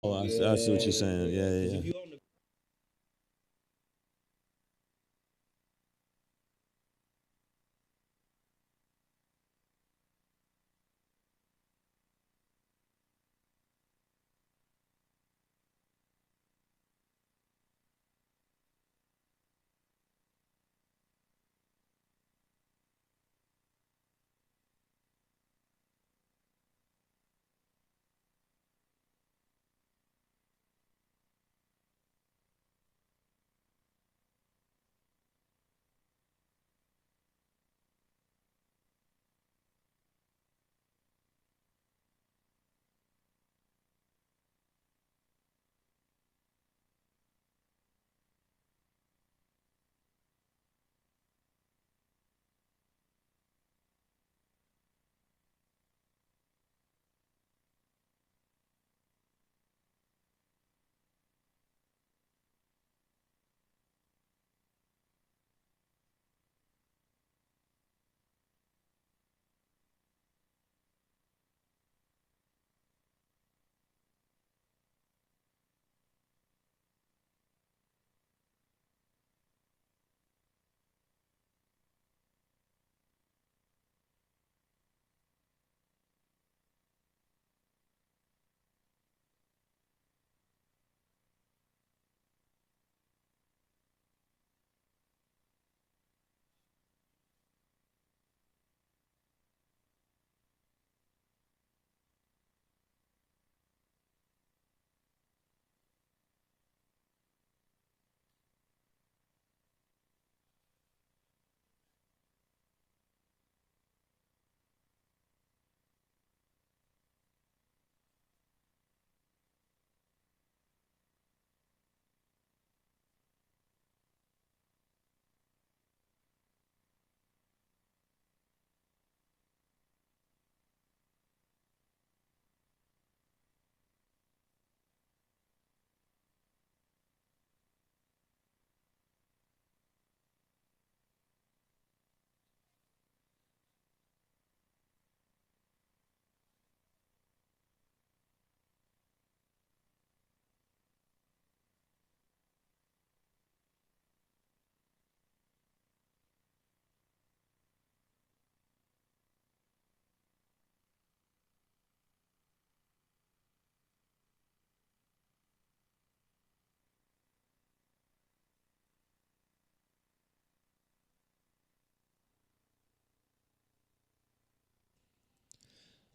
Oh, I see what you're saying. Yeah, yeah, yeah.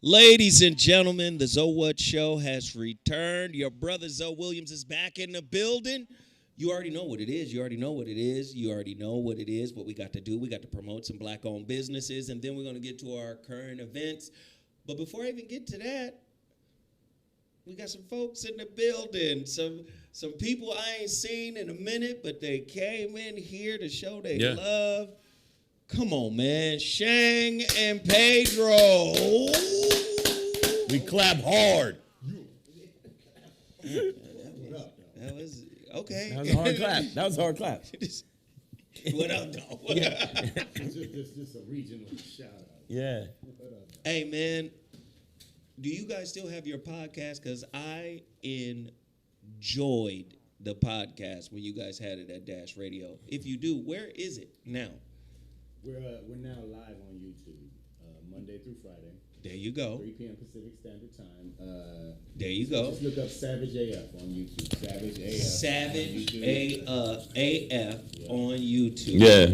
Ladies and gentlemen, the Zoe What Show has returned. Your brother Zoe Williams is back in the building. You already know what it is. You already know what it is. You already know what it is. What we got to do, we got to promote some black-owned businesses, and then we're going to get to our current events. But before I even get to that, we got some folks in the building, some people I ain't seen in a minute, but they came in here to show their love. Come on, man. Shang and Pedro. We clap hard. That was okay. That was a hard clap. That was a hard clap. What up, dog? Yeah. Just a regional shout out. Yeah. Hey, man, do you guys still have your podcast? Because I enjoyed the podcast when you guys had it at Dash Radio. If you do, where is it now? We're now live on YouTube, Monday through Friday. There you go. 3 p.m. Pacific Standard Time. There you go. Just look up Savage AF on YouTube. Savage AF. Savage AF on YouTube. Yeah.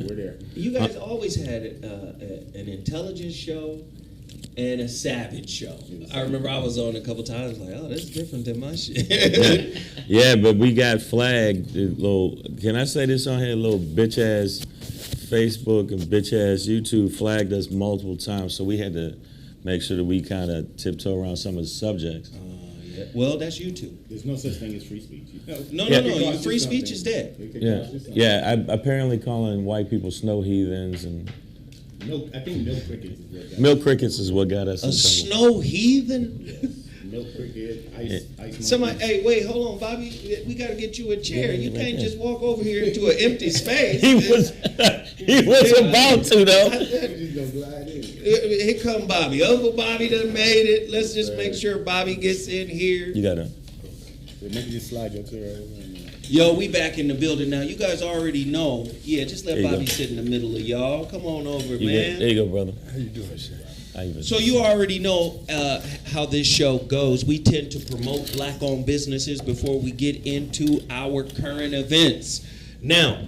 We're there. You guys always had an intelligence show and a savage show. I remember I was on a couple times like, oh, that's different than my shit. Yeah, but we got flagged. Can I say this on here? Little bitch ass Facebook and bitch ass YouTube flagged us multiple times, so we had to make sure that we kind of tiptoe around some of the subjects. Yeah. Well, that's YouTube. There's no such thing as free speech. No. Free speech is dead. Yeah. Apparently calling white people snow heathens and I think milk crickets is what got milk crickets is what got us. A snow heathen. Yes. Milk cricket, ice. Somebody, hey, wait, hold on, Bobby. We got to get you a chair. You can't just walk over here into an empty space. He was about to though. Just gonna glide in. Here come Bobby. Uncle Bobby done made it. Let's just make sure Bobby gets in here. You gotta. Let me just slide your chair over. Yo, we back in the building now. You guys already know. Yeah, just let There you Bobby go. sit in the middle of y'all. Come on over, You man. there you go, brother. How you doing, Shang? How you been? So you already know how this show goes. We tend to promote black-owned businesses before we get into our current events. Now,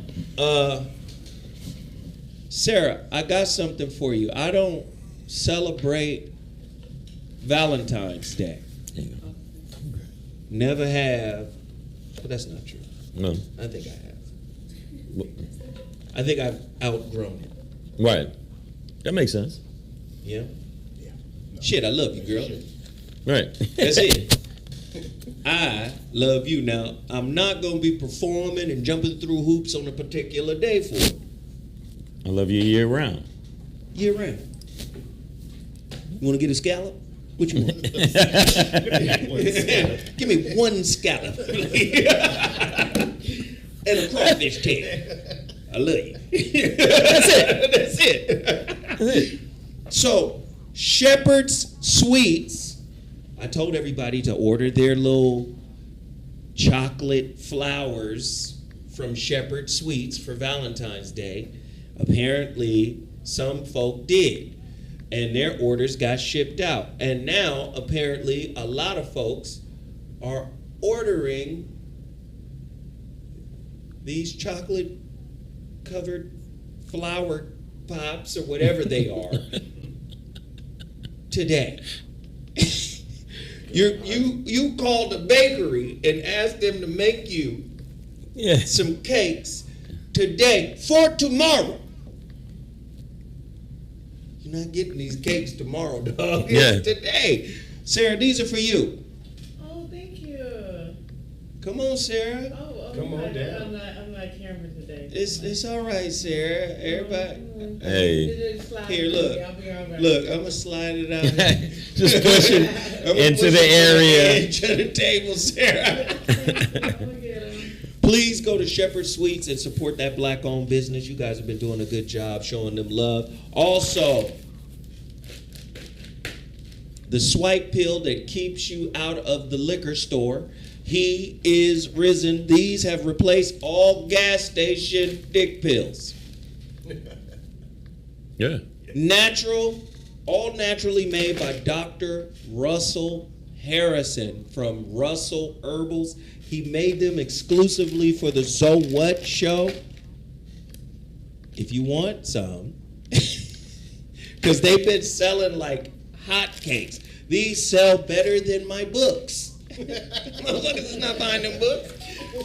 Sarah, I got something for you. I don't celebrate Valentine's Day. There you go. Never have. But that's not true. No. I think I have. I think I've outgrown it. Right. That makes sense. Yeah? Shit, I love you, girl. Right. That's it. I love you. Now, I'm not going to be performing and jumping through hoops on a particular day for it. I love you year round. Year round. You want to get a scallop? What you want? Give me one scallop. And a crawfish tail. I love you. That's it. So, Shepherd's Sweets, I told everybody to order their little chocolate flowers from Shepherd's Sweets for Valentine's Day. Apparently, some folk did, and their orders got shipped out. And now, apparently, a lot of folks are ordering these chocolate-covered flower pops or whatever they are today. You called the bakery and asked them to make you some cakes today for tomorrow. You're not getting these cakes tomorrow, dog. Yeah. It's today. Sarah, these are for you. Oh, thank you. Come on, Sarah. Oh, Come on down. I'm not camera today. It's all right, Sarah. Everybody. Hey. Here, look. Look, I'm gonna slide it out. Just push it I'm gonna into push the it area. to the table, Sarah. Please go to Shepherd Sweets and support that black-owned business. You guys have been doing a good job showing them love. Also, the swipe pill that keeps you out of the liquor store, he is risen. These have replaced all gas station dick pills. Yeah. Natural, all naturally made by Dr. Russell Harrison from Russell Herbals. He made them exclusively for the So What show. If you want some, because they've been selling like hotcakes. These sell better than my books. Motherfuckers is not buying them books.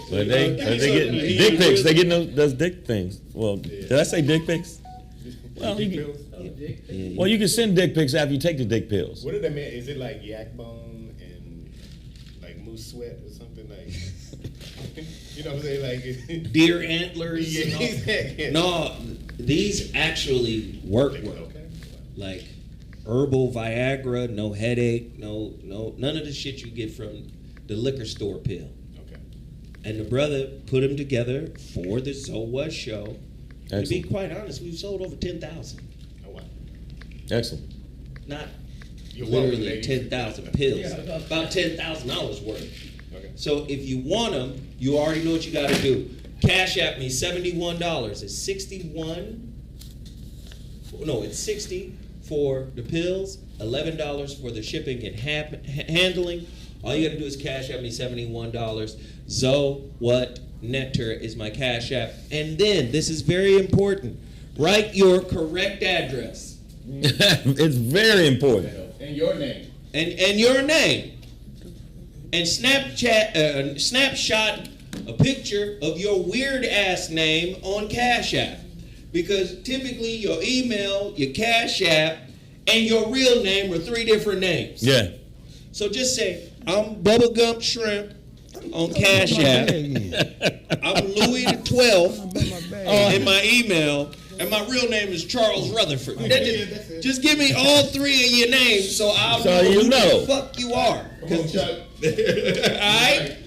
But they getting dick pics. They getting those dick things. Well, did I say dick pics? Well, you can send dick pics after you take the dick pills. What do they mean? Is it like yak bone and like moose sweat or something like? You know what I'm saying? Like Deer antlers. Yeah, exactly. No, these actually work well. Okay. Like herbal Viagra, no headache, no, none of the shit you get from the liquor store pill. Okay. And the brother put them together for the So What show. To be Excellent. quite honest, we've sold over 10,000. Oh wow. Excellent. Not You're welcome, literally ladies. 10,000 pills. About $10,000 worth. Okay. So if you want them, you already know what you got to do. Cash at me, $71. It's 61. No, it's 60 for the pills, $11 for the shipping and handling. All you got to do is cash at me $71. Zo What Netter is my cash app. And then, this is very important, write your correct address. It's very important. And your name. And your name. And snapshot a picture of your weird ass name on Cash App. Because typically your email, your Cash App, and your real name are three different names. Yeah. So just say, I'm Bubblegum Shrimp on Cash App. I'm Louis the 12th in my email. And my real name is Charles Rutherford. Just give me all three of your names so I'll So know you who know. the fuck you are. Alright?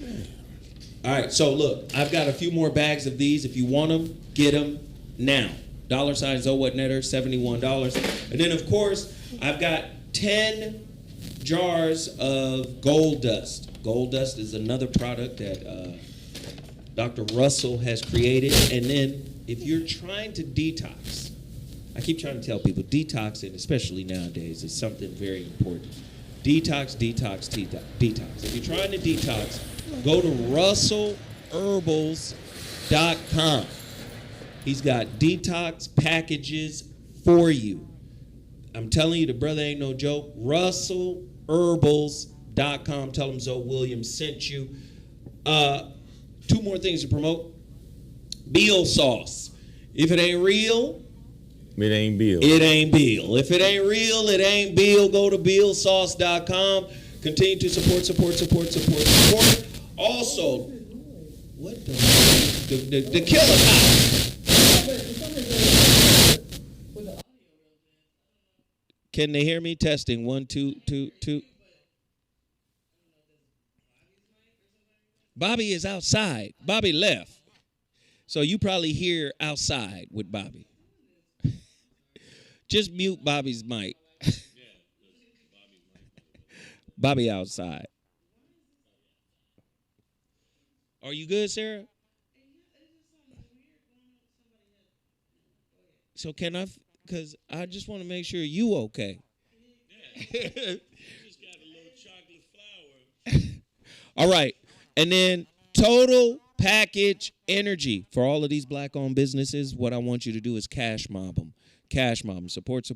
Alright, so look, I've got a few more bags of these. If you want them, get them now. $sign Zo What Netter, $71. And then of course, I've got 10 jars of gold dust. Gold dust is another product that Dr. Russell has created. And then if you're trying to detox, I keep trying to tell people, detoxing, especially nowadays, is something very important. Detox, detox, detox. If you're trying to detox, go to russellherbals.com. He's got detox packages for you. I'm telling you, the brother ain't no joke. russellherbals.com. Tell him Zoe Williams sent you. 2 more things to promote. Beal sauce. If it ain't real, It ain't Bill. it ain't Bill. If it ain't real, it ain't Bill. Go to BillSauce.com. Continue to support. Also, what the killer cop. Can they hear me? Testing 1, 2, 2, 2. Bobby is outside. Bobby left. So you probably hear outside with Bobby. Just mute Bobby's mic. Bobby outside. Are you good, Sarah? So can I, because I just want to make sure you okay. Yeah. Just got a little chocolate flour. All right. And then Total Package Energy. For all of these black-owned businesses, what I want you to do is cash mob them. Cash mob them. Support.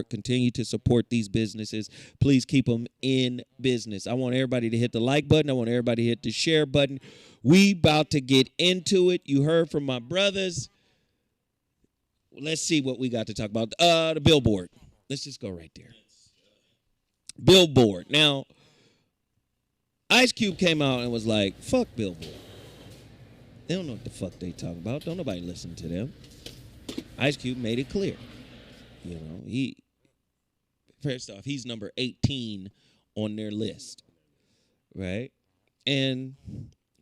Continue to support these businesses. Please keep them in business. I want everybody to hit the like button. I want everybody to hit the share button. We about to get into it. You heard from my brothers. Let's see what we got to talk about. The Billboard. Let's just go right there. Billboard. Now, Ice Cube came out and was like, fuck Billboard. They don't know what the fuck they talk about. Don't nobody listen to them. Ice Cube made it clear. You know, first off, he's number 18 on their list. Right? And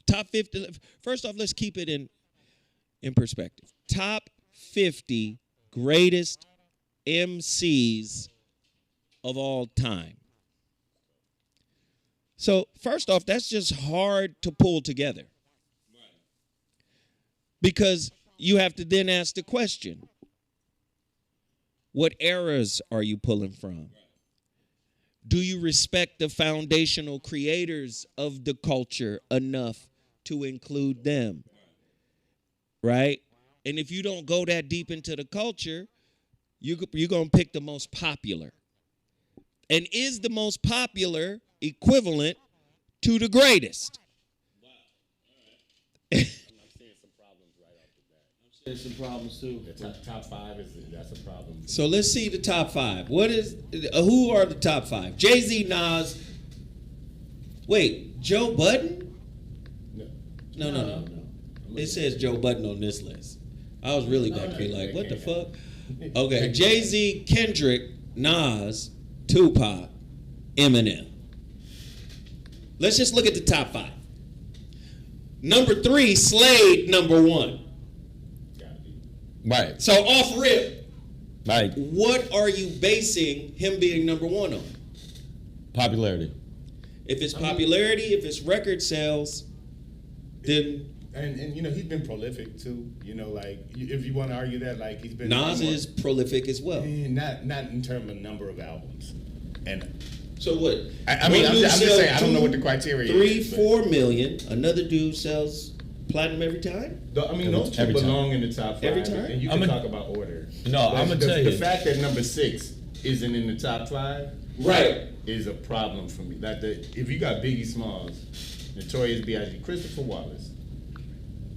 top 50, first off, let's keep it in perspective. Top 50 greatest MCs of all time. So, first off, that's just hard to pull together. Because you have to then ask the question, what eras are you pulling from? Do you respect the foundational creators of the culture enough to include them? Right? And if you don't go that deep into the culture, you're going to pick the most popular. And is the most popular equivalent to the greatest? Wow. All right. I'm seeing some problems right off the bat. I'm seeing some problems too. The top 5 that's a problem. So let's see the top 5. Who are the top 5? Jay-Z, Nas. Wait, Joe Budden? No. It says Joe Budden on this list. I was really about to be like, what the fuck? Okay, Jay-Z, Kendrick, Nas, Tupac, Eminem. Let's just look at the top 5. Number 3, Slade, number 1. Right. So off rip, Right. what are you basing him being number 1 on? Popularity. If it's popularity, if it's record sales, then And you know, he's been prolific too. You know, like if you want to argue that, like he's been Nas is prolific as well. not in terms of number of albums. And So what? I mean, One I'm dude just sells saying, I don't know what the criteria 3, is. 4 million. Another dude sells platinum every time. I mean, those two Every time. belong in the top 5. Every time? And you can talk about order. No, I'm gonna tell you. The fact that number 6 isn't in the top 5, Right. is a problem for me. Like if you got Biggie Smalls, Notorious B.I.G., Christopher Wallace.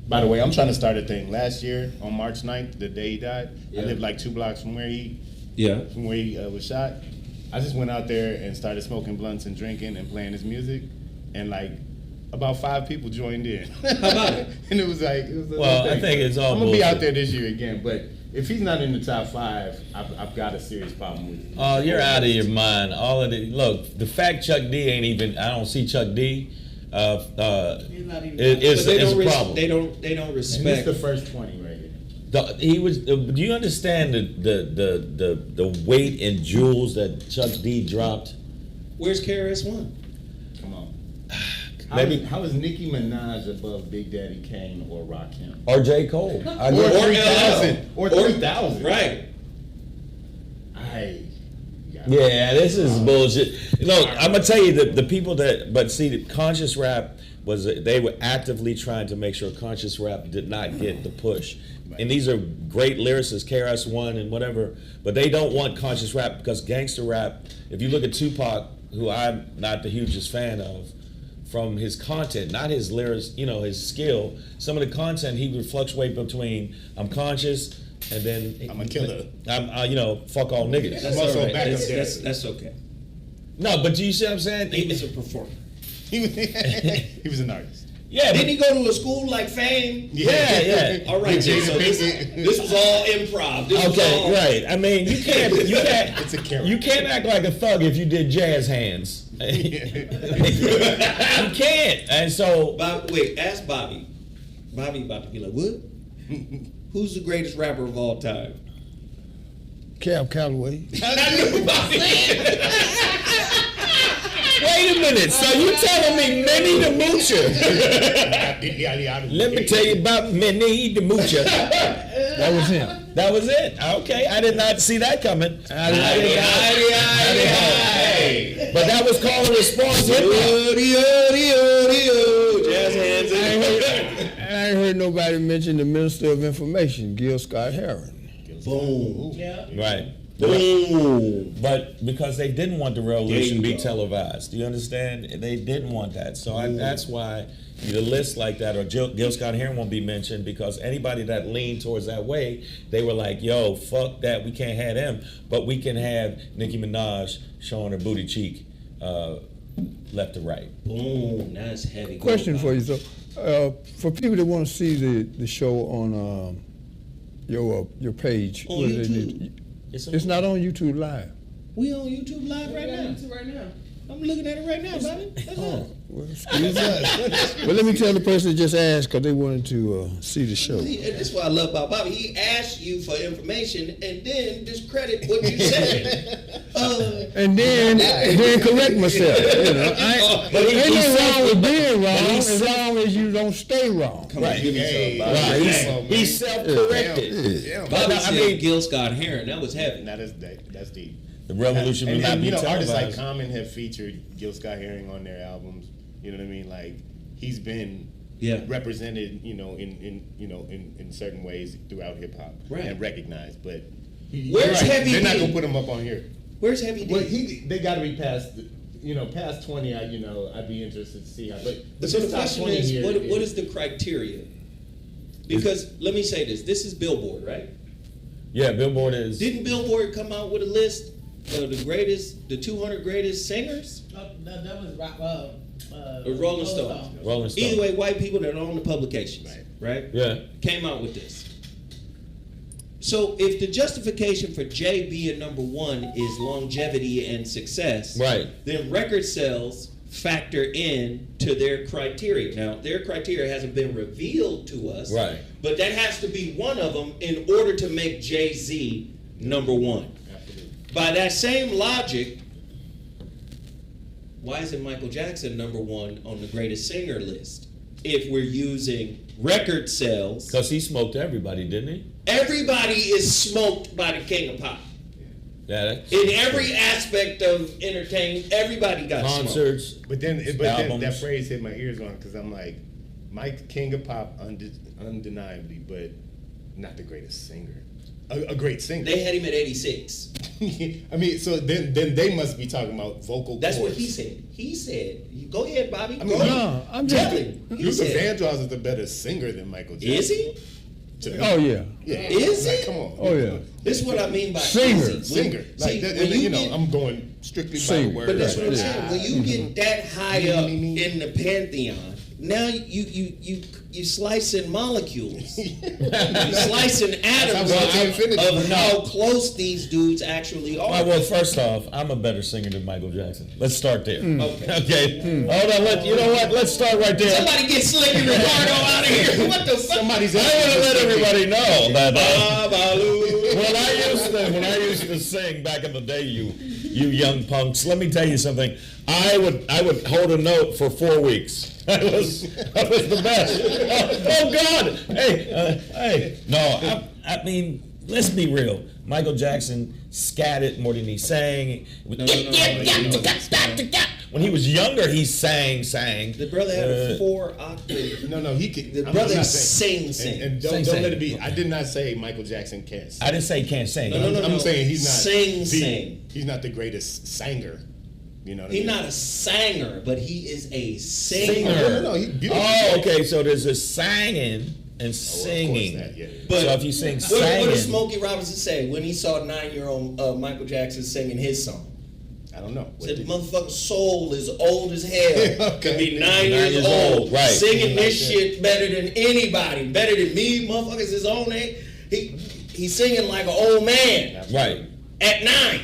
By the way, I'm trying to start a thing. Last year on March 9th, the day he died, Yeah. I lived like 2 blocks from where he was shot. I just went out there and started smoking blunts and drinking and playing his music, and like about 5 people joined in. How about it? And it was a Well, thing. I think it's all I'm gonna be out bullshit. there this year again, but if he's not in the top 5, I've got a serious problem with it. Oh, you're out of your mind. All of the look. The fact Chuck D ain't even. I don't see Chuck D. He's not even. It's But a problem. They don't And this respect. the first 20 right here. He was. Do you understand the weight in jewels that Chuck D dropped? Where's KRS-One? Come on. Maybe- How is Nicki Minaj above Big Daddy Kane or Rakim? Or J. Cole. I Or guess. 3,000. Or 3,000. Right. Yeah, this is bullshit. Look, I'm gonna tell you the people that, but see, the conscious rap was they were actively trying to make sure conscious rap did not get the push. And these are great lyricists, KRS-One and whatever, but they don't want conscious rap because gangster rap. If you look at Tupac, who I'm not the hugest fan of, from his content, not his lyrics, his skill. Some of the content he would fluctuate between I'm conscious. And then I'm a killer. I'm, fuck all niggas. That's also all right. backup That's okay. No, but do you see what I'm saying? He was a performer. He was an artist. Yeah, Didn't he go to a school like Fame? Yeah. All right, then, so this was all improv. This was Okay, all, right. I mean, you can't. It's a character. You can't act like a thug if you did jazz hands. You can't. And so, Wait, ask Bobby. Bobby about to be like, what? Who's the greatest rapper of all time? Cab Calloway. I knew Bobby. wait a minute. So you telling me Minnie the Moocher? Let me tell you about Minnie the Moocher. That was him. That was it. Okay, I did not see that coming. But that was call and response. Jazz hands in. I ain't heard nobody mention the Minister of Information, Gil Scott-Heron. Boom. Yeah. Right. Boom. But because they didn't want the revolution to There you be go. televised. Do you understand? They didn't want that. So that's why the lists like that or Gil Scott-Heron won't be mentioned because anybody that leaned towards that way, they were like, yo, fuck that. We can't have them. But we can have Nicki Minaj showing her booty cheek left to right. Boom. That's heavy. Question for you, so for people that want to see the show on your page, On what do they YouTube. need? It's not on YouTube Live. We on YouTube Live right now. Right now. I'm looking at it right now, Bobby. That's Oh, well, excuse us. But let me tell the person that just asked because they wanted to see the show. See, and this is what I love about Bobby. He asked you for information and then discredit what you said. And then correct myself. But Ain't he nothing wrong with being wrong he's as long as you don't stay wrong. Right. give me some, Bobby. Right. Come on, He's man. self-corrected. Yeah. Bobby I said mean- Gil Scott-Heron. That was heavy. Now that's deep. The revolution will not And be artists like televised. Common have featured Gil Scott-Heron on their albums. You know what I mean? Like he's been represented, in certain ways throughout hip hop Right. and recognized. But Where's Heavy They're not D? gonna put him up on here. Where's Heavy D? Well, they got to be past, past 20. I'd be interested to see how. But So the this top question 20 is, here what is the criteria? Because let me say this: this is Billboard, right? Yeah, Billboard is. Didn't Billboard come out with a list of the 200 greatest singers? That was Rolling Stones. Rolling Stone. Either way, white people that own the publications, right? Yeah. Came out with this. So if the justification for Jay being number one is longevity and success, Right. then record sales factor in to their criteria. Now, their criteria hasn't been revealed to us, Right. but that has to be one of them in order to make Jay-Z number one. Absolutely. By that same logic, why isn't Michael Jackson number one on the greatest singer list? If we're using record sales, Because he smoked everybody, didn't he? everybody is smoked by the king of pop. Yeah. That's In every aspect of entertainment, everybody got smoked. concerts. But then Albums. that phrase hit my ears on because I'm like, Mike King of Pop, undeniably, but not the greatest singer. A great singer. They had him at 86. I mean, so then they must be talking about vocal That's what cords. he said. He said, "Go ahead, Bobby. I mean, go no, ahead. I'm just- Tell him." He Luther said, Vandross is a better singer than Michael Jackson. Is he? To me. Oh yeah. Yeah. Is Like, he? come on. Oh yeah. This is what I mean by Singer. easy. When- Singer. Like see, that, when you you know, get- I'm going strictly by Singer. word. But that's what I'm Yeah. saying. When you get that high up in the pantheon, Now you slicing molecules. You're slicing atoms of how close these dudes actually are. Well, first off, I'm a better singer than Michael Jackson. Let's start there. Okay. Hold on. You know what? Let's start right there. Somebody get Slick and Ricardo out of here. What the fuck? I want to let everybody know that when I used to sing back in the day, you young punks. Let me tell you something. I would hold a note for 4 weeks. I was the best. Oh God! Hey! No, I mean, let's be real. Michael Jackson scattered more than he sang. When he was younger, he sang. The brother had a 4 octave. No, he could. The brother sing. And don't let it be. I did not say Michael Jackson can't sing. I didn't say he can't sing. I'm saying he's not sing. He's not the greatest singer. You know what I mean? He's not a singer, but he is a singer. No, he's beautiful. Oh, okay. So there's a singing and singing. Of course that, yeah. But so if you sing what singing, did Smokey Robinson say when he saw 9-year-old Michael Jackson singing his song? I don't know. Said the motherfucker's soul is old as hell. Could be 9 years old. Right. Singing this shit better than anybody. Better than me, motherfuckers his own age. He's singing like an old man. right. At 9.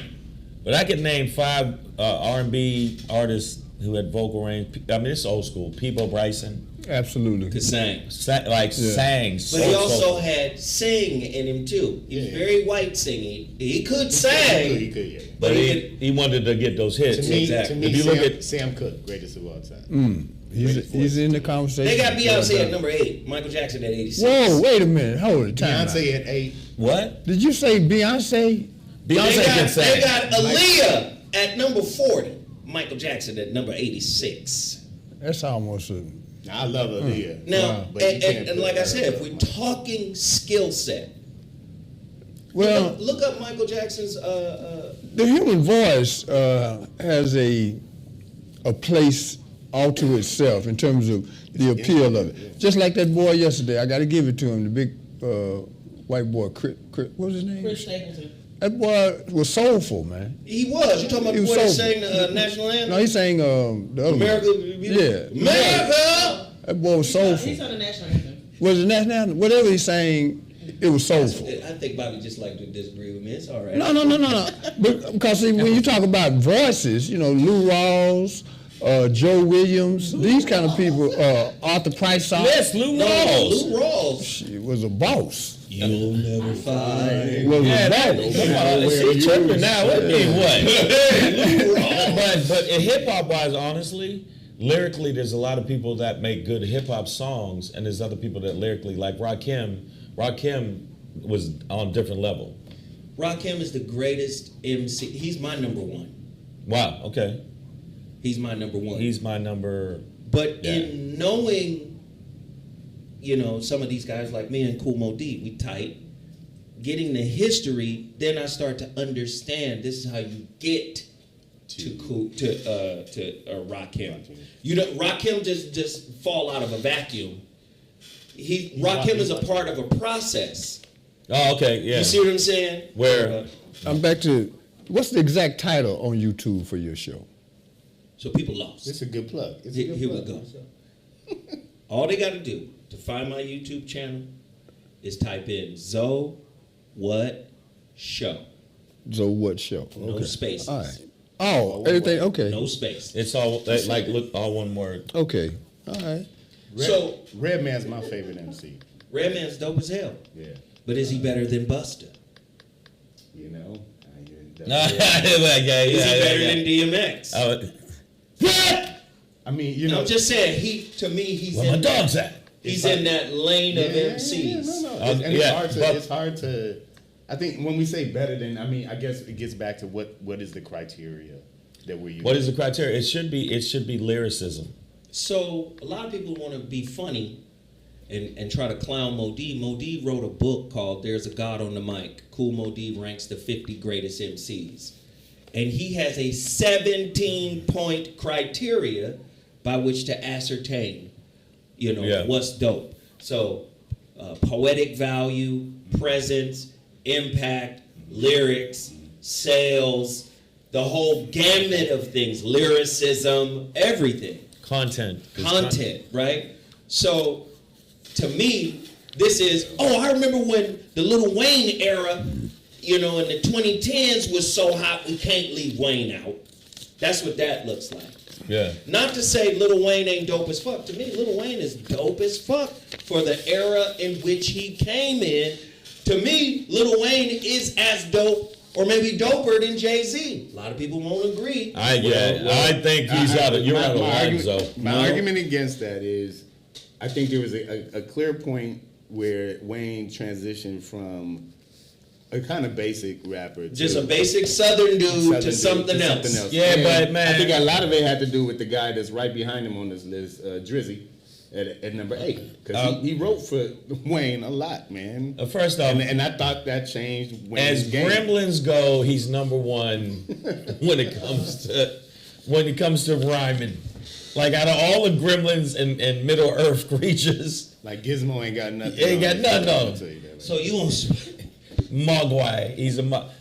But I could name 5 R&B artists who had vocal range. I mean, it's old school. Peebo Bryson. Absolutely. Could sing. Sang. But he also had sing in him too. He was very white singing. He could sing. He could, yeah. But he wanted to get those hits. To me, If you look at Sam Cooke, greatest of all time. He's in the conversation. They got Beyonce at number 8. Michael Jackson at 86. Whoa, wait a minute. Hold it. Time Beyonce out. at 8. what? Did you say Beyonce? Beyonce can sing. They got Aaliyah at number 40. Michael Jackson at number 86. That's almost a... I love Aaliyah. Now, but you can't and put like I her said, if up. we're talking skill set, Well, look up Michael Jackson's. the human voice has a place all to itself in terms of the appeal of it. Just like that boy yesterday, I got to give it to him, the big white boy, Chris, what was his name? Chris Stapleton. That boy was soulful, man. He was. You talking about He the was boy that soulful. sang the national anthem? No, he sang the other America. one. Yeah. America. That boy was soulful. He's on the national anthem. Was it national anthem? Whatever he sang, it was soulful. I think Bobby just like to disagree with me. It's all right. No. Because see, when you talk about voices, you know, Lou Rawls, Joe Williams, these kind of people, Arthur Price. Yes, Lou Rawls. Lou Rawls. She was a boss. You'll never find. Was Yeah, a that, boss. come on, she tripping now. What mean what? but hip hop wise, honestly, lyrically, there's a lot of people that make good hip hop songs, and there's other people that lyrically, like Rakim. Rakim was on a different level. Rakim is the greatest MC. He's my number 1. Wow. Okay. He's my number 1. He's my number. But Yeah. in knowing, you know, some of these guys like me and Kool Moe Dee, we tight. Getting the history, then I start to understand this is how you get to Rakim. You know, Rakim just fall out of a vacuum. Rakim is a part of a process. Oh, okay. Yeah. You see what I'm saying? Where? I'm back to, what's the exact title on YouTube for your show? So people lost. It's a good plug. It's a Here good we plug. go. All they got to do to find my YouTube channel is type in Zoe What Show. So what show? No Okay. spaces. All right. Oh, everything, okay. No space. It's all like look all one word. Okay. All right. So Redman's my favorite MC. Redman's dope as hell. Yeah. But is he better than Busta? You know? Yeah. Is he better than DMX? I mean, you know. I'm just saying, he's Where my in dog's at? he's in that lane of MCs. No. And It's hard to. I think when we say better than, I mean, I guess it gets back to what is the criteria that we're using. What is the criteria? It should be lyricism. So a lot of people want to be funny and try to clown Moe Dee. Moe Dee wrote a book called There's a God on the Mic. Kool Moe Dee ranks the 50 greatest MCs. And he has a 17-point criteria by which to ascertain, what's dope. So poetic value, presence, impact, lyrics, sales, the whole gamut of things, lyricism, everything. Content. Content, right? So, to me, this is, I remember when the Lil Wayne era, in the 2010s was so hot we can't leave Wayne out. That's what that looks like. Yeah. Not to say Lil Wayne ain't dope as fuck. To me, Lil Wayne is dope as fuck for the era in which he came in. To me, Lil Wayne is as dope or maybe doper than Jay-Z. A lot of people won't agree. I think he's out of, you're out of line, so. My argument against that is, I think there was a clear point where Wayne transitioned from a kind of basic rapper. Just a basic Southern dude to something else. Yeah, but man. I think a lot of it had to do with the guy that's right behind him on this list, Drizzy, at number 8. Because he wrote for Wayne a lot, man. First off. And I thought that changed Wayne's As game. Gremlins go, he's number one when it comes to rhyming. Like out of all the Gremlins and Middle Earth creatures. Like Gizmo ain't got nothing. Ain't got nothing on. I'll tell you that. So you won't... Mogwai. He's a Mogwai.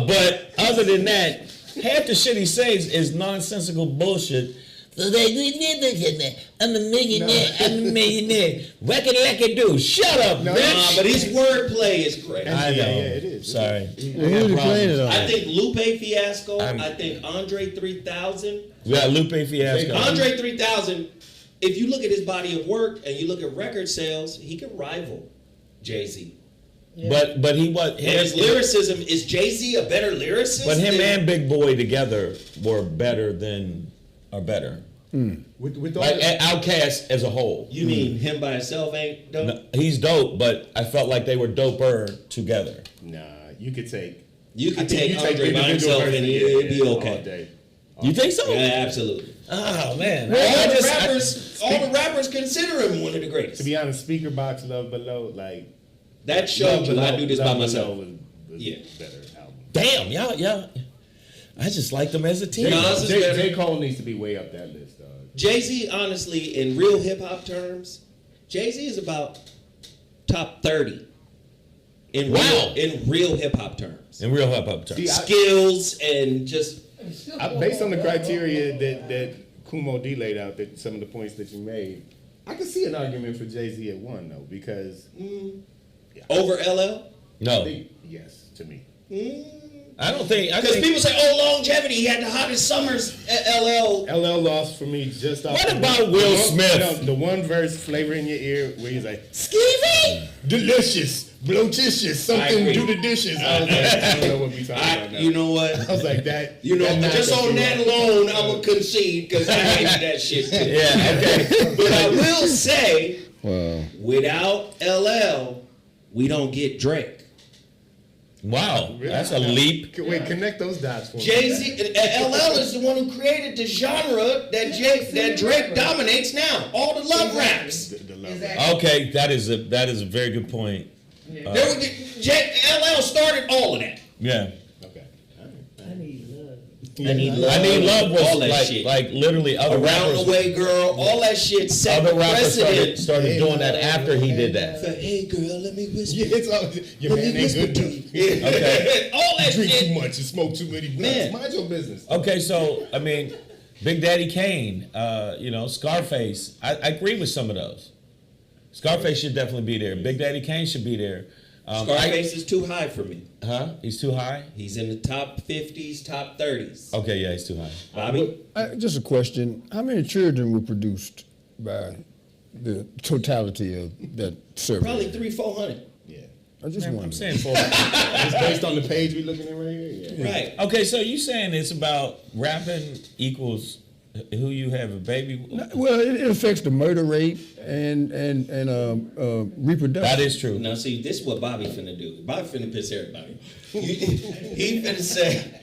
But other than that, half the shit he says is nonsensical bullshit. So I'm a millionaire. I'm a millionaire. Wacky-lacky-do. Shut up, bitch. But his wordplay is great. I know. Yeah, it is. Sorry. Well, who's he playing it on? I think Lupe Fiasco. I think Andre 3000. We got Lupe Fiasco. Andre 3000, if you look at his body of work and you look at record sales, he could rival Jay-Z. Yeah. But he was. But his lyricism, is Jay-Z a better lyricist? But him and Big Boy together were better. With all Like the- Outkast as a whole. You mean him by himself ain't dope? No, he's dope, but I felt like they were doper together. Nah, you could take. You I could think take you Andre by individual himself verses, and it'd be all okay. day. You think so? Yeah, absolutely. Oh man. All the rappers consider him one of the greatest. To be honest, Speaker Box, Love Below, like That showed you I do this by Love myself. Below was Yeah. better album. Damn, y'all. I just like them as a team. Nas is better. J. Cole needs to be way up that list, dog. Jay-Z, honestly, in real hip-hop terms, Jay-Z is about top 30 in Wow. real hip-hop terms. In real hip hop terms. See, Skills and just... Based on the criteria that Kumo D laid out, that some of the points that you made, I can see an argument for Jay-Z at 1 though, because Over LL? No. I think, yes, to me. I don't think. I Because think. people say, longevity, he had the hottest summers at LL. LL lost for me just off. What the about one- Will the one- Smith? no, the one verse, Flavor in Your Ear, where he's like, Skeevy, delicious, blotitious, something agree. do the dishes. I was like, I don't know what we talking about now. You know what? I was like, that. You know, that not just what on you that want. alone, I'm going to concede because I hate that shit too. Yeah. Okay. But I will say, Wow. without LL, we don't get Drake. Wow. That's a leap. Wait, connect those dots for me. Jay-Z, LL is the one who created the genre that Drake dominates now. All the love raps. The love. Exactly. Okay, that is a very good point. Yeah. LL started all of that. Yeah. Okay. I need love. I need love. I Need Love was all that shit. like literally other Around rappers. the Way Girl, all that shit set Other the rappers precedent. started doing that after he did that. For, hey girl, let me whisper. Yeah, it's all, your man ain't good to enough. you. Okay. all that Drink shit. too much and smoke too many blunts. Man. Mind your business. Okay, so I mean, Big Daddy Kane, Scarface. I agree with some of those. Scarface should definitely be there. Big Daddy Kane should be there. Scarface is too high for me. He's too high? He's in the top 50s, top 30s. Okay, yeah, he's too high. Bobby? Just a question. How many children were produced by the totality of that survey? Probably 300-400. Yeah. I just Man, wondering. I'm saying 4. It's based on the page we're looking at right here. Yeah. Right. Okay, so you saying it's about rapping equals who you have a baby with? Well, it affects the murder rate and reproduction. That is true. Now, see, this is what Bobby finna do. Bobby finna piss everybody. He finna say,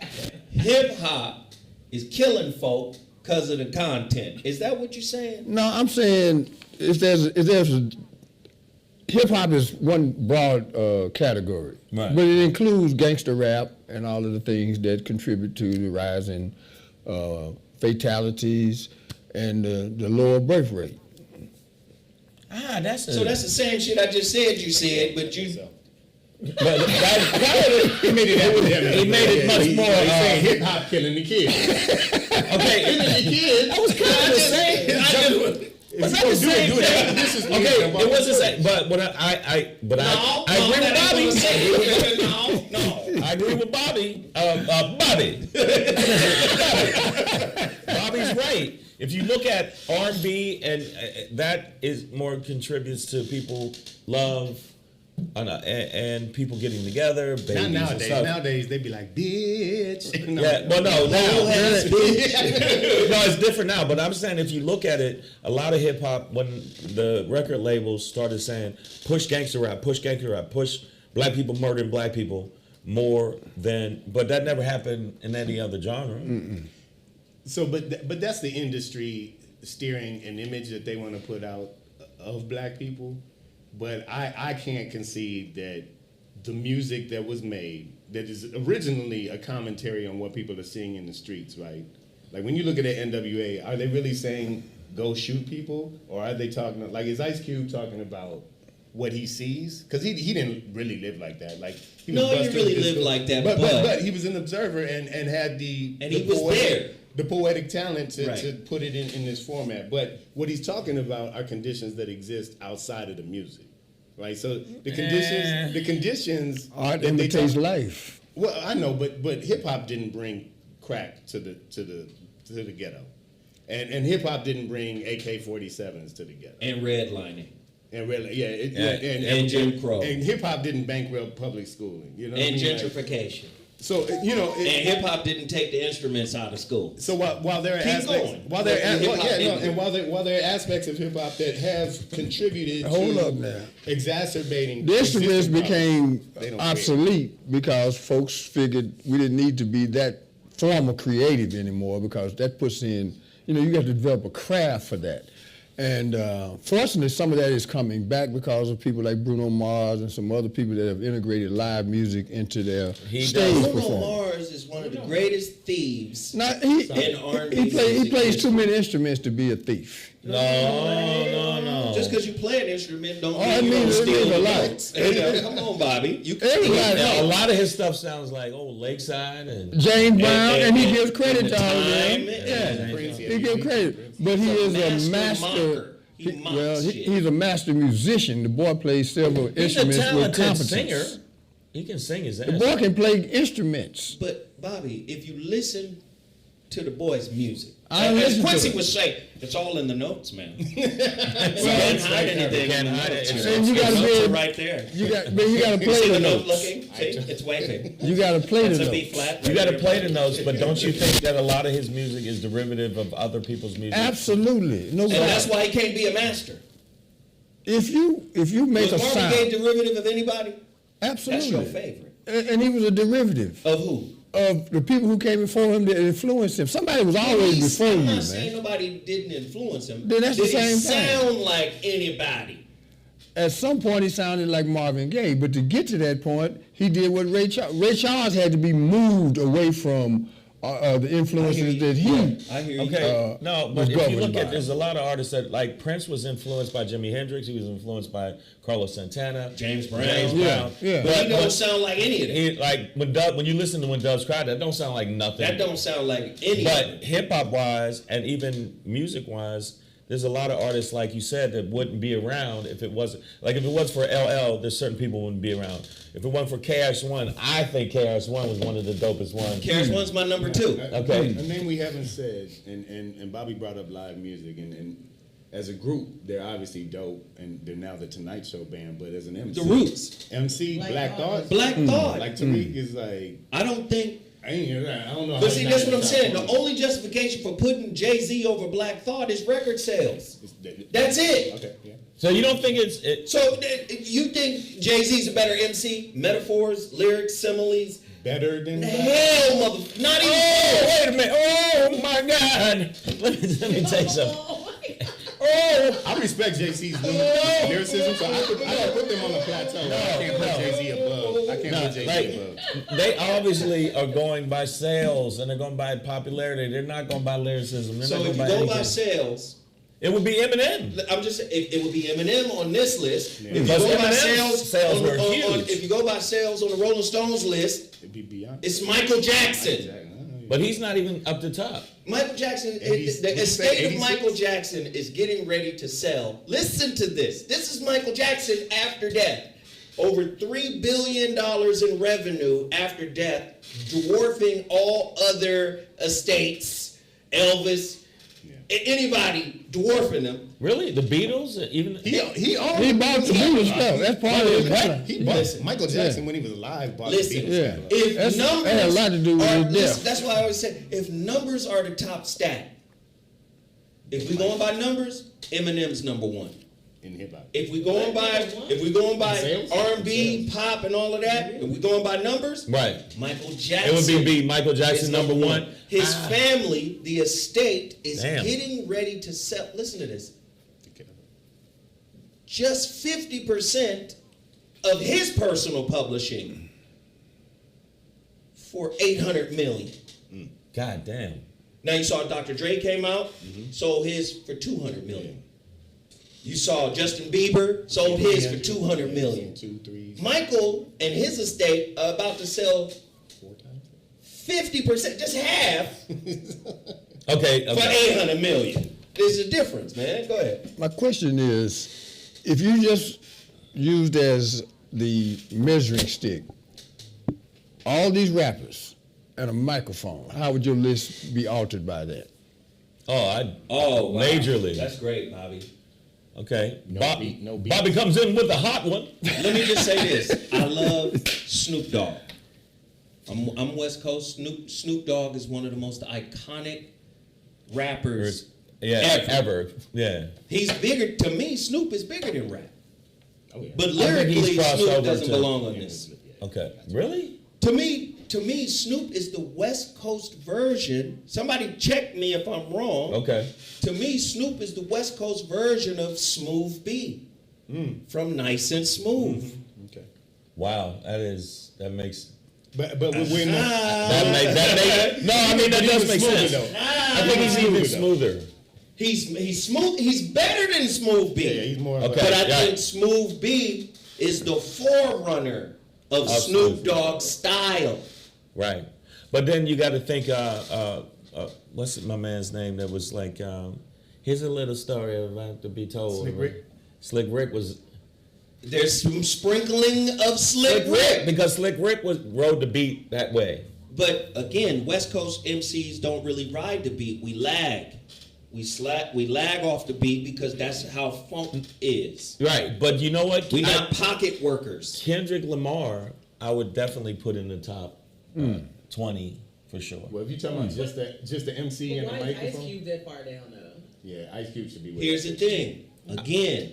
hip-hop is killing folk because of the content. Is that what you're saying? No, I'm saying if there's hip hop is one broad category, Right. but it includes gangster rap and all of the things that contribute to the rise in fatalities and the lower birth rate. That's So that's the same shit I just said you said, but you... But that He made it epidemic. He made it much more. He's saying hip hop killing the kids. Okay, Killing the kids. that was kind of the same. Was that the same thing? This is Okay, it was the same. But I agree with Bobby. No, I agree with Bobby. Bobby's right. If you look at R&B, and that is more contributes to people love and people getting together. Not Babies nowadays. and stuff. Nowadays they be like, bitch. No. Yeah, well, no, now, no, it's different now. But I'm saying if you look at it, a lot of hip hop, when the record labels started saying push gangster rap, push black people murdering black people more than, but that never happened in any other genre. So, but that's the industry steering an image that they want to put out of black people. But I can't concede that the music that was made, that is originally a commentary on what people are seeing in the streets, right? Like when you look at the NWA, are they really saying go shoot people? Or are they talking, like is Ice Cube talking about what he sees? Because he didn't really live like that. Like he was No, he really lived like that, but he was an observer and had the he was there. The poetic talent to Right. put it in this format. But what he's talking about are conditions that exist outside of the music, right? So the conditions Art that they imitates talk- life. Well, I know, but hip hop didn't bring crack to the ghetto, and hip hop didn't bring AK-47s to the ghetto. And redlining. And really, yeah, And Jim Crow. And hip hop didn't bankrupt public schooling, you know. what I And mean? Like, gentrification. so you know, And hip hop didn't take the instruments out of school. so while there are Keep aspects, going. while there are, Hip-hop didn't. and while there are aspects of hip hop that have contributed Hold to up now. exacerbating The instruments existing became problems, they don't obsolete because folks figured we didn't need to be that form of creative anymore because that puts in, you got to develop a craft for that. And fortunately, some of that is coming back because of people like Bruno Mars and some other people that have integrated live music into their stage Bruno performance. Mars is one of the greatest thieves Now, in R&B he plays music too many instruments to be a thief. No. Just because you play an instrument don't I mean you mean, don't it steal means the a lot. notes. Come on, Bobby. You can Everybody- Now, a lot of his stuff sounds like Lakeside and James Brown, and he gives credit and to all of time, them. and- Prince, He gives credit, but he is a master. mocker. He mocks shit. He's a master musician. The boy plays several he's a instruments with talented competence. singer. He can sing his ass. The boy can play instruments. But Bobby, if you listen to the boy's music, I as listen to Quincy it. would say, it's all in the notes, man. You Well, can't hide anything. can't in the hide notes. it. And you gotta The notes be- are right there. You got to You play see the the note notes. looking? See, it's waving. You got to play It's the a B notes. flat. You got to play the notes, but don't you think that a lot of his music is derivative of other people's music? Absolutely, no And that's doubt. why he can't be a master. If you make Was a Marvin Gaye sound, derivative of anybody? absolutely, That's your favorite. And he was a derivative Of who? of the people who came before him that influenced him. Somebody was always before I'm you, not saying man. nobody didn't influence him. Then that's the Did he same thing. sound like anybody? At some point, he sounded like Marvin Gaye, but to get to that point, he did what Ray Charles. Ray Charles had to be moved away from the influences that he. I hear you. Okay, no, but was if you governed look by. at, there's a lot of artists that, like Prince was influenced by Jimi Hendrix, he was influenced by Carlos Santana, James Brown. Yeah. But he don't sound like any of them. he, like when you listen to When Doves Cry, that don't sound like nothing. That don't sound like any of But them. hip hop wise and even music wise, there's a lot of artists, like you said, that wouldn't be around if it wasn't, like if it was for LL, there's certain people wouldn't be around. If it wasn't for KRS-One, I think KRS-One was one of the dopest ones. KRS-One's my number two. Okay. A name we haven't said, and Bobby brought up live music, and as a group, they're obviously dope, and they're now the Tonight Show band. But as an MC, The Roots. MC Black Thought, Black Thought. like Tariq is like, I don't think. I don't know. But see, that's what I'm saying. The only justification for putting Jay-Z over Black Thought is record sales. That's it. Okay, yeah. So you don't think So you think Jay-Z's a better MC? Metaphors, lyrics, similes? Better than Hell, mother, not even. oh, wait a minute, oh my God. Let me tell you something. I respect JC's lyricism, so I could put them on a plateau. I can't put Jay-Z above. I can't put Jay-Z above. They obviously are going by sales and they're going by popularity. They're not going by lyricism. They're So not if going you by go by anything. sales, It would be Eminem. I'm just saying, it would be Eminem on this list. Yeah. If you Because go by Eminem's sales were huge. if you go by sales on the Rolling Stones list, It'd be Beyonce. it's Michael Jackson. But he's not even up the top. Michael Jackson, Eighties- the estate of 86? Michael Jackson is getting ready to sell. Listen to this. This is Michael Jackson after death. Over $3 billion in revenue after death, dwarfing all other estates. Elvis, anybody dwarfing them. Really? The Beatles? Even He owned He bought the Beatles stuff. That's part of his money. He bought Michael Jackson when he was alive. Bought Listen, the Beatles. Yeah. if That numbers had a lot to do with are, his death. listen, that's why I always say, if numbers are the top stat, if we going by numbers, Eminem's number one. in hip hop. If we going by Sales? R&B, pop, and all of that, if we going by numbers, right. Michael It Jackson. would be Michael Jackson is number one. His family, the estate, is Damn. getting ready to sell. Listen to this. Just 50% of his personal publishing for $800 million. God damn. Now you saw Dr. Dre came out, sold his for $200 million. You saw Justin Bieber sold his for $200 million. 2, 3, Michael and his estate are about to sell 4 times. 50%, just half, Okay. for $800 million. There's a difference, man. Go ahead. My question is, if you just used as the measuring stick all these rappers and a microphone, how would your list be altered by that? Oh, wow. majorly. That's great, Bobby. Okay. No beat, no beat. Bobby comes in with a hot one. Let me just say this. I love Snoop Dogg. I'm West Coast. Snoop Dogg is one of the most iconic rappers Yeah, ever. Yeah. He's bigger, to me, Snoop is bigger than rap. Oh, yeah. But I think lyrically, he's crossed Snoop over doesn't to- belong on this. Okay. Really? To me, Snoop is the West Coast version. Somebody check me if I'm wrong. Okay. To me, Snoop is the West Coast version of Smooth B. From Nice and Smooth. Okay. Wow. That makes. But we're not. No, I mean, that does make smoother, sense. though. I think he's even smoother. He's smooth. He's better than Smooth B. Yeah, he's more. Okay. But I Yeah. think Smooth B is the forerunner of Snoop Snoop. Dogg's style. Right. But then you got to think, what's my man's name that was like, here's a little story about to be told. Slick Rick? Slick Rick was. There's some sprinkling of Slick Rick. Because Slick Rick rode the beat that way. But again, West Coast MCs don't really ride the beat. We lag. We lag off the beat because that's how funk is. Right. But you know what? We not pocket workers. Kendrick Lamar, I would definitely put in the top 20 for sure. Well, if you're talking about just the MC and the Why is Ice microphone, Cube that far down though? yeah, Ice Cube should be. With Here's it. the thing. Again,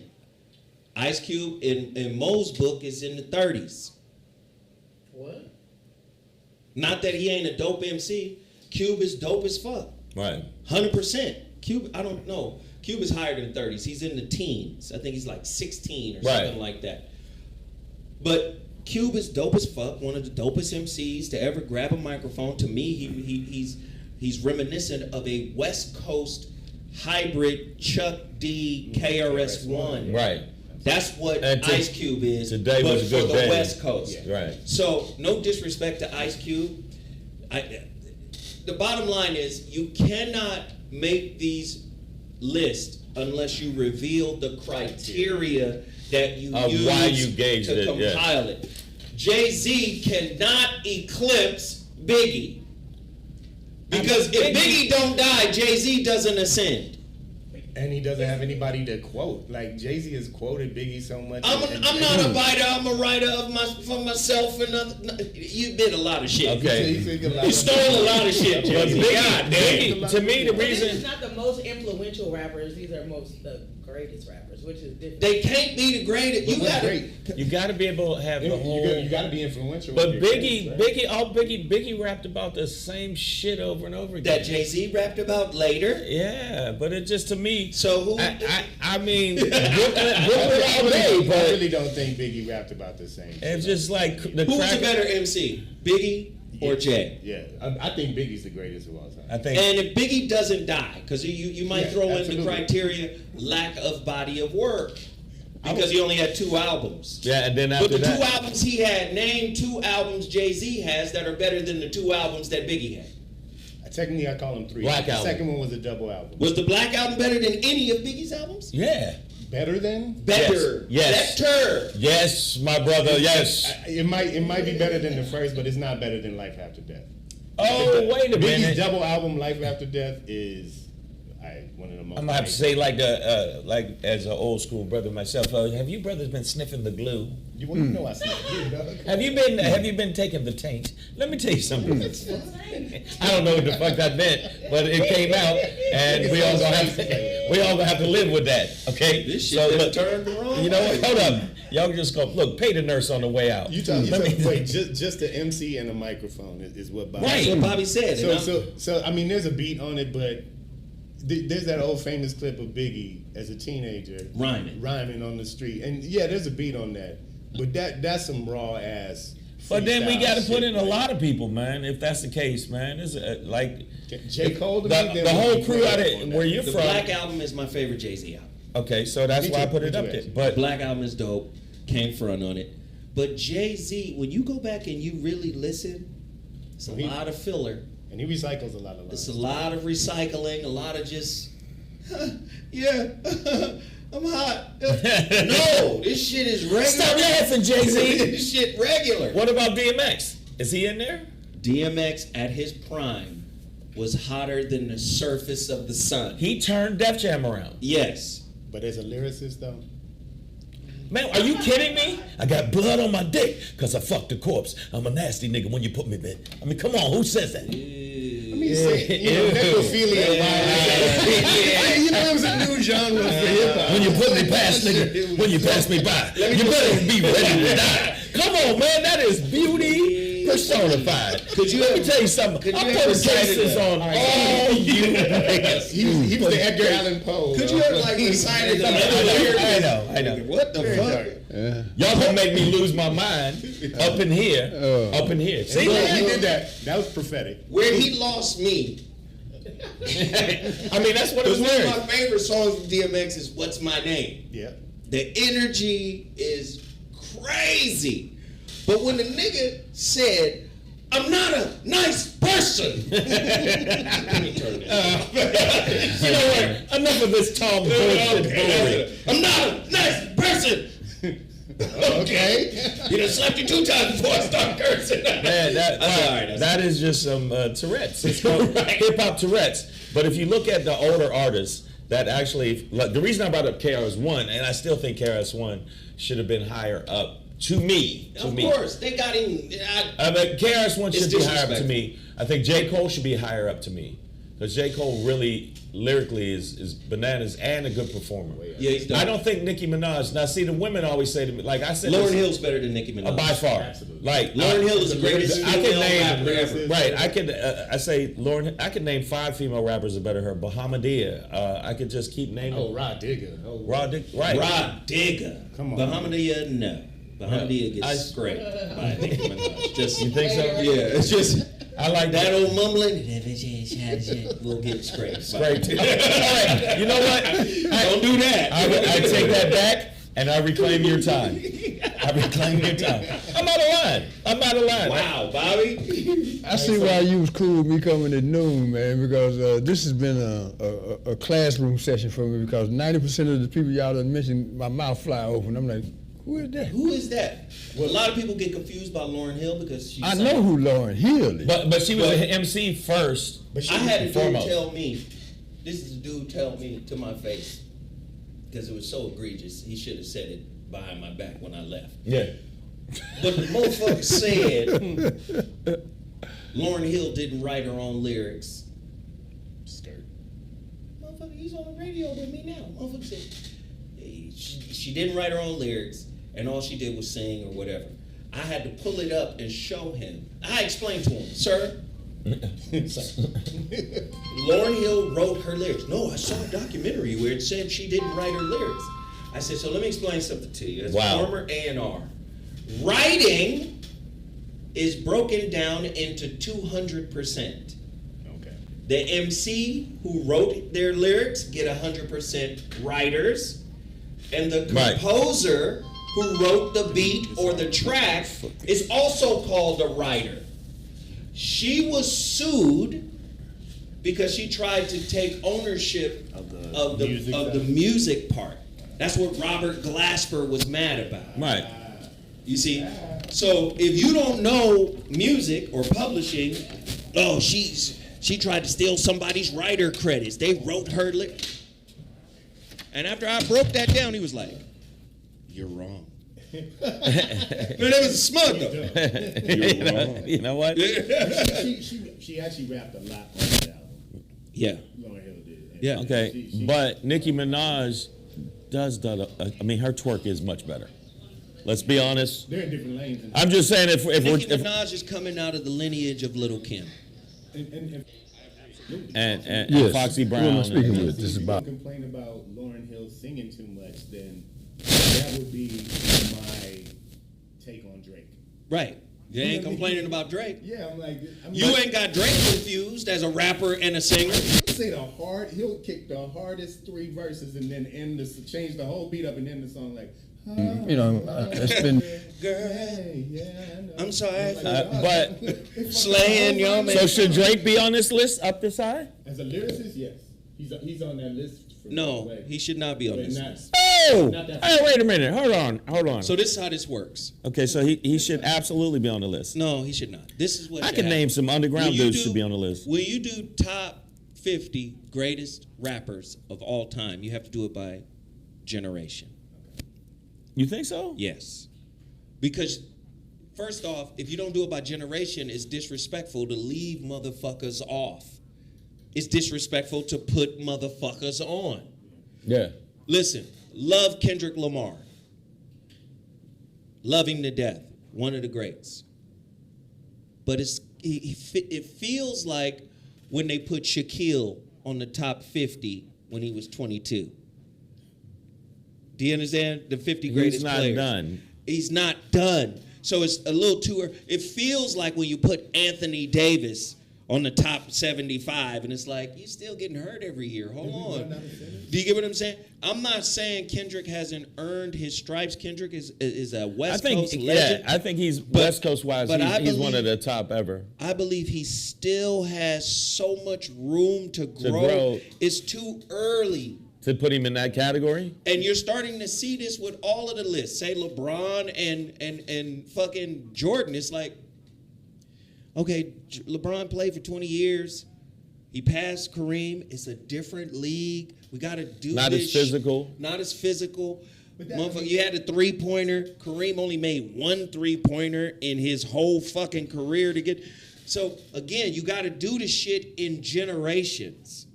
Ice Cube in Mo's book is in the 30s. What? Not that he ain't a dope MC. Cube is dope as fuck. Right. 100%. Cube, I don't know. Cube is higher than 30s. He's in the teens. I think he's like 16 or something like that. But Cube is dope as fuck. One of the dopest MCs to ever grab a microphone. To me, he's reminiscent of a West Coast hybrid Chuck D KRS-One. Right. That's what And Ice Cube is, today but was a for good the band. West Coast. Yeah. Right. So, no disrespect to Ice Cube. The bottom line is you cannot make these lists unless you reveal the criteria that you Of use why you gauged to it, yeah. compile it. Jay-Z cannot eclipse Biggie. Because if Biggie don't die, Jay-Z doesn't ascend. And he doesn't have anybody to quote. Like Jay-Z has quoted Biggie so much. I'm not a writer. I'm a writer for myself and other. You did a lot of shit. Okay. You stole a lot of shit, But Jay-Z. God damn. Biggie, to me, the Well, this is reason. not the most influential rappers. These are the greatest rappers, which is different. They can't be the greatest. You What's gotta. great? You got to be able to have the whole. You got to be influential. But with your Biggie, credits, right? Biggie rapped about the same shit over and over again. That Jay-Z rapped about later. Yeah, but it just to me. So who? I mean, Brooklyn all day, I but really don't think Biggie rapped about the same. it's just like the Who was a crack. better MC? Biggie or Jay? Yeah, I think Biggie's the greatest of all time. I think. And if Biggie doesn't die, because you might throw in the absolutely. criteria lack of body of work, because he only had 2 albums. Yeah, and then But after the that. 2 albums he had, name 2 albums Jay-Z has that are better than the 2 albums that Biggie had. Technically, I call them 3. Black the Album. second one was a double album. Was the Black Album better than any of Biggie's albums? Yeah. Better than? Better. Yes. Better. Yes, my brother. Yes. It might be better than the first, but it's not better than Life After Death. Oh, wait a Biggie's minute. double album, Life After Death, is one of the most. I'm gonna have to say, like as an old school brother myself, have you brothers been sniffing the glue? You know I see it, dog. Have you been taking the taint? Let me tell you something. I don't know what the fuck that meant, but it came out, and we all gonna have to live with that. Okay. This shit look, turned the wrong you know way. what? Hold up. Y'all just go look. Pay the nurse on the way out. Wait, just the MC and the microphone is what Bobby. Right. That's what Bobby said. So I mean, there's a beat on it, but there's that old famous clip of Biggie as a teenager rhyming on the street, and yeah, there's a beat on that, but that's some raw ass. But then we got to put in a like, lot of people, man. If that's the case, man, it's like J. Cole. the whole crew out of where you're The from. Black Album is my favorite Jay-Z album. Okay, so that's Me why I too, put me it too, up there. actually. But Black Album is dope. Came front on it. But Jay-Z, when you go back and you really listen, it's a lot of filler. And he recycles a lot of It's lines. a lot of recycling, a lot of just, yeah, I'm hot. No, this shit is regular. Stop laughing, Jay-Z. This shit regular. What about DMX? Is he in there? DMX at his prime was hotter than the surface of the sun. He turned Def Jam around. Yes. But as a lyricist, though, Man, are you kidding me? I got blood on my dick because I fucked a corpse. I'm a nasty nigga when you put me there. I mean, come on, who says that? I mean, necrophilia. You know, it's a new genre for hip hop. When you put me past, nigga, when you pass me by, you better be ready to die. Come on, man, that is beauty personified. Let me tell you something. I'm putting cases on all you niggas. He was the Edgar Allan Poe. Could you have like recited I know. What the fuck? Y'all gonna make me lose my mind up in here. See, Look, he did that. That was prophetic. Where he lost me. I mean, that's what it Because was one of wearing. my favorite songs from DMX is "What's My Name." Yeah. The energy is crazy. But when the nigga said, "I'm not a nice person," let me turn this. You know what? Enough of this Tom bullshit foolery. I'm not a nice person. Okay. You done slapped you 2 times before I start cursing. Man, that is just some Tourette's. It's called hip hop Tourette's. But if you look at the older artists that actually, like, the reason I brought up KRS-One, and I still think KRS-One should have been higher up. To me. Of course, they got him. But KRS-One should be higher up to disrespectful. me. I think J. Cole should be higher up to me. Because J. Cole really, lyrically, is bananas and a good performer. Yeah, he's done. I don't think Nicki Minaj, now see, the women always say to me, like I said, Lauryn this- Hill's better than Nicki Minaj. by far. Absolutely. Like Lauryn Hill is the greatest I can female name rapper ever. right. I could I say Lauryn. I could name 5 female rappers that better her. Bahamadia. I could just keep naming. Oh, Rod Digger. Oh, Right. Rod Digger. Come on. Bahamadia, no. Bahamadia I- gets scraped by Nicki Minaj. Just, You think so? Yeah, it's just I like that old mumbling. We'll get scraped. by- Great. All right. You know what? Don't do that. I take that back and I reclaim your time. I reclaim your time. I'm out of line. Wow, Bobby. I see why you was cool with me coming at noon, man, because this has been a classroom session for me because 90% of the people y'all done mentioned, my mouth fly open. I'm like, who is that? Who is that? Well, a lot of people get confused by Lauryn Hill because she's. I know who Lauryn Hill is. But she was an MC first. But I had a dude Foremost. tell me, this is a dude tell me to my face, because it was so egregious. He should have said it behind my back when I left. Yeah. But the motherfucker said Lauryn Hill didn't write her own lyrics. Skirt. Motherfucker, he's on the radio with me now. Motherfucker said she didn't write her own lyrics, and all she did was sing or whatever. I had to pull it up and show him. I explained to him, sir, Lauryn Hill wrote her lyrics. No, I saw a documentary where it said she didn't write her lyrics. I said, so let me explain something to you. As Wow. a former A&R, writing is broken down into 200%. Okay. The MC who wrote their lyrics get 100% writers, and the Right. composer who wrote the beat or the track is also called a writer. She was sued because she tried to take ownership of the music part. That's what Robert Glasper was mad about. Right. You see? So if you don't know music or publishing, oh, she tried to steal somebody's writer credits. They wrote her and after I broke that down, he was like, "You're wrong." Man, that was smug though. You're wrong. You know what? She actually rapped a lot on that album. Yeah. Lauryn Hill did. And Yeah. Okay, but Nicki Minaj does that. I mean, her twerk is much better. Let's be honest. they're in different lanes. I'm just saying if Nicki we're Minaj is coming out of the lineage of Little Kim. and Yes. Foxy Who am Brown. I speaking and- with? This is about. Complain about Lauryn Hill singing too much, then that would be my take on Drake. Right. You ain't complaining about Drake. Yeah, I'm like, You ain't got Drake confused as a rapper and a singer. say he'll kick the hardest 3 verses and then change the whole beat up and end the song like, You know, it's been. Girl, yeah, I know. I'm sorry. But Slaying your man. so should Drake be on this list up this high? As a lyricist, yes, he's on that list. From No, way. he should not be on But this not- list. Oh, Not that hey, wait a minute. Hold on. So this is how this works. Okay, so he should absolutely be on the list. No, he should not. This is what I should can happen. name some underground When you dudes do- should be on the list. When you do top 50 greatest rappers of all time, you have to do it by generation. You think so? Yes. Because, first off, if you don't do it by generation, it's disrespectful to leave motherfuckers off. It's disrespectful to put motherfuckers on. Yeah. Listen, love Kendrick Lamar. Love him to death. One of the greats. But it feels like when they put Shaquille on the top 50 when he was 22. Do you understand? The 50 greatest He's not players. done. He's not done. So it's a little too early. It feels like when you put Anthony Davis on the top 75, and it's like, you're still getting hurt every year. Hold on. Do you get what I'm saying? I'm not saying Kendrick hasn't earned his stripes. Kendrick is a West Coast legend. I think he's West Coast wise. but I He's one believe- of the top ever. I believe he still has so much room to grow. grow. It's too early. To put him in that category? And you're starting to see this with all of the lists. Say LeBron and fucking Jordan. It's like, okay, LeBron played for 20 years. He passed Kareem. It's a different league. We got to do Not this as physical. Not as physical. Motherfucker, you had a 3-pointer. Kareem only made 1 3-pointer in his whole fucking career to get. So, again, you got to do the shit in generations.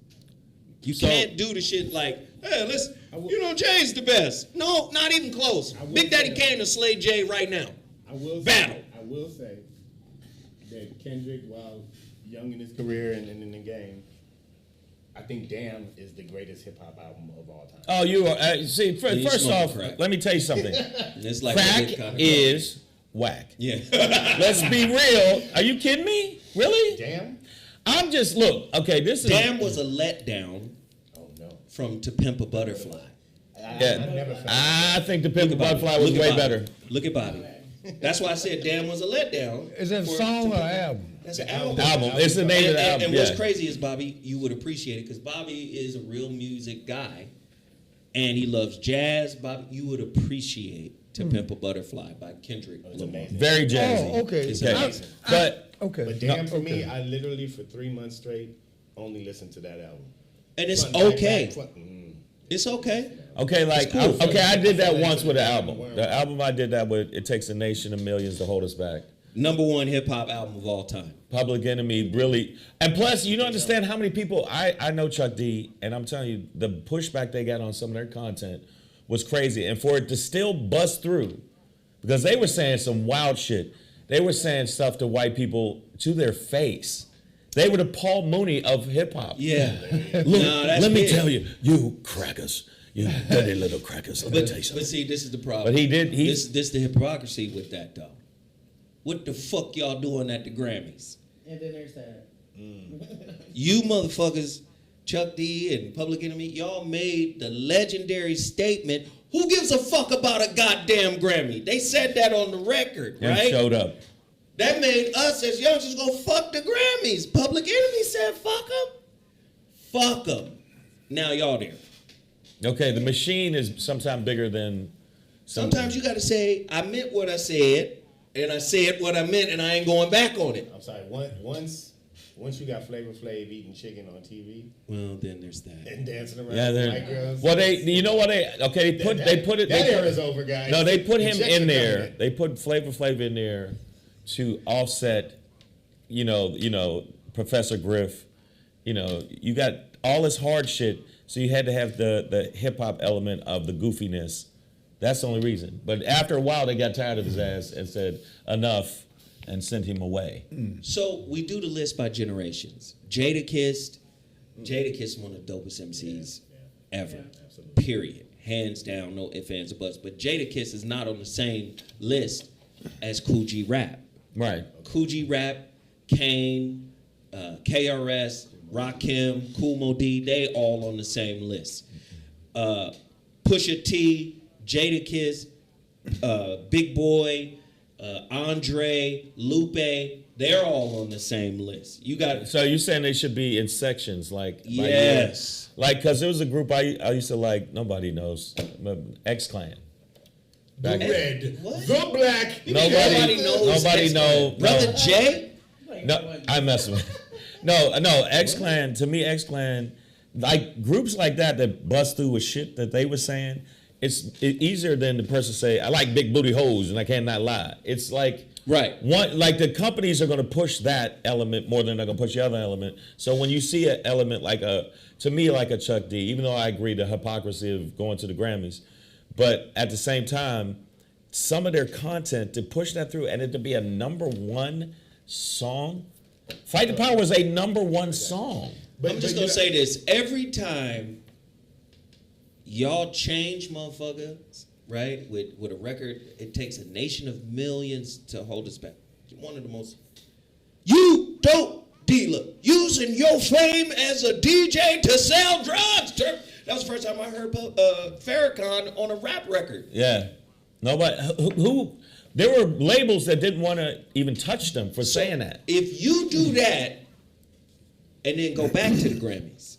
You can't do the shit like, hey, listen, Jay's the best. No, not even close. Big Daddy Kane will slay Jay right now. I will say that Kendrick, while young in his career and in the game, I think Damn is the greatest hip hop album of all time. Oh, you are. See, you first smoking off, crack. let me tell you something. It's like Crack a good kind of is whack. Yeah. Let's be real. Are you kidding me? Really? Damn? I'm just, look, okay, this is. Damn was a letdown Oh, no. from To Pimp a Butterfly. I Yeah. never felt I think the Pimp a Look at Bobby. Butterfly was Look at way Bobby. better. Look at Bobby. That's why I said Damn was a letdown. Is that a for- song or album? That's an album. Album. It's the name of the album. And yeah. what's crazy is, Bobby, you would appreciate it because Bobby is a real music guy and he loves jazz. Bobby, you would appreciate To Pimp a Butterfly by Kendrick Lamar. amazing. Very jazzy. Oh, okay. It's Okay. amazing. But Okay. But Damn, No, for me, okay. I literally, for 3 months straight, only listened to that album. And it's Front, back, okay. back, front. It's okay. okay, like cool. okay, I did that once with an album. The album I did that with, It Takes a Nation of Millions to Hold Us Back. Number 1 hip hop album of all time. Public Enemy really, and plus you don't understand how many people I know Chuck D, and I'm telling you the pushback they got on some of their content was crazy, and for it to still bust through, because they were saying some wild shit. They were saying stuff to white people to their face. They were the Paul Mooney of hip hop. Yeah. Look, No, that's let me big. tell you, you crackers, you dirty little crackers. Let me tell you But something. see, this is the problem. But he did. This the hypocrisy with that though. what the fuck y'all doing at the Grammys? And then there's that. You motherfuckers, Chuck D and Public Enemy, y'all made the legendary statement, who gives a fuck about a goddamn Grammy? They said that on the record, And right? showed up. That made us as youngsters go, fuck the Grammys. Public Enemy said, fuck them. Fuck them. Now y'all there. Okay, the machine is sometimes bigger than. Sometimes you got to say, I meant what I said, and I said what I meant, and I ain't going back on it. I'm sorry. Once you got Flavor Flav eating chicken on TV Well, then there's that. and dancing around Yeah, with white girls. well, you know what they put it. That era's over, guys. No, they put him Checks in are there. coming in. They put Flavor Flav in there to offset, you know, Professor Griff. You know, you got all this hard shit, so you had to have the hip hop element of the goofiness. That's the only reason. But after a while, they got tired of his ass and said enough and sent him away. So we do the list by generations. Jadakiss one of the dopest MCs ever. Period. Hands down, no ifs, ands, or buts. But Jadakiss is not on the same list as Kool G Rap. Right. Kool G Rap, Kane, KRS, Rakim, Kool Mo D, they all on the same list. Pusha T, Jadakiss, Big Boy, Andre, Lupe, they're all on the same list. You got So you're saying they should be in sections, like by year? yes. Like, because there was a group I used to like, nobody knows, X-Clan. The red, What? the black. Nobody knows Nobody know. Brother no. Jay? No, I'm messing with. No, X-Clan, to me, X-Clan, like groups like that bust through with shit that they were saying, it's easier than the person say, I like big booty hoes and I cannot lie. It's like, Right. like the companies are going to push that element more than they're going to push the other element. So when you see an element to me, like a Chuck D, even though I agree the hypocrisy of going to the Grammys, but at the same time, some of their content to push that through and it to be a #1 song. Fight the Power was a #1 song. I'm just gonna say this. Every time y'all change motherfuckers, right, with a record, it takes a nation of millions to hold us back. One of the most you dope dealer using your fame as a DJ to sell drugs. That was the first time I heard Farrakhan on a rap record. Yeah. Nobody who there were labels that didn't want to even touch them for saying that. If you do that and then go back to the Grammys,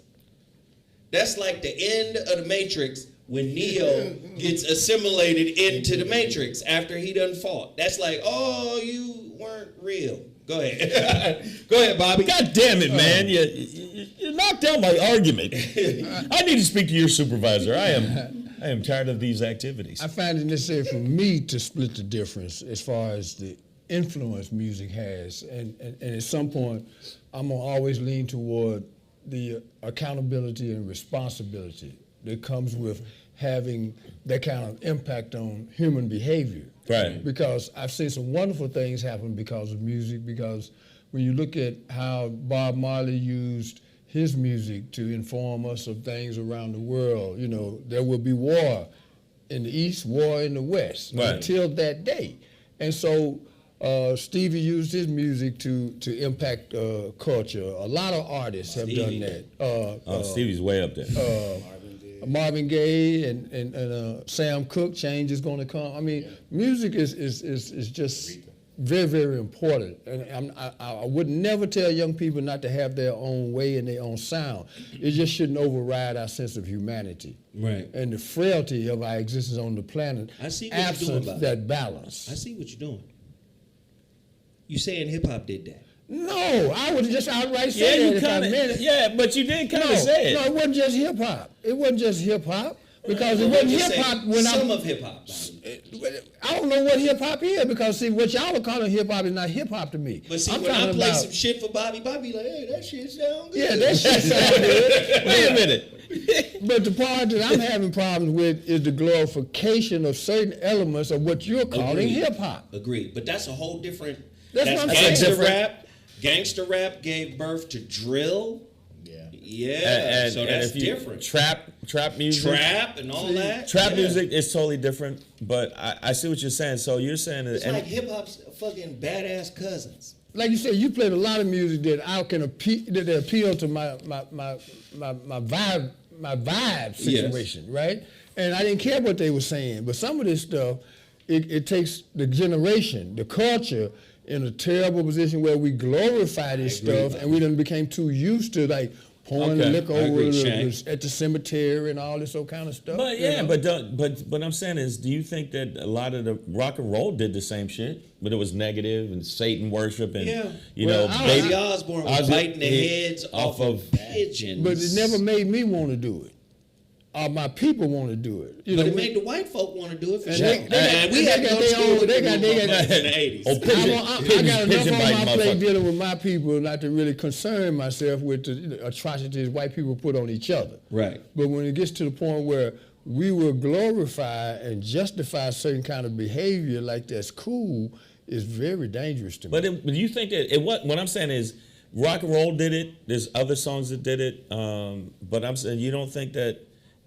that's like the end of the Matrix when Neo gets assimilated into the Matrix after he done fought. That's like, oh, you weren't real. Go ahead. Go ahead, Bobby. God damn it, man. You knocked down my argument. I need to speak to your supervisor. I am tired of these activities. I find it necessary for me to split the difference as far as the influence music has. And at some point, I'm going to always lean toward the accountability and responsibility that comes with having that kind of impact on human behavior. Right. Because I've seen some wonderful things happen because of music, because when you look at how Bob Marley used his music to inform us of things around the world, you know, there will be war in the East, war in the West, right, until that day. And so Stevie used his music to impact culture. A lot of artists have done that. Stevie's way up there. Marvin Gaye and Sam Cooke, change is going to come. I mean, music is just very, very important. And I would never tell young people not to have their own way and their own sound. It just shouldn't override our sense of humanity. Right. And the frailty of our existence on the planet. I see what you're doing absent about that balance. I see what you're doing. You saying hip hop did that? No, I would just outright say that if I meant it. Yeah, but you did kind of say it. No, it wasn't just hip hop. It wasn't just hip hop. Because it wasn't hip hop when some of hip hop. I don't know what hip hop is, because see, what y'all are calling hip hop is not hip hop to me. But see, I'm when I talking play about, some shit for Bobby like, hey, that shit sound good. yeah, that shit sound good. Wait a minute. But the part that I'm having problems with is the glorification of certain elements of what you're calling hip hop. Agreed. But that's a whole different. That's what I'm gangster saying. rap. Gangster rap gave birth to drill. Yeah. Yeah, so that's if you, different. Trap music. Trap and all that. Trap Yeah. music is totally different, but I see what you're saying. So you're saying that It's like hip hop's fucking badass cousins. Like you said, you played a lot of music that I can appeal to my vibe situation, right? And I didn't care what they were saying, but some of this stuff, it takes the generation, the culture, in a terrible position where we glorify this stuff, and we done became too used to like pouring the liquor over at the cemetery and all this old kind of stuff. But yeah, but I'm saying is, do you think that a lot of the rock and roll did the same shit, but it was negative and Satan worship and you know, Ozzy Osbourne was biting the heads off of pigeons, but it never made me want to do it. My people want to do it. But it made the white folk want to do it for sure. We got their own. They got in the 80s. Oh, I got enough pigeon on biting my plate motherfucker. dealing with my people not to really concern myself with the atrocities white people put on each other. Right. But when it gets to the point where we will glorify and justify certain kind of behavior like that's cool, it's very dangerous to me. But you think that what I'm saying is rock and roll did it. There's other songs that did it. But I'm saying you don't think that.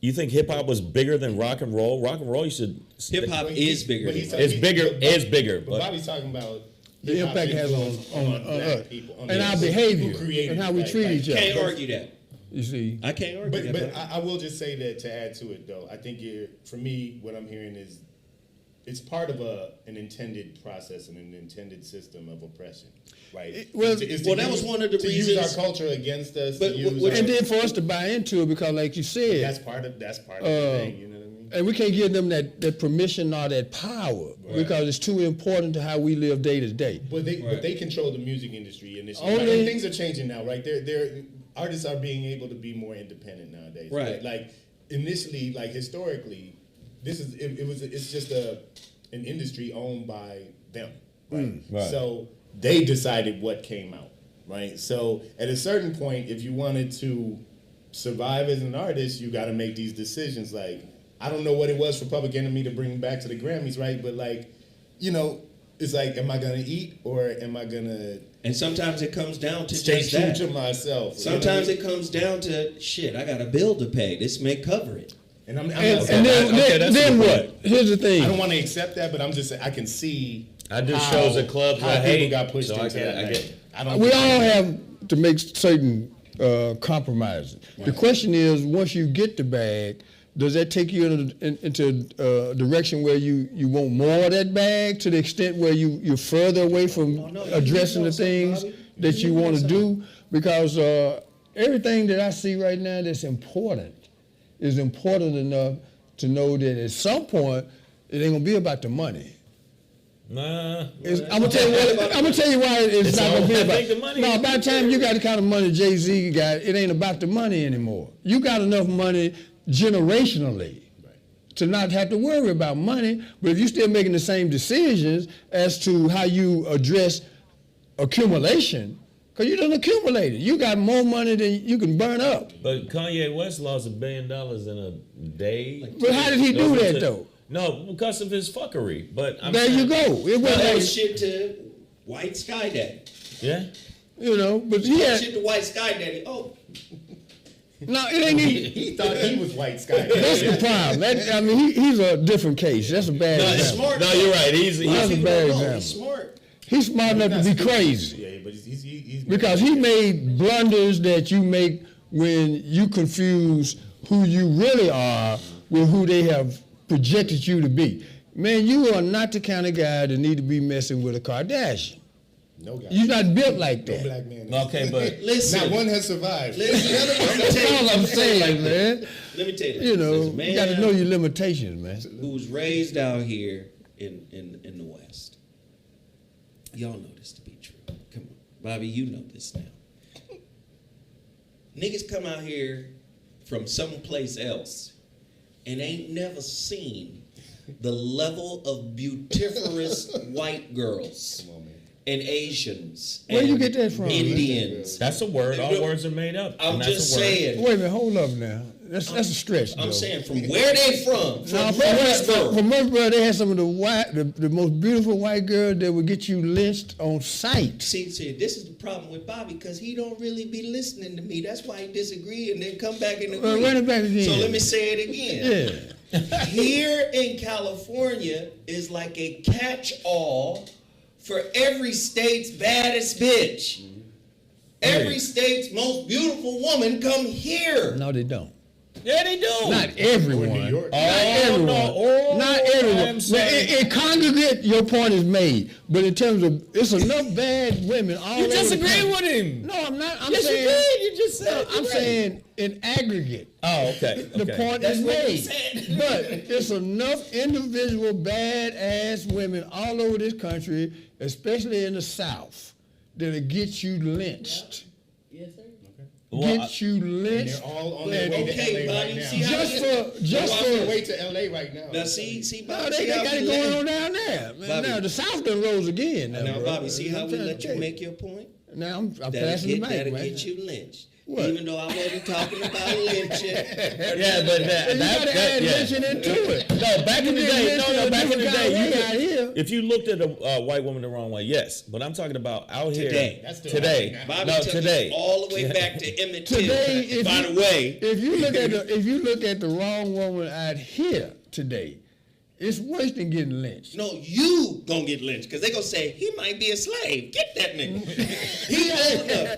You think hip hop was bigger than rock and roll? Rock and roll, you should. Hip hop is bigger. It's bigger. But Bobby's talking about the impact it has on black people, on and the our who behavior created and how it, we like- treat like- each other. Can't argue that. You see, I can't argue that. But I will just say that to add to it though, I think for me, what I'm hearing is it's part of an intended process and an intended system of oppression, right? That was one of the to reasons. use our culture against us. But and then for us to buy into it, because like you said, that's part of the thing. You know what I mean? and we can't give them that permission or that power because it's too important to how we live day to day. But they control the music industry and Only- things are changing now, right? They're artists are being able to be more independent nowadays. Right. Like initially, like historically, it's just an industry owned by them. Right? right. So they decided what came out. Right. So at a certain point, if you wanted to survive as an artist, you got to make these decisions. Like, I don't know what it was for Public Enemy to bring back to the Grammys, right? But like, you know, it's like, am I gonna eat or am I gonna? And sometimes it comes down to Stay just true that. to myself. Sometimes it comes down to shit. I got a bill to pay. This may cover it. And I'm not And saying then what? Here's the thing. I don't want to accept that, but I'm just saying I can see. I do how- shows at clubs how I people hate, got pushed so I into get- that. I get- I don't. We all have to make certain compromises. The question is, once you get the bag, does that take you into a direction where you want more of that bag to the extent where you're further away from addressing the things that you want to do? Because everything that I see right now that's important is important enough to know that at some point it ain't gonna be about the money. Nah. I'm gonna tell you why it's not gonna be I about. think the money No, is by the time you got the kind of money Jay-Z got, it ain't about the money anymore. You got enough money generationally to not have to worry about money. But if you're still making the same decisions as to how you address accumulation, because you done accumulated, you got more money than you can burn up. But Kanye West lost $1 billion in a day. But how did he do that though? No, because of his fuckery. But I'm There you saying- go. It was That like, was shit to White Sky Daddy. Yeah. you know, but he had, Shit to White Sky Daddy. Oh, no, it ain't even. He thought he was white sky. That's the problem. He's a different case. That's a bad no, it's example. smart. No, you're right. He's That's a People bad don't know. example. He's smart. He's smart enough to be crazy. Yeah, but he's Because he made blunders that you make when you confuse who you really are with who they have projected you to be. Man, you are not the kind of guy that need to be messing with a Kardashian. no guy. You're not built like No that. black man. Okay, but Listen. Not one has survived. Listen, let me That's tell you- all I'm saying, man. Let me tell you this. You know, This you got to man know your limitations, man. who was raised out here in the West. Y'all know this to be true. Come on. Bobby, you know this now. Niggas come out here from someplace else and ain't never seen the level of beautiferous white girls Come on, man. and Asians Where and you get that from, man? Indians. that's a word. All words are made up. I'm and that's just a word. saying. Wait a minute, hold up now. That's a stretch. I'm though. saying from where they from Now, Murfreesboro. from Murfreesboro, they had some of the most beautiful white girls that would get you lynched on sight. See, this is the problem with Bobby because he don't really be listening to me. That's why he disagree and then come back and agree. Run it back again. So let me say it again. Yeah. Here in California is like a catch-all for every state's baddest bitch. Every state's most beautiful woman come here. No, they don't. Yeah, they do. Not everyone. New York. Not everyone. no. Oh, Not everyone. I'm Now, sorry. in congregate, your point is made. But in terms of, it's enough bad women all You over the disagree country. with him. No, I'm not. I'm Yes, saying. you did. You just said. I'm saying in aggregate. Oh, okay. The point is what he made. said. But it's enough individual bad-ass women all over this country, especially in the South, that'll get you lynched. Yes, sir. Get you And lynched. they're all on their way Okay, to LA Bobby, right see now. how Just this- for, just They're on their for. way to LA right now. Now see, No, Bobby, they see how got we it going let- on down there. Man, Bobby. now the South done rose again. Now, Now, bro. Bobby, see how I'm we trying to let you tell make your point? Now I'm That'll passing the mic, that'll man. get you lynched. What? Even though I wasn't talking about lynching. Yeah, but You gotta add lynching into it. No, back in the You day, get no, lynched back in the in a day, you different kind of way out here. if you looked at a white woman the wrong way, yes. But I'm talking about out here Today. That's still today. happening Bobby No, took today. us all the way back to Emmett Till. Today, if By you- the way, If you look at the wrong woman out here today, it's worse than getting lynched. no, you gonna get lynched because they gonna say he might be a slave. Get that nigga. He old enough.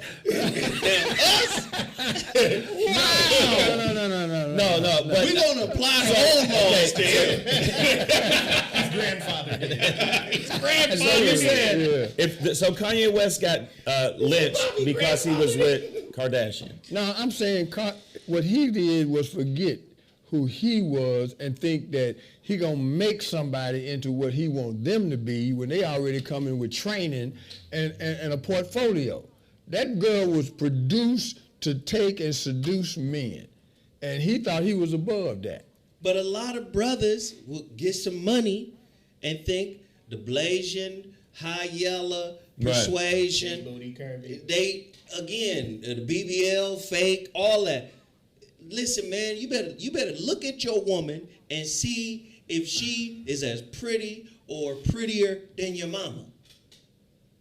Now us, No. But we gonna apply the old laws to him. His grandfather did. His grandfather so you said. said so Kanye West got lynched because he was with Kardashian. No, I'm saying what he did was forget who he was and think that he gonna make somebody into what he want them to be when they already come in with training and a portfolio. That girl was produced to take and seduce men, and he thought he was above that. But a lot of brothers will get some money and think the Blasian, high yellow, Right. persuasion, Booty curvy. they again the BBL, fake, all that. Listen, man, you better look at your woman and see if she is as pretty or prettier than your mama.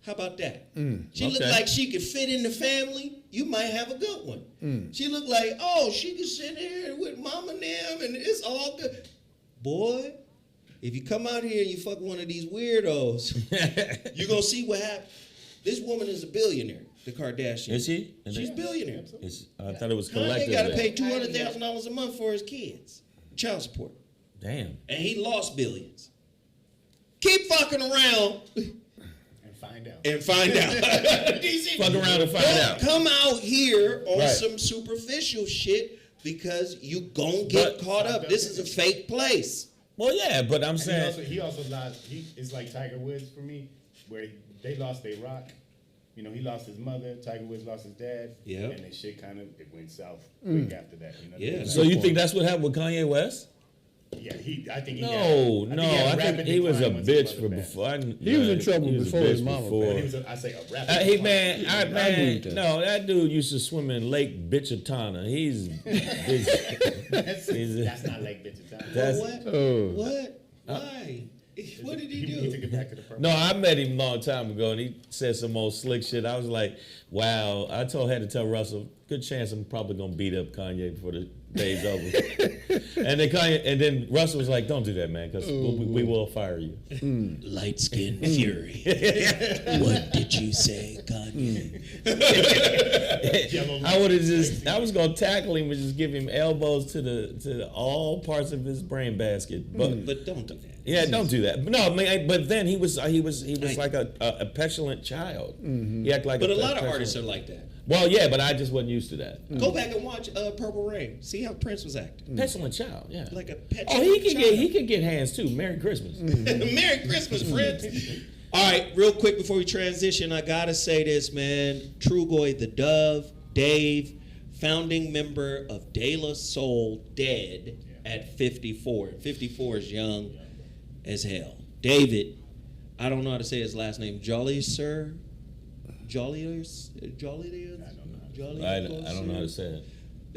How about that? She look okay. like she could fit in the family. You might have a good one. She look like, oh, she could sit here with mama and them, and it's all good. Boy, if you come out here and you fuck one of these weirdos, you're gonna see what happens. This woman is a billionaire, the Kardashian. Is she? She's a billionaire. I thought it was Kanye collective. got to pay $200,000 a month for his kids, child support, Damn. and he lost billions. Keep fucking around And find out. and find out. Fuck around and find Don't out. come out here on Right. some superficial shit because you gon' get But- caught up. This is a fake place. Well, yeah, but I'm saying. He also lost. It's like Tiger Woods for me, where they lost their rock. You know, he lost his mother. Tiger Woods lost his dad. Yeah. And then shit it went south quick after that. You know. Yeah. So you think that's what happened with Kanye West? Yeah. I think he. No, had, no. had I rapid think he was a decline once his bitch mother for passed. before. He was in trouble he was a before bitch his mama before. But he was, I say, a rapid. Hey decline. man, agree with man, that. no, that dude used to swim in Lake Bichitana. He's That's not like bitch time. That's- What? Oh. What? Why? What did he He took do? it back to the purple. no. I met him a long time ago, and he said some old slick shit. I was like, wow. I had to tell Russell, good chance I'm probably gonna beat up Kanye before the day's over. and then Russell was like, don't do that, man, because we will fire you. Light skin fury. What did you say, Kanye? I was gonna tackle him and just give him elbows to all parts of his brain basket, but. But don't do that. Yeah, don't do that. No, I mean, but then he was like a petulant child. He acted like. But a lot of petulant- artists are like that. Well, yeah, but I just wasn't used to that. Go back and watch Purple Rain. See how Prince was acting. Petulant child, yeah. Like a petulant Oh, he child. could get hands too. Merry Christmas. Merry Christmas, friends. All right, real quick before we transition, I gotta say this, man. Trugoy the Dove, Dave, founding member of De La Soul, dead at 54. 54 is young as hell. David, I don't know how to say his last name. Jolly Sir? Jolly? I don't know how to say it.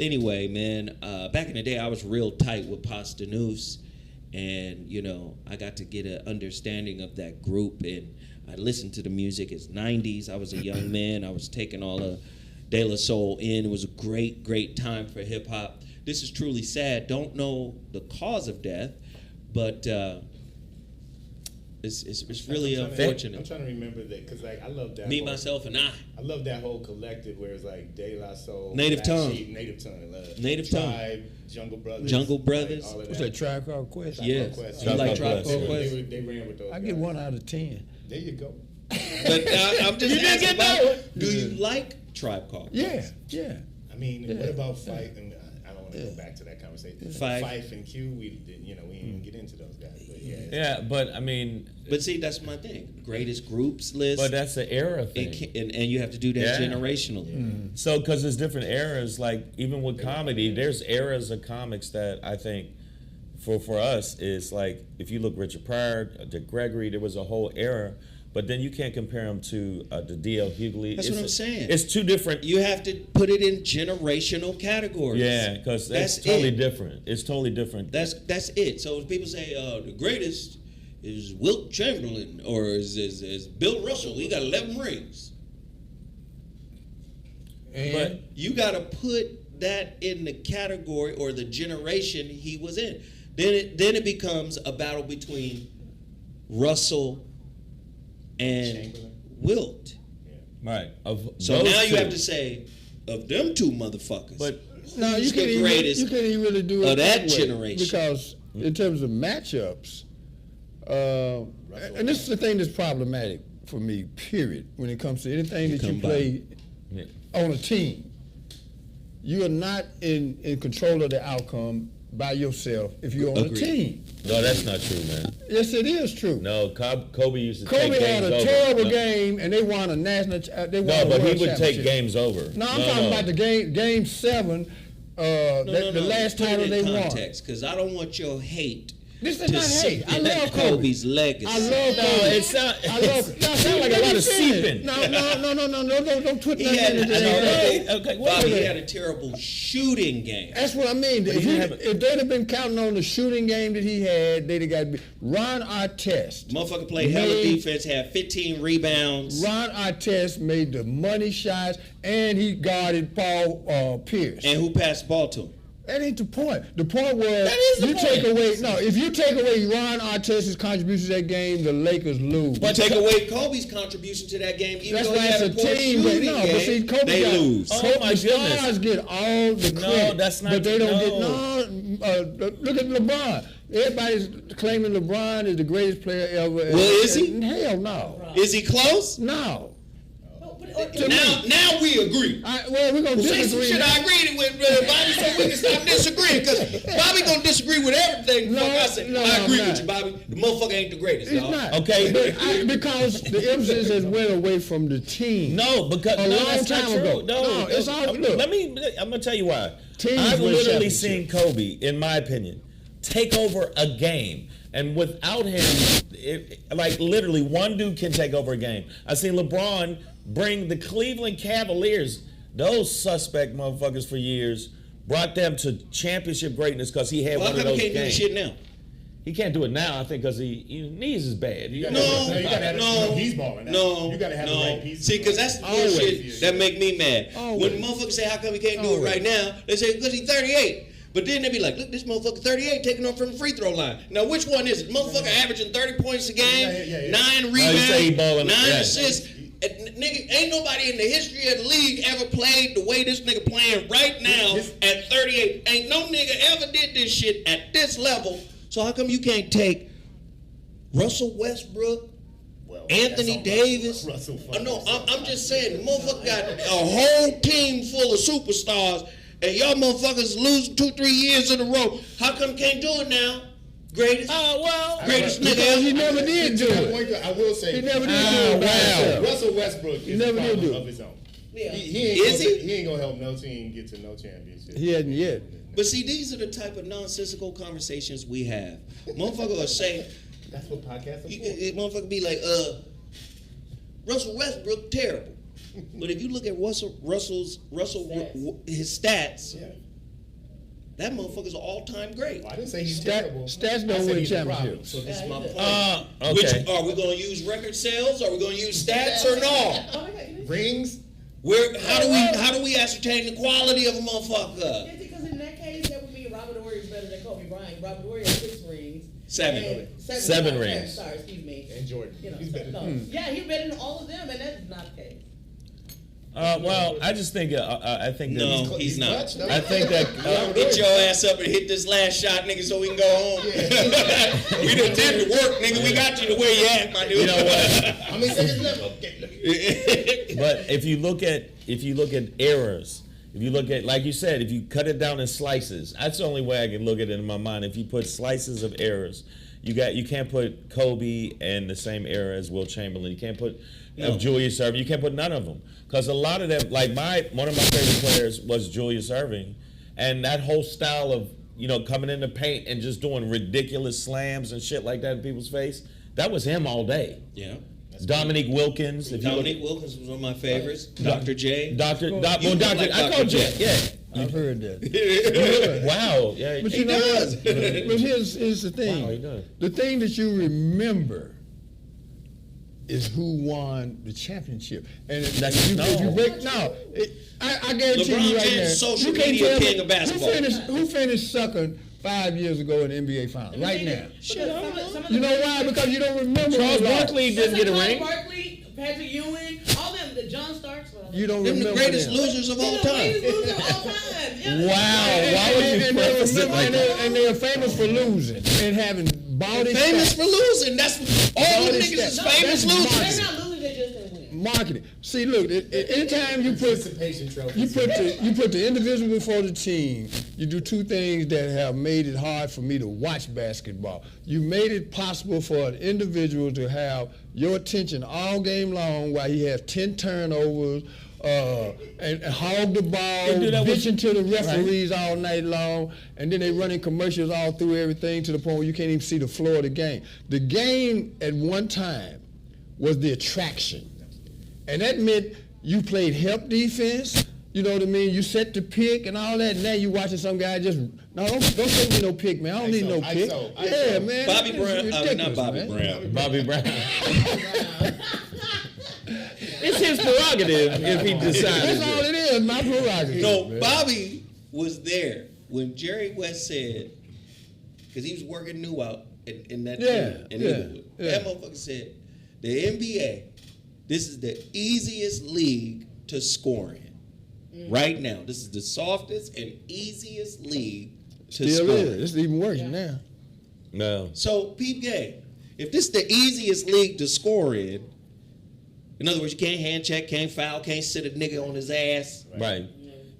Anyway, man, back in the day, I was real tight with Pasta Noose, and you know, I got to get an understanding of that group, and I listened to the music. It's 90s. I was a young man. I was taking all of De La Soul in. It was a great, great time for hip hop. This is truly sad. Don't know the cause of death, but it's really unfortunate. I'm trying to remember that because like I love that. Me, myself, and I. I love that whole collective where it's like De La Soul, Native Tongue, Native Tongue, Native Tribe, Jungle Brothers, Jungle Brothers. Like, all of What's that, Tribe Called Quest? Yes. Quest. You like Tribe Quest. Called Quest? They ran with those. I guys. get 1 out of 10. There you go. But I'm just You didn't asking get about, that one. do you like Tribe Called Quest? Yeah. I mean, Yeah. what about Fife? And I don't want to Yeah. go back to that conversation. Fife. And Q, we didn't even get into those guys. But yeah, Yeah, but I mean, But see, that's my thing. Greatest groups list. but that's the era it thing. can, and you have to do that Yeah. generationally. So, because there's different eras, like even with comedy, there's eras of comics that I think for us is like, if you look Richard Pryor, Dick Gregory, there was a whole era, but then you can't compare them to the D.L. Hughley. That's what I'm saying. It's two different. You have to put it in generational categories. Yeah, because that's That's totally it. different. It's totally different. That's it. So if people say the greatest is Wilt Chamberlain or is Bill Russell, he got 11 rings. And You got to put that in the category or the generation he was in. Then it becomes a battle between Russell and Chamberlain. Wilt. right. Of So those now you two. have to say of them two motherfuckers. But no, who's you can't the even greatest really do it of that way, generation? because in terms of matchups, and this is the thing that's problematic for me. Period. When it comes to anything that you come by. play yeah. on a team, you are not in control of the outcome by yourself if you're on Agreed. a team. No, that's not true, man. Yes, it is true. No, Kobe used to take Kobe games had a over. terrible No. game, and they won a national. They won No, a but he world would take championship. games over. No, I'm talking about the game 7. The last Put it title in they won. context, because I don't want your hate This is to not hate. I sink love in Kobe. Kobe's legacy. I love No, Kobe. it sound- I love. No, sound like a lot of seeping. No, don't put He nothing had, into I know, that. Okay, wait a Bobby, he minute. had a terrible shooting game. That's what I mean. If, he didn't have a- if they'd have been counting on the shooting game that he had, they'd have got to be. Ron Artest. Motherfucker played hella Made- defense, had 15 rebounds. Ron Artest made the money shots, and he guarded Paul Pierce. And who passed the ball to him? That ain't the point. The point was is the you point. take away. No, if you take away Ron Artest's contribution to that game, the Lakers lose. But take away Kobe's contribution to that game, even That's though why he had it's a a poor team. But shooting no, but see, game, Kobe they got, lose. Oh, Kobe, my the goodness. stars get all the No, credit. that's not- But they don't get no. Look at LeBron. Everybody's claiming LeBron is the greatest player ever. Well, is he? Hell no. Is he close? No. Now we agree. Well, we're gonna Say some disagree. shit I agreed with Bobby so we can stop disagreeing. Because Bobby gonna disagree with everything. No, Fuck I say. no, I agree I'm with you, not. Bobby. The motherfucker ain't the greatest, He's dog. not. Okay. Because the emphasis has went away from the team. No, because A no, long that's not time true. ago. No, No, it's all- I'm, look. I'm gonna tell you why. Teams I've win literally championships. seen Kobe, in my opinion, take over a game, and without him, like literally one dude can take over a game. I've seen LeBron bring the Cleveland Cavaliers, those suspect motherfuckers for years, brought them to championship greatness because he had Well, one how of come those he can't do games. this shit now? He can't do it now, I think, because his knees is bad. You gotta No, have- you gotta have- no, he's balling. No, You gotta have the no. right pieces. See, because that's the Always. bullshit that make me mad. Always. When motherfuckers say, how come he can't do it Always. right now? They say, because he's 38. But then they be like, look, this motherfucker 38 taking off from the free throw line. Now, which one is it? Motherfucker averaging 30 points a game, Yeah. 9 you say he rebounds, balling, 9 yeah. assists. And, nigga, ain't nobody in the history of the league ever played the way this nigga playing right now at 38. Ain't no nigga ever did this shit at this level. So how come you can't take Russell Westbrook, Well, Anthony that's all Davis? Russell No, I'm just saying, the motherfucker got a whole team full of superstars, and y'all motherfuckers losing 2-3 years in a row. How come can't do it now? Greatest, greatest Because nigga he ever. never did do it. I will say He never did Ah, do it. wow. Wow. Russell Westbrook is never a did problem do it. of his own. Yeah. He ain't Is gonna, he? he ain't gonna help no team get to no championship. He hadn't yet. But see, these are the type of nonsensical conversations we have. Motherfucker will say, That's what podcasts are for. motherfucker be like, Russell Westbrook terrible. But if you look at Russell his stats, Yeah. That motherfucker's an all-time great. Well, I didn't say he's Stat- terrible. stats I don't said win he's a problem. championships. So this is my Yeah, point. Okay. Which are we going to use record sales? Are we going to use stats or no? Oh my God. Rings. How do we ascertain the quality of a motherfucker? Yeah, because in that case, that would mean Robert Horry is better than Kobe Bryant. Robert Horry has 6 rings. Seven. And Seven rings. Sorry, excuse me. And Jordan. You know, He's better. no. Yeah, he's better than all of them, and that's not the case. Well, I just think I think that No, he's not. clutch, though. I think that Get your ass up and hit this last shot, nigga, so we can go home. We done did the work, nigga. We got you the way you at, my dude. you know what. How many seconds left? Okay, look. But if you look at errors, if you look at, like you said, if you cut it down in slices, that's the only way I can look at it in my mind. If you put slices of errors, you can't put Kobe in the same era as Will Chamberlain. You can't put Julius Erving. You can't put none of them, because a lot of them, like one of my favorite players was Julius Erving, and that whole style of coming in the paint and just doing ridiculous slams and shit like that in people's face, that was him all day. Yeah. Dominique Wilkins. If Dominique Wilkins was one of my favorites. Dr. J. Doctor, You Doctor, look like I Dr. called you. J. Yeah. I've heard that. Wow. Yeah. But He you know does. what? But here's the thing. Wow, he does. The thing that you remember is who won the championship. And if you break I guarantee LeBron you right James now. is social you can't media tell me king of basketball. Who finished second 5 years ago in the NBA Finals? Right now. Some of You the know why? Because you don't remember. Charles who lost. Barkley didn't get a ring. Barkley, Patrick Ewing, all them, the John Starks. You don't Them remember the greatest them. losers of all They're the time. greatest loser of all time. Yeah. Wow. Why would you And preface it like that? and they're famous for losing and having body Famous stats. for losing. That's all the Body niggas is stats. famous That's losers. They're not losing, they just didn't win. Marketing. See, look. Anytime you put Participation trophies. you put the individual before the team, you do two things that have made it hard for me to watch basketball. You made it possible for an individual to have your attention all game long while he has 10 turnovers, and hog the ball, They do that with- bitching to the referees all night long, and then they running commercials all through everything to the point where you can't even see the floor of the game. The game at one time was the attraction. And that meant you played help defense, you know what I mean? You set the pick and all that. Now you watching some guy just, no, don't take me no pick, man. I don't need no pick. Yeah, man. Bobby It's Brown. Not ridiculous, Bobby man. Brown. Bobby Brown. It's his prerogative if he decides. That's all it is, my prerogative. No, man. Bobby was there when Jerry West said, because he was working new out in that team in Inglewood. That motherfucker said, the NBA, this is the easiest league to score in. Right now. This is the softest and easiest league to Still score is. in. It's even worse now. No. So, peep game. If this is the easiest league to score in other words, you can't hand check, can't foul, can't sit a nigga on his ass. Right.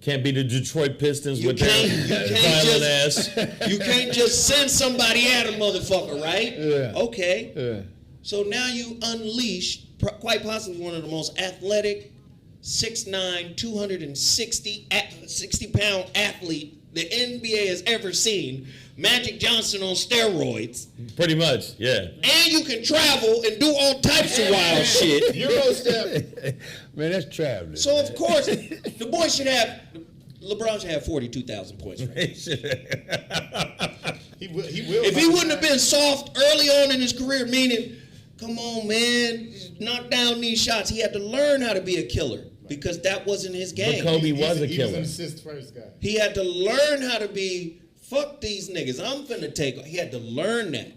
Can't be the Detroit Pistons You with can't- their you can't violent just- ass. You can't just send somebody at a motherfucker, right? Yeah. Okay. Yeah. So now you unleash quite possibly one of the most athletic, 6'9", 260 60-pound athlete the NBA has ever seen, Magic Johnson on steroids, Pretty much, yeah. and you can travel and do all types of wild shit. Euro step. Man, that's traveling. So of course, the boy should have, LeBron should have 42,000 points. He will. If he wouldn't have been soft early on in his career, meaning, come on, man, knock down these shots, he had to learn how to be a killer because that wasn't his game. But Kobe was a He was killer. an assist first guy. He had to learn how to be, fuck these niggas, I'm finna take, he had to learn that.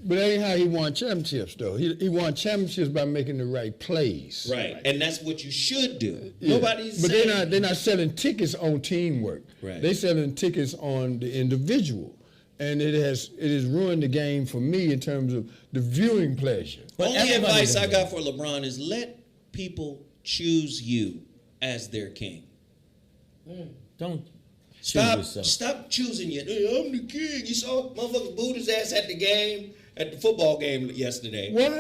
But that ain't how he won championships, though. He won championships by making the right plays. Right, and that's what you should do. Yeah. Nobody's But saying, they're not selling tickets on teamwork. Right. They selling tickets on the individual, and it has ruined the game for me in terms of the viewing pleasure. But only everybody advice does I that. got for LeBron is let people choose you as their king. Don't choose yourself. Stop choosing you. Hey, I'm the king. You saw motherfuckers booed his ass at the game, at the football game yesterday. What?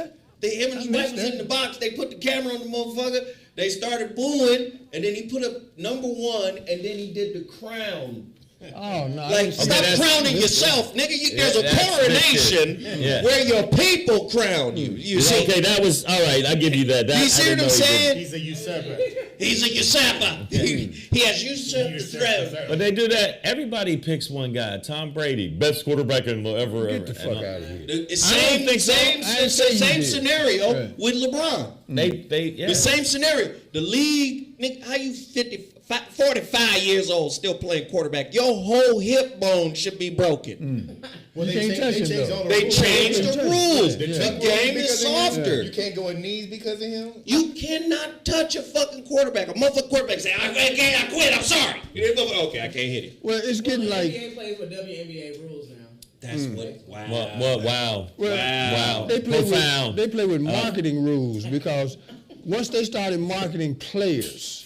Him and his I wife missed was that. in the box. They put the camera on the motherfucker. They started booing, and then he put up #1, and then he did the crown. Oh no! I Like, didn't see stop that. crowning yourself, nigga. There's a that's coronation Yeah. where your people crown you. You see? Okay, that was all right. I give you that. You see what I'm saying? He's a usurper. He's a usurper. He has usurped the throne. But they do that. Everybody picks one guy. Tom Brady, best quarterback in ever. Get the fuck out of here. The same scenario with LeBron. Yeah. The same scenario. The league, nigga, how you 45 years old still playing quarterback? Your whole hip bone should be broken. Well, You can't touch him, though. They changed the rules. The The game is softer. You can't go in knees because of him. You cannot touch a fucking quarterback. A motherfucking quarterback say, I quit, I'm sorry. Okay, I can't hit it. Well, it's getting like. NBA plays with WNBA rules now. That's what, wow. Wow. Wow. They play Profound. They play with marketing rules because once they started marketing players,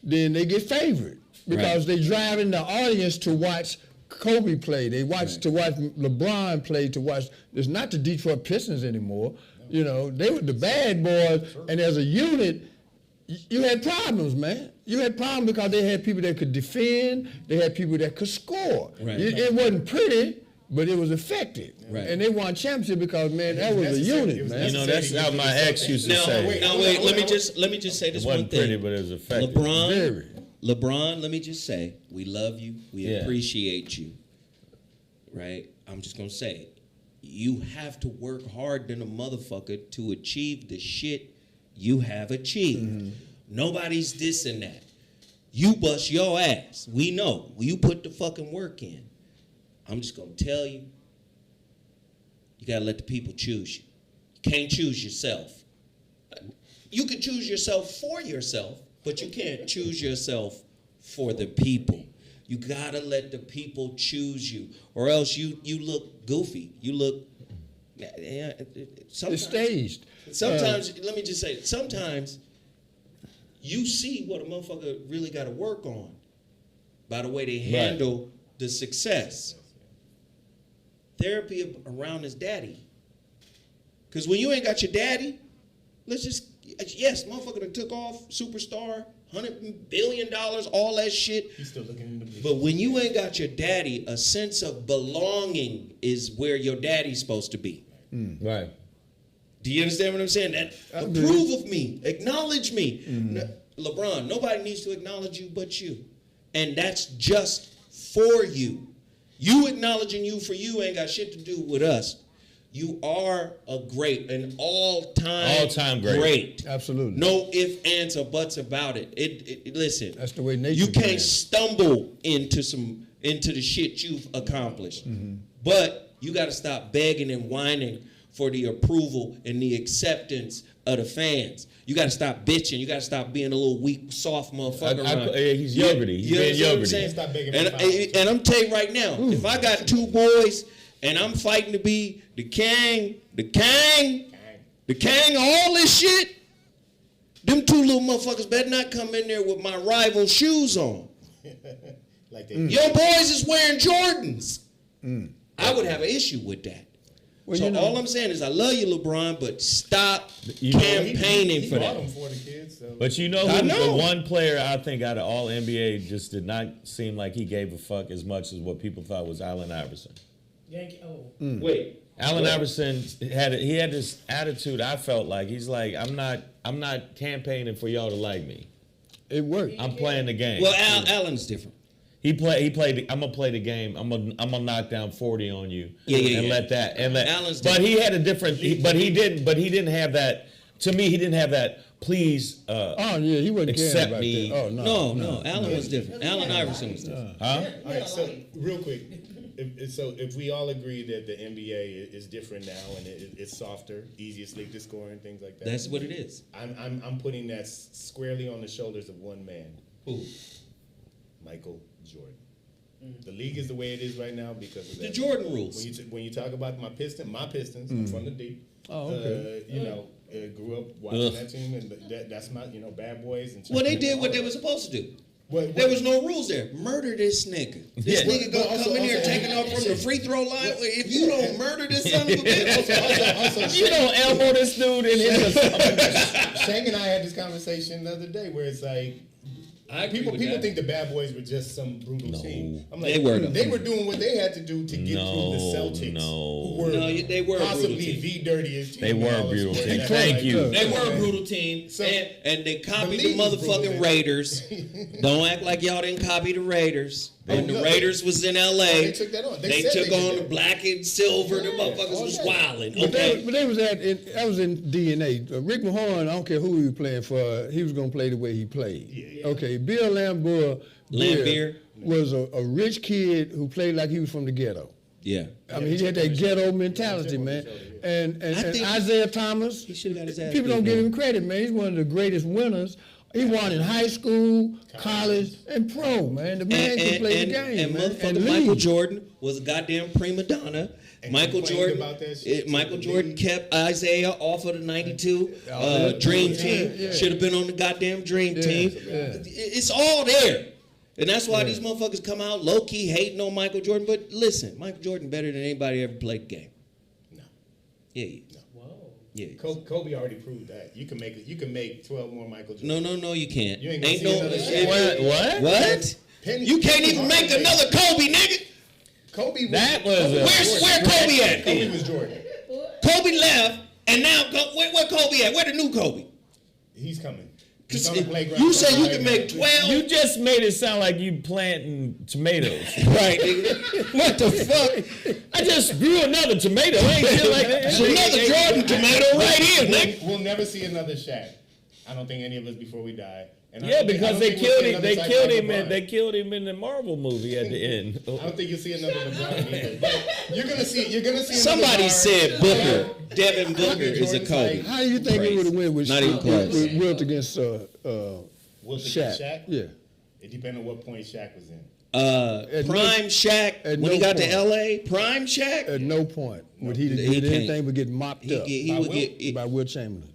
then they get favored because they driving the audience to watch Kobe play. They watch to watch LeBron play. It's not the Detroit Pistons anymore. You know, they were the bad boys, and as a unit, you had problems, man. You had problems because they had people that could defend. They had people that could score. Right. It wasn't pretty, but it was effective. Right. And they won championship because, man, that was a unit, man. You know, that's how my ex used to say. Wait. Let me just say this It one wasn't thing. pretty, but it was effective. LeBron, let me just say, we love you. We Yeah. appreciate you. Right? I'm just going to say it. You have to work hard than a motherfucker to achieve the shit you have achieved. Nobody's dissing that. You bust your ass. We know. You put the fucking work in. I'm just going to tell you, you got to let the people choose you. You can't choose yourself. You can choose yourself for yourself, but you can't choose yourself for the people. You got to let the people choose you, or else you look goofy. You look... It's staged. Sometimes, let me just say, sometimes you see what a motherfucker really got to work on by the way they handle the success. Therapy around his daddy. Because when you ain't got your daddy, yes, motherfucker done took off, superstar, $100 billion, all that shit. He's still looking in the blue. But when you ain't got your daddy, a sense of belonging is where your daddy's supposed to be. Right. Do you understand what I'm saying? Approve of me, acknowledge me. LeBron, nobody needs to acknowledge you but you. And that's just for you. You acknowledging you for you ain't got shit to do with us. You are an all-time great. Absolutely. No ifs, ands, or buts about it. Listen. That's the way nature You can't plans. stumble into the shit you've accomplished. But you got to stop begging and whining for the approval and the acceptance of the fans. You got to stop bitching. You got to stop being a little weak, soft motherfucker. He's yogurty. He's being yogurty. Stop begging and I'm telling you right now, if I got two boys and I'm fighting to be the king of all this shit, them two little motherfuckers better not come in there with my rival shoes on. Like they Your boys is wearing Jordans. I would have an issue with that. Well, So you know, all I'm saying is I love you, LeBron, but stop You know, campaigning he for bought that. them for the kids. So. But you know I who know. the one player I think out of all NBA just did not seem like he gave a fuck as much as what people thought was Allen Iverson. Yankee. Oh. Wait. Allen Iverson had this attitude. I felt like he's like, I'm not campaigning for y'all to like me. it worked. I'm playing the game. Well, Allen's different. He played. I'm gonna play the game. I'm gonna knock down 40 on you. Yeah. And let that. And let. Allen's but different. he had a different. But he didn't have that. To me, he didn't have that. Please. Oh yeah, he wasn't caring Accept about me. that. Oh No, Allen was different. Allen Iverson was different. Huh? All right, so real quick, if we all agree that the NBA is different now and it's softer, easiest league to score and things like that, That's what it is. I'm putting that squarely on the shoulders of one man, Who? Michael Jordan. The league is the way it is right now because of The that. Jordan rules. When you talk about my Pistons, I'm from the D. Oh, okay. Grew up watching that team, and that's my bad boys. And Well, they did what they were supposed to do. What- There was no rules there. Murder this nigga. This nigga But gonna also- come in here also- taking off from the free throw line. If you don't murder this son of a bitch, Also, You don't elbow this dude in his. Shang and I had this conversation the other day where it's like people think the bad boys were just some brutal team. I'm like, They were, though. they were doing what they had to do to get through the Celtics. No. Who were They were a brutal possibly team. the dirtiest team. They in were all of brutal sports. team. That's Thank like, you. They were a brutal team, So, and they copied the league was motherfucking brutal. Raiders. Don't act like y'all didn't copy the Raiders. When the no, Raiders was in L.A., they took that on. They said took they on did the that. black and silver. The Yeah, motherfuckers all was that. wilding. But Okay. they was that was in DNA. Rick Mahorn, I don't care who he was playing for, he was going to play the way he played. Yeah. Okay, Bill Lambier Lambier? was a rich kid who played like he was from the ghetto. Yeah. I mean, he had that ghetto mentality, man. And think- Isaiah Thomas, He should have got his ass people beat, don't give man. him credit, man. He's one of the greatest winners. He won in high school, college, and pro, man. The man can play the game, and man. motherfucker And Michael lead. Jordan was a goddamn prima donna. And Michael complained Jordan, about that shit Michael to the Jordan league. kept Isaiah off of the '92 Yeah. Dream Yeah, Team. yeah. Should have been on the goddamn Dream Yeah, Team. yeah. It's all there, and that's why these motherfuckers come out low key hating on Michael Jordan. But listen, Michael Jordan better than anybody ever played the game. No. Yeah, he is. Yeah. Kobe already proved that. You can make 12 more Michael Jordan. No, you can't. You ain't gonna Ain't see no another shit. What? Penny- You can't even make another Kobe, nigga. Kobe was, That was Kobe a- Where Kobe at Kobe then? was Jordan. Kobe left, and now where Kobe at? Where the new Kobe? He's coming. 'Cause He's on the playground. you say you right can now. make 12. You just made it sound like you planting tomatoes. Right, nigga. What the fuck? I just grew another tomato. I ain't feel like It's another Jordan tomato right here, nigga. We'll never see another Shaq. I don't think any of us before we die. And I Yeah, don't think- I because don't they think we'll killed see him. another They type killed like him. LeBron. They killed him in the Marvel movie at the end. I don't think you'll see another LeBron either. But you're gonna see. Somebody another said Booker. Devin Booker Michael is a Jordan's Kobe. like- How do you think he would have went with Not even close. with Wilt against Wilt Shaq? against Shaq? Yeah. It depends on what point Shaq was in. At Prime Shaq, at when he no got to point. L.A., Prime Shaq, At no point would he He did can't. anything but get mopped up he By would Wilt? get. by Wilt Chamberlain.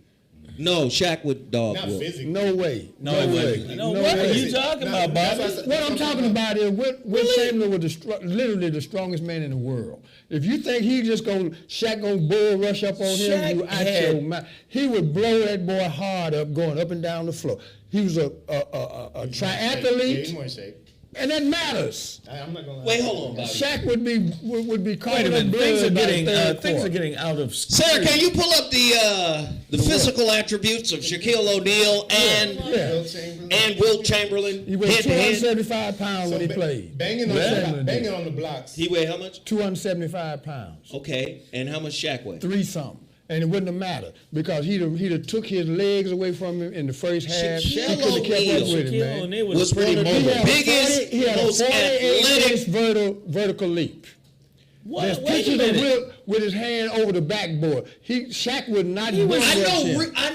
No, Shaq would dog Not Wilt. physically. No way. No, No way. way. No, what are you talking No, about, that's Bobby? what What I'm talking about is Wilt Chamberlain was literally the strongest man in the world. If you think he just Shaq gonna bull rush up on Shaq him, you out had- your mind. He would blow that boy hard up, going up and down the floor. He was a Yeah, he's triathlete, more in shape. and that matters. I'm not gonna lie. Wait, hold on, Bobby. Shaq would be Wait covered a in minute. blood Things are by the getting third things are quarter. getting out of. Sarah, can you pull up the physical attributes of Shaquille O'Neal and Yeah. Wilt Chamberlain. and Wilt Chamberlain? He weighed Head to head. 275 pounds So when he ba- played. Banging on the blocks. He weighed how much? 275 pounds. Okay, and how much Shaq weighed? 3 something. And it wouldn't have mattered because he'd have took his legs away from him in the first half. He Shaquille could have kept up O'Neal. with him, Shaquille man. O'Neal Was pretty one of He the had biggest, he had most a 48 athletic. inch vertical leap. There's What? Wait a pictures of minute. Wilt with his hand over the backboard. Shaq would not do I that.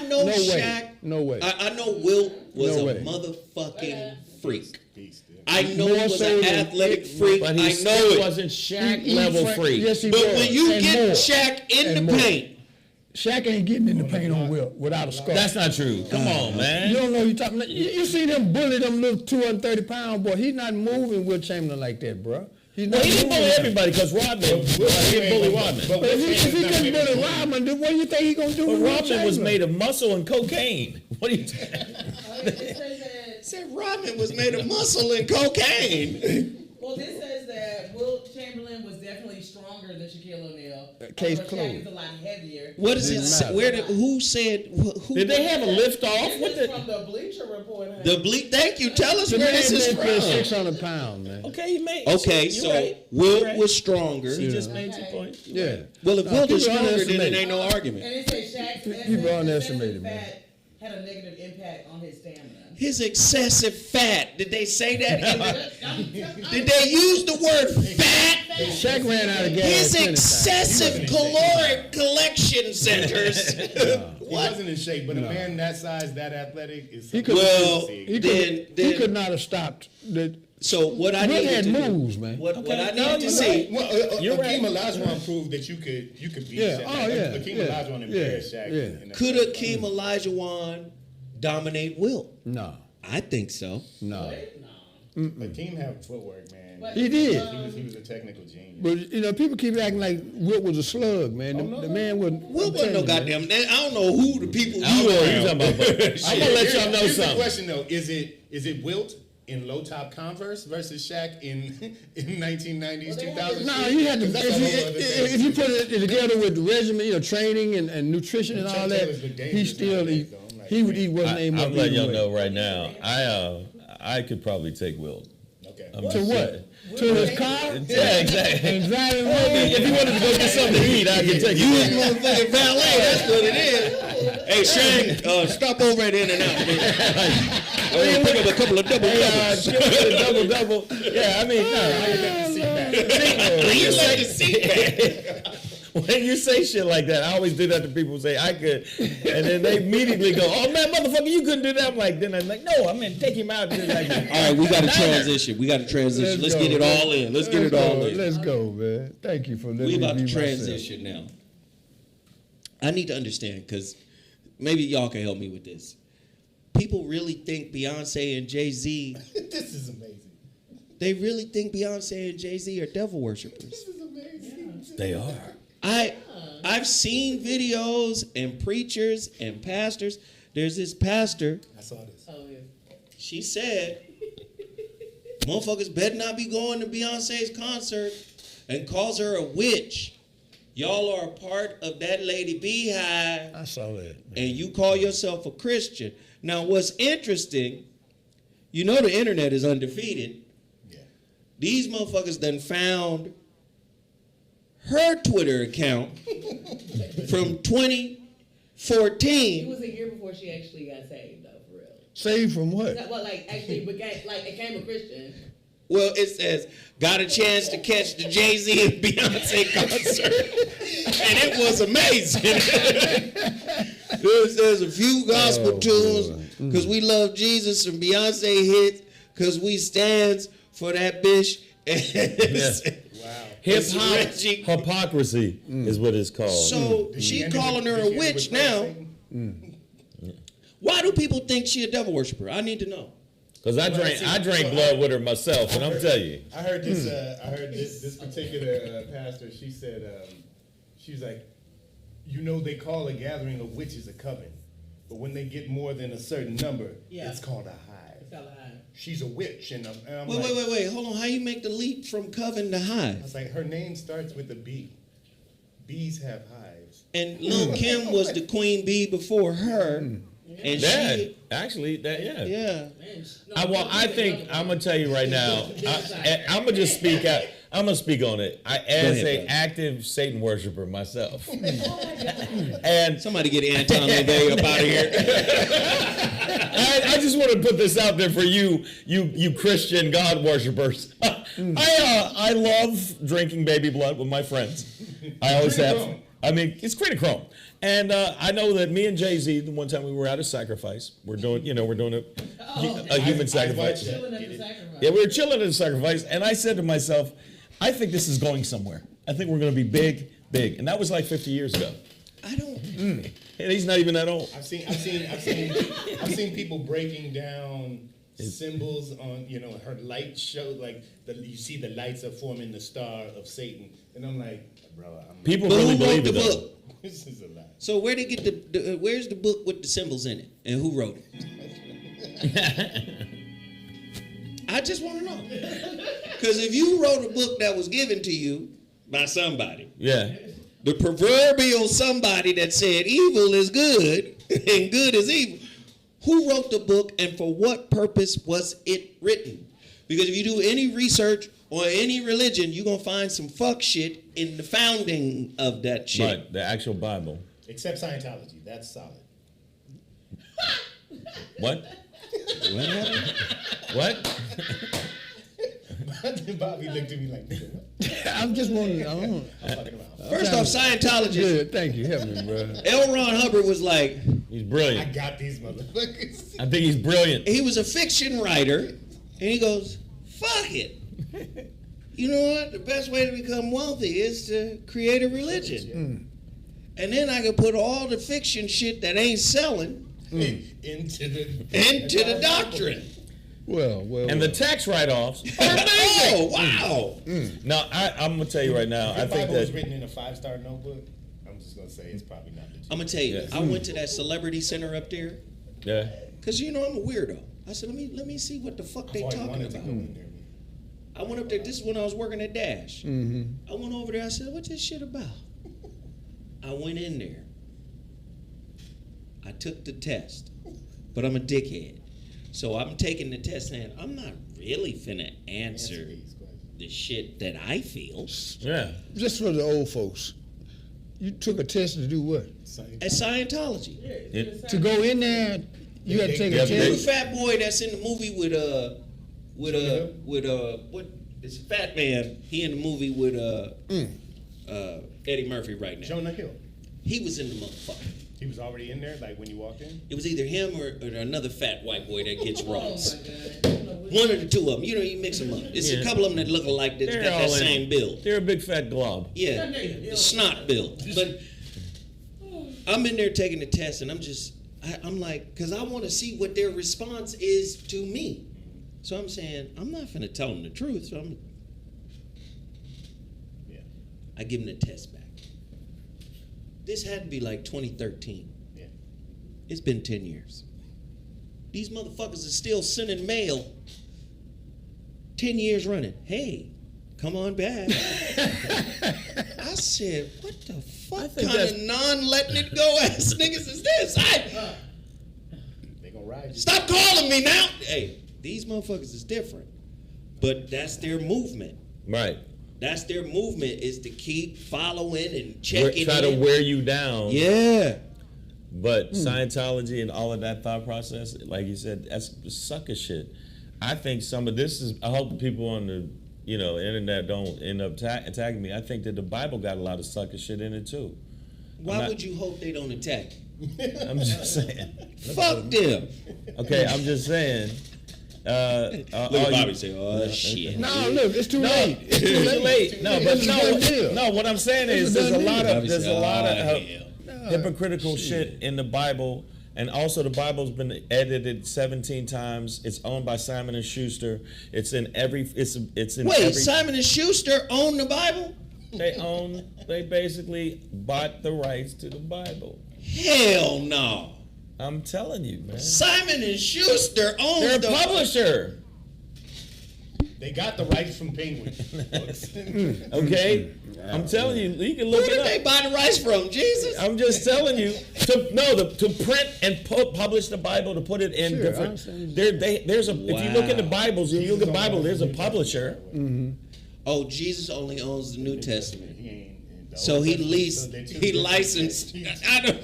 know No way. Shaq. No way. I know Wilt was No a way. motherfucking freak. Beast, yeah. I know More he was so an than- athletic freak. But I he know still it. wasn't Shaq He level fra- freak. Yes, he But was. when you And get more. Shaq in And the more. paint, Shaq ain't getting in the paint on Wilt without a scarf. That's not true. Come on, man. You don't know you talking. You see them bully them little 230-pound boy. He's not moving Wilt Chamberlain like that, bro. He's not Well, he didn't moving bully him. everybody because Rodman. He didn't bully Rodman. But But if he Wilt can Chamberlain's bully not Rodman, then what do you think he gonna do But with Wilt Rodman was Chamberlain? made of muscle and cocaine. What are you? It says that. said Rodman was made of muscle and cocaine. Well, this says that Wilt Chamberlain was definitely stronger than Shaquille O'Neal. Case Shaq closed. is a lot heavier. What does it Didn't say? matter. Where did who said who? Did they have a lift off? This What is the? from the Bleacher Report. Huh? The bleak. Thank you. Tell us The where man this is bench pressed from. 600 pounds, man. Okay, you made. Okay, you're so right. Wilt You're right. was stronger. She just made your point. Yeah. Well, if Wilt is people stronger, then underestimate. it ain't no argument. And it says Shaq's People underestimated, man. fat had a negative impact on his stamina. His excessive fat. Did they say that? In the, did they use the word fat? Shaq ran out of gas. His plenty of times. excessive caloric collection centers. He wasn't in shape, but a man that size, that athletic is. He could. Well, he then- he could not have stopped. So what I Wilt needed had to do, moves, man. what I Okay, no, needed to you're see. Well, You're Akeem right. Olajuwon proved that you could beat Yeah. Shaq. Oh, yeah. Akeem Yeah. Olajuwon embarrassed Yeah. Shaq. Yeah. in that Could fight. Akeem Olajuwon dominate Wilt? No. I think so. No. Akeem had footwork, man. He did. He was a technical genius. But you know, people keep acting like Wilt was a slug, man. The man was. Wilt wasn't no goddamn. I don't know who the people I don't you know what around. you're talking about, but I'm gonna let y'all know Here's the something. question though: Is it Wilt in low top Converse versus Shaq in 1990s, 2000s? No, you had to. If you put it together with the regimen, training and nutrition and all that, he still he wasn't able. I'm letting y'all know right now. I could probably take Will. Okay. To what? To his car? Yeah, exactly. And driving away. If you wanted to go get something to eat, I could take you. You motherfucking valet, that's what it is. Hey, Shang, stop over at In-N-Out, man. I'll pick up a couple of double-doubles. Yeah, I mean, You like the seat back. when you say shit like that, I always do that to people who say I could, and then they immediately go, "Oh man, motherfucker, you couldn't do that." Then I'm like, "No, I mean, take him out." All right, we got to transition. Let's get it all in. Let's get it all in. Let's go, man. Thank you for letting We me about be to transition now. I need to understand, because maybe y'all can help me with this. People really think Beyonce and Jay-Z. This is amazing. They really think Beyonce and Jay-Z are devil worshippers. This is amazing. They are. I've seen videos and preachers and pastors. There's this pastor. I saw this. Oh, yeah. She said, motherfuckers better not be going to Beyonce's concert, and calls her a witch. Y'all are a part of that lady beehive. I saw that. And you call yourself a Christian. Now, what's interesting, you know the internet is undefeated. Yeah. These motherfuckers done found her Twitter account from 2014. It was a year before she actually got saved, though, for real. Saved from what? Well, actually became a Christian. Well, it says, got a chance to catch the Jay-Z and Beyonce concert. And it was amazing. There's a few gospel tunes, because we love Jesus, and Beyonce hits, because we stands for that bitch. Wow. Hip hop hypocrisy is what it's called. So she calling her a witch now. Why do people think she a devil worshiper? I need to know. Because I drank blood with her myself, and I'm telling you. I heard this. This particular pastor. She said, she was like, they call a gathering of witches a coven, but when they get more than a certain number, it's called a hive. It's called a hive. She's a witch, and I'm Wait. Hold on. How you make the leap from coven to I hive? was like, her name starts with a B. Bees have hives. And Lil Kim was the queen bee before her. And Yeah, I think I'm gonna tell you right now. I'm gonna just speak out. I'm gonna speak on it. As an active Satan worshiper myself, and somebody get Anton LaVey up out of here. I just want to put this out there for you Christian God worshipers. I love drinking baby blood with my friends. I always have. I mean, it's chrome. And I know that me and Jay-Z, the one time we were at a sacrifice, we're doing a human sacrifice. Yeah, we were chilling at a sacrifice, and I said to myself, I think this is going somewhere. I think we're going to be big, and that was like 50 years ago. I don't. And he's not even that old. I've seen people breaking down symbols on her light show, like you see the lights are forming the star of Satan, and I'm like, bro, People really believe it though. Book? This is a lie. So where they get where's the book with the symbols in it, and who wrote it? I just want to know. Because if you wrote a book that was given to you by somebody, the proverbial somebody that said evil is good and good is evil, who wrote the book and for what purpose was it written? Because if you do any research on any religion, you're going to find some fuck shit in the founding of that shit. Right, the actual Bible. Except Scientology, that's solid. What? What happened? What? Bobby looked at me like, nigga, what? I'm just wondering. I don't know. I'm fucking around. First off, Scientologists. Good, thank you. Help me, bro. L. Ron Hubbard was like, He's I brilliant. got these motherfuckers. I think he's brilliant. he was a fiction writer, and he goes, fuck it. You know what? The best way to become wealthy is to create a religion. And then I can put all the fiction shit that ain't selling into the doctrine. Well. And the tax write-offs are amazing. Oh, wow. Now, I'm going to tell you right now, If the I think Bible was that... written in a 5-star notebook, I'm just going to say it's probably not legit. I'm going to tell you, I went to that celebrity center up there, Yeah. because, I'm a weirdo. I said, let me see what the fuck I've they always talking wanted to about. go in there. I went up there. This is when I was working at Dash. Mm-hmm. I went over there. I said, "What's this shit about?" I went in there. I took the test, but I'm a dickhead, so I'm taking the test saying I'm not really finna answer these questions. the shit that I feel. Yeah. Just for the old folks, you took a test to do what? At Scientology. To go in there, you had to take a Yeah, The test. fat boy that's in the movie with what? It's a fat man. He in the movie with Eddie Murphy right now. Jonah Hill. He was in the motherfucker. He was already in there, like when you walked in. It was either him or another fat white boy that gets Oh roles. my God. One of the two of them. You know, you mix them up. It's Yeah. a couple of them that look alike. That's They're got that all in. same build. They're a big fat glob. Yeah, the snot build. But I'm in there taking the test, and I'm like, because I want to see what their response is to me. So I'm saying, I'm not finna tell them the truth. So Yeah. I give them the test back. This had to be like 2013. Yeah. It's been 10 years. These motherfuckers are still sending mail 10 years running. Hey, come on back. I said, what the fuck think kind of that's- non-letting it go ass niggas is this? They gonna ride you. Stop calling me now. Hey, these motherfuckers is different. But that's their movement. Right. That's their movement, is to keep following and checking Try to in. wear you down. Yeah. But Scientology and all of that thought process, like you said, that's sucker shit. I think some of this is, I hope the people on the internet don't end up attacking me. I think that the Bible got a lot of sucker shit in it too. Why would you hope they don't attack you? I'm just saying. Fuck them. Okay, I'm just saying. Look at Bobby say, oh shit. No, look, it's too late. It's Too late. No, but It's a done deal. no. What I'm saying is, It's a there's a done lot deal. of hell. hypocritical shit in the Bible, and also the Bible's been edited 17 times. It's owned by Simon and Schuster. It's in every. It's in Wait, every. Simon and Schuster own the Bible? They basically bought the rights to the Bible. Hell no. I'm telling you, man. Simon and Schuster owns They're a the publisher. They got the rights from Penguin. Okay, I'm telling you, you can look Who it did up. they buy the rights from? Jesus? I'm just telling you to print and publish the Bible, to put it in Sure, I different. understand. There's a. If you look in the Wow. Bibles, you look at the Bible. There's a publisher. Oh, Jesus only owns the New Testament. He ain't. the So Old he Testament, leased, so they're two he different licensed. things. I don't.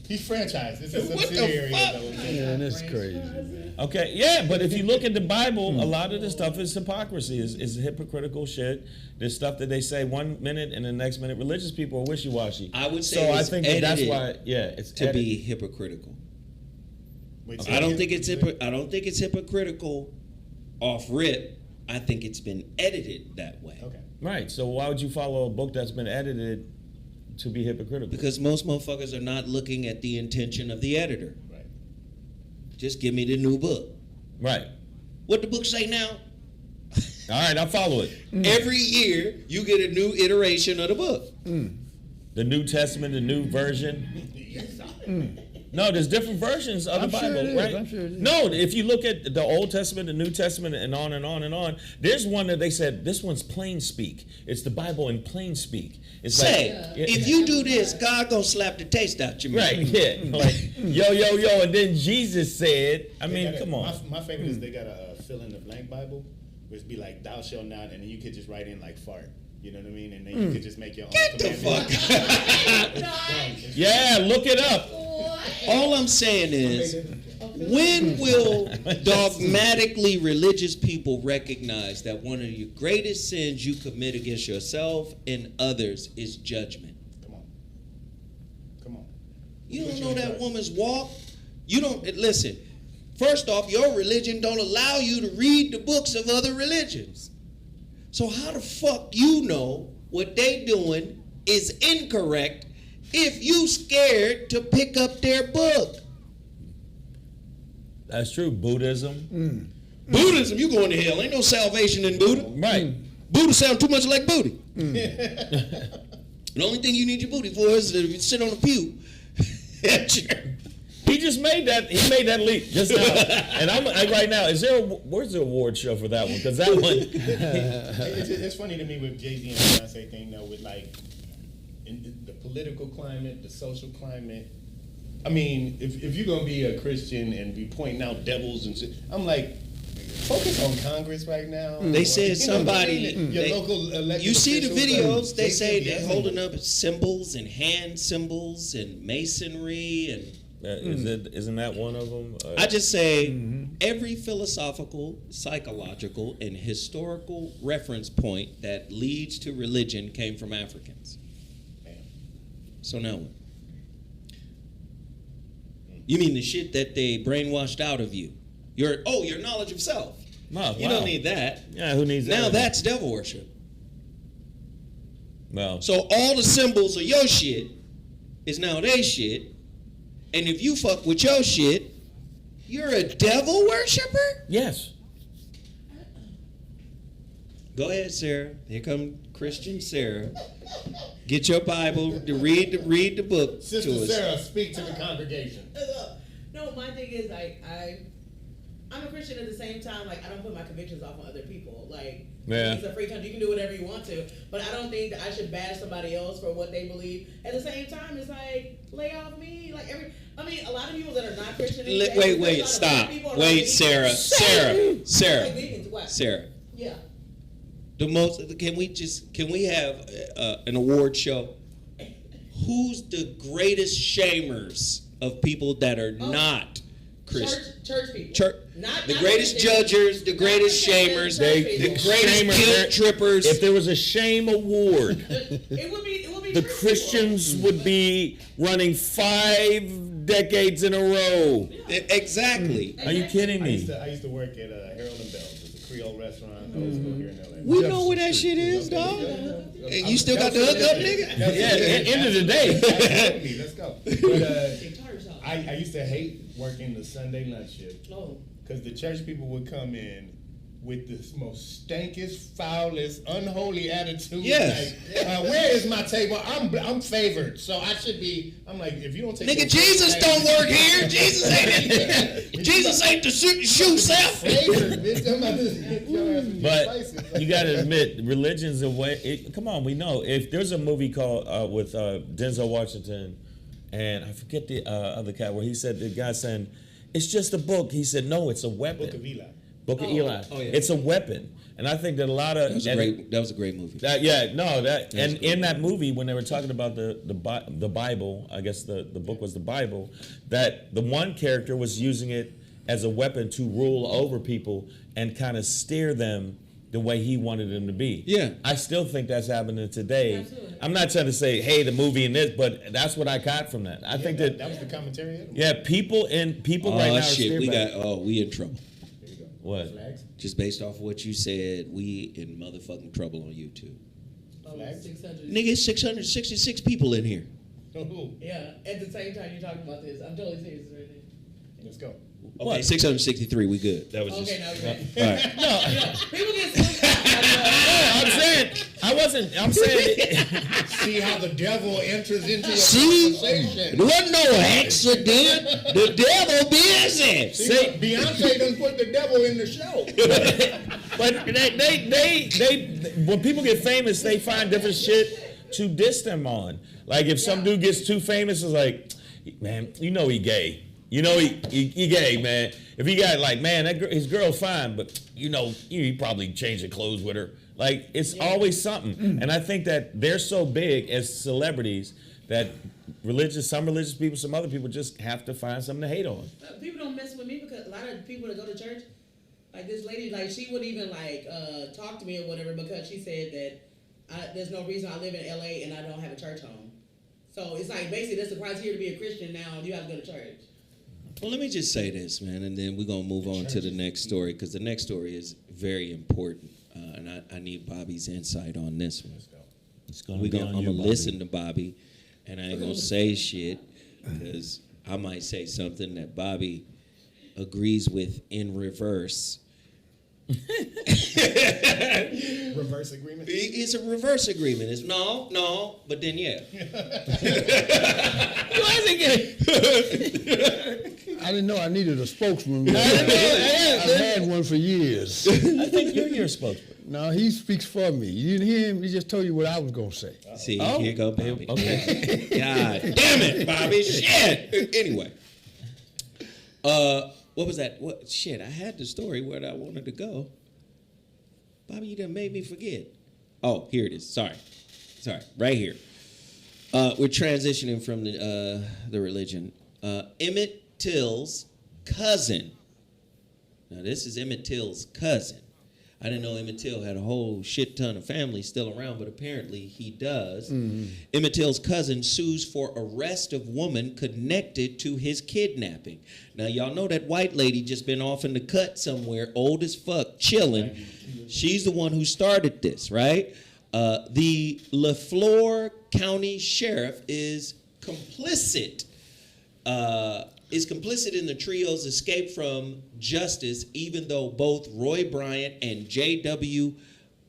He's franchised. It's a What the subsidiary fuck? of the Old Testament. Man, that's crazy. Okay, yeah, but if you look at the Bible, a lot of the stuff is hypocrisy, is hypocritical shit. There's stuff that they say one minute and the next minute. Religious people are wishy-washy. I would say so. I it's think that's edited why. Yeah, it's To edited. be hypocritical. Wait, I don't think it's hypocritical off rip. I think it's been edited that way. Okay. Right. So why would you follow a book that's been edited to be hypocritical? Because most motherfuckers are not looking at the intention of the editor. Right. Just give me the new book. Right. What the book say now? All right, I'll follow it. Every year you get a new iteration of the book. The New Testament, the new version. No, there's different versions of the I'm sure Bible, it is. right? I'm sure it is. No, if you look at the Old Testament, the New Testament, and on and on and on, there's one that they said, this one's plain speak. It's the Bible in plain speak. It's Say, like, if you do this, God gonna slap the taste out your mouth. right, yeah, like, yo, and then Jesus said, I They mean, got a- come on. My favorite is they got a fill in the blank Bible, where it's be like thou shalt not, and then you could just write in like fart. You know what I mean? And then you could just make your own Get the commandment. fuck. Yeah, look it up. All I'm saying is, when will dogmatically religious people recognize that one of your greatest sins you commit against yourself and others is judgment? Come on. You don't know that woman's walk? You don't, listen, first off, your religion don't allow you to read the books of other religions. So how the fuck you know what they doing is incorrect if you scared to pick up their book? That's true. Buddhism. Buddhism, you going to hell. Ain't no salvation in Buddha. Right. Buddha sound too much like booty. The only thing you need your booty for is to sit on a pew at church. He just made that. He made that leap just now. And I'm right now. Where's the award show for that one? Because that one. It's funny to me with Jay-Z and Beyonce thing though, with like in the political climate, the social climate. I mean, if you're gonna be a Christian and be pointing out devils and shit, I'm like, focus on Congress right now. They said somebody. Your local elected You see the officials, videos? They say they're Jay-Z, holding up symbols and hand symbols and masonry and. Isn't that one of them? I just say every philosophical, psychological, and historical reference point that leads to religion came from Africans. So now what? You mean the shit that they brainwashed out of you? Your knowledge of self. Oh, You don't need that. Yeah, who needs that? Now that's devil worship. Well, So all the symbols of your shit is now they shit. And if you fuck with your shit, you're a devil worshiper? yes. Go ahead, Sarah. Here come Christian Sarah. Get your Bible to read the book Sister to us. Sarah, speak to the congregation. No, my thing is like I'm a Christian at the same time. Like I don't put my convictions off on other people. Like Yeah. it's a free country. You can do whatever you want to, but I don't think that I should bash somebody else for what they believe. At the same time, it's like lay off me. Like a lot of people that are not Christian. Wait, stop. Wait, Sarah. Like vegans, what? Sarah. Yeah. Can we have an award show? Who's the greatest shamers of people that are not Christian? Church people. Not the greatest judgers, the greatest shamers, the greatest guilt trippers. If there was a shame award, It would be the church Christians would be running 5 decades in a row. Exactly. Are you kidding I me? used to work at Harold and Bell's. It's a Creole restaurant. Old school here in LA. We know where that shit is, dog. And you still got the hookup, nigga? Yeah, at the end of the day. Let's go. But I used to hate working the Sunday night shift Oh. because the church people would come in with the most stankest, foulest, unholy attitude. Yes. Like, where is my table? I'm favored, so I should be. I'm like, if you don't take. Nigga, Jesus don't work here. Jesus ain't the shoe self. Favored, bitch. I'm about to. But you got to admit, religion's a way. Come on, we know. If there's a movie called with Denzel Washington, and I forget the other cat, where he said the guy saying, "It's just a book." He said, "No, it's a weapon." Book of Eli. Book of Eli. Oh, yeah. It's a weapon, and I think that a lot of That was a great movie. and in that movie when they were talking about the Bible, I guess the book was the Bible, that the one character was using it as a weapon to rule over people and kind of steer them the way he wanted them to be. Yeah. I still think that's happening today. Absolutely. I'm not trying to say, hey, the movie and this, but that's what I got from that. I think that was the commentary. people right now are Shit, steered we in trouble. what? Flags. Just based off of what you said, we in motherfucking trouble on YouTube. Flags. 600. Nigga, it's 666 people in here. Oh, Yeah. At the same time you're talking about this, I'm totally serious right now. let's go. Okay, What? 663, we good. That was Okay, just... now you're ready. All right. Yeah, people get so I'm saying, See how the devil enters into your See? conversation. There wasn't no accident. The devil busy. See, Beyonce done put the devil in the show. but they when people get famous, they find different shit to diss them on. Like if some dude gets too famous, it's like, man, you know he gay. You know he gay, man. If he got like, man, his girl's fine, but you know he probably changed the clothes with her. Like it's always something. And I think that they're so big as celebrities that some religious people, some other people just have to find something to hate on. People don't mess with me because a lot of people that go to church, like this lady, like she wouldn't even like talk to me or whatever because she said that there's no reason I live in LA and I don't have a church home. So it's like basically that's the criteria to be a Christian. Now you have to go to church. Well, let me just say this, man, and then we're going to move on to the next story because the next story is very important. And I need Bobby's insight on this one. I'm going to listen to Bobby, and I ain't going to say shit because I might say something that Bobby agrees with in reverse. Reverse agreement. It's a reverse agreement. It's no, but then yeah. I didn't know I needed a spokesman. I had one for years. I think you're your spokesman. No, he speaks for me. You didn't hear him? He just told you what I was going to say. See, here go Bobby. Okay. God damn it, Bobby. Shit. Anyway. What was that? Shit, I had the story where I wanted to go. Bobby, you done made me forget. Oh, here it is. Sorry. Right here. We're transitioning from the religion. Emmett Till's cousin. Now, this is Emmett Till's cousin. I didn't know Emmett Till had a whole shit ton of family still around, but apparently he does. Mm-hmm. Emmett Till's cousin sues for arrest of woman connected to his kidnapping. Now, y'all know that white lady just been off in the cut somewhere, old as fuck, chilling. She's the one who started this, right? The LaFleur County Sheriff is complicit in the trio's escape from justice, even though both Roy Bryant and J.W.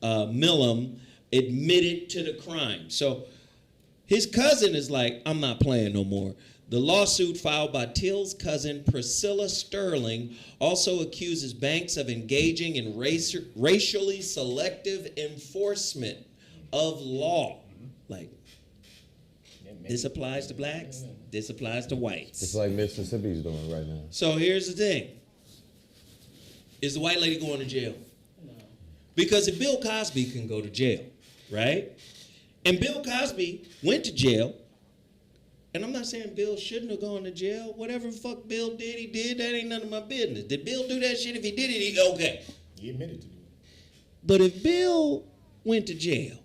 Millam admitted to the crime. So his cousin is like, I'm not playing no more. The lawsuit filed by Till's cousin Priscilla Sterling also accuses banks of engaging in racially selective enforcement of law. Like, this applies to blacks, this applies to whites. It's like Mississippi's doing right now. So here's the thing. Is the white lady going to jail? No. Because if Bill Cosby can go to jail, right? And Bill Cosby went to jail, and I'm not saying Bill shouldn't have gone to jail. Whatever the fuck Bill did, he did. That ain't none of my business. Did Bill do that shit? If he did it, okay. He admitted to do it. But if Bill went to jail,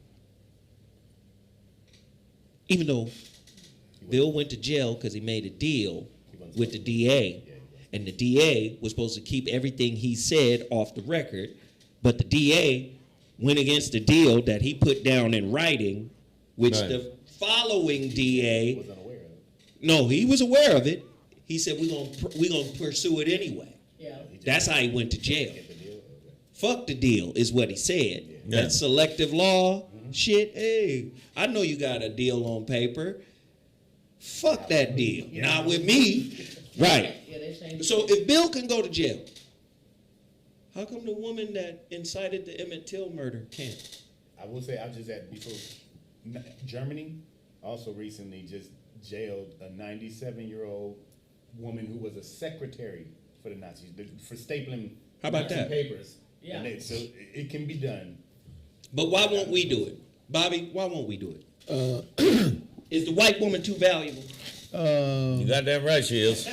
even though Bill went to jail because he made a deal with the DA, and the DA was supposed to keep everything he said off the record, but the DA went against the deal that he put down in writing, which the following DA was unaware of it. No, he was aware of it. He said we're gonna pursue it anyway. Yeah. That's how he went to jail. Fuck the deal is what he said. Yeah. That selective law shit. Hey, I know you got a deal on paper. Fuck that deal. Not with me. Right. So if Bill can go to jail, how come the woman that incited the Emmett Till murder can't? I will say, I was just at before Germany also recently just jailed a 97-year-old woman who was a secretary for the Nazis for stapling How about Nazi that? papers. Yeah. So it can be done. But why won't we do it? Bobby, why won't we do it? Is the white woman too valuable? You got that right, she is.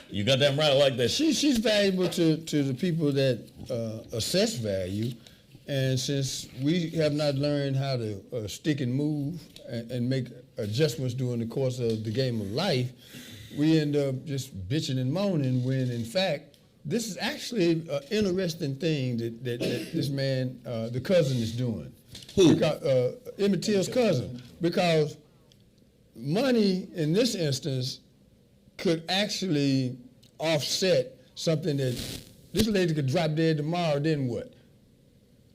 You got that right like that. She's valuable to the people that assess value. And since we have not learned how to stick and move and make adjustments during the course of the game of life, we end up just bitching and moaning when, in fact, this is actually an interesting thing that this man, the cousin, is doing. Who? Because, Emmett Till's cousin. Because money, in this instance, could actually offset something that this lady could drop dead tomorrow, then what?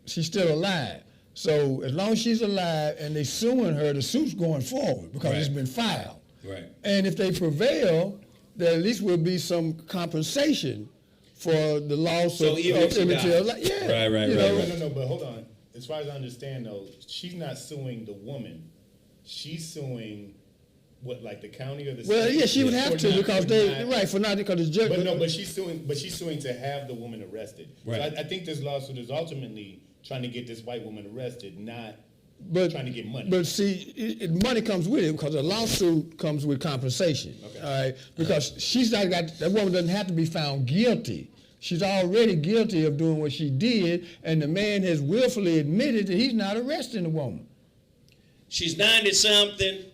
She's still alive. So as long as she's alive and they suing her, the suit's going forward because it's been filed. Right. And if they prevail, there at least will be some compensation for the loss of Emmett Till. Yeah. Right. No, but hold on. As far as I understand, though, she's not suing the woman. She's suing what, like the county or the state? Well, yeah, she would have to because because it's just. But she's suing to have the woman arrested. Right. So I think this lawsuit is ultimately trying to get this white woman arrested, not trying to get money. But see, money comes with it because a lawsuit comes with compensation. Okay. All right, because that woman doesn't have to be found guilty. She's already guilty of doing what she did, and the man has willfully admitted that he's not arresting the woman. She's 90-something.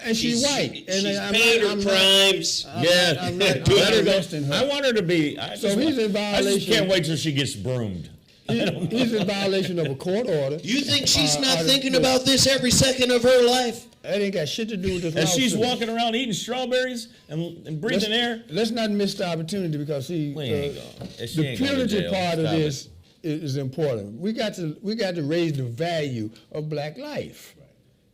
And she's white. She's paid her crimes. I'm not arresting her. I want her to be. He's in violation. I just can't wait till she gets broomed. He's in violation of a court order. You think she's not thinking about this every second of her life? That ain't got shit to do with this And she's lawsuit. walking around eating strawberries and breathing air. Let's not miss the opportunity because see, We ain't going. And she the ain't going to punitive jail. part of Stop this is important. We got to raise the value of black life,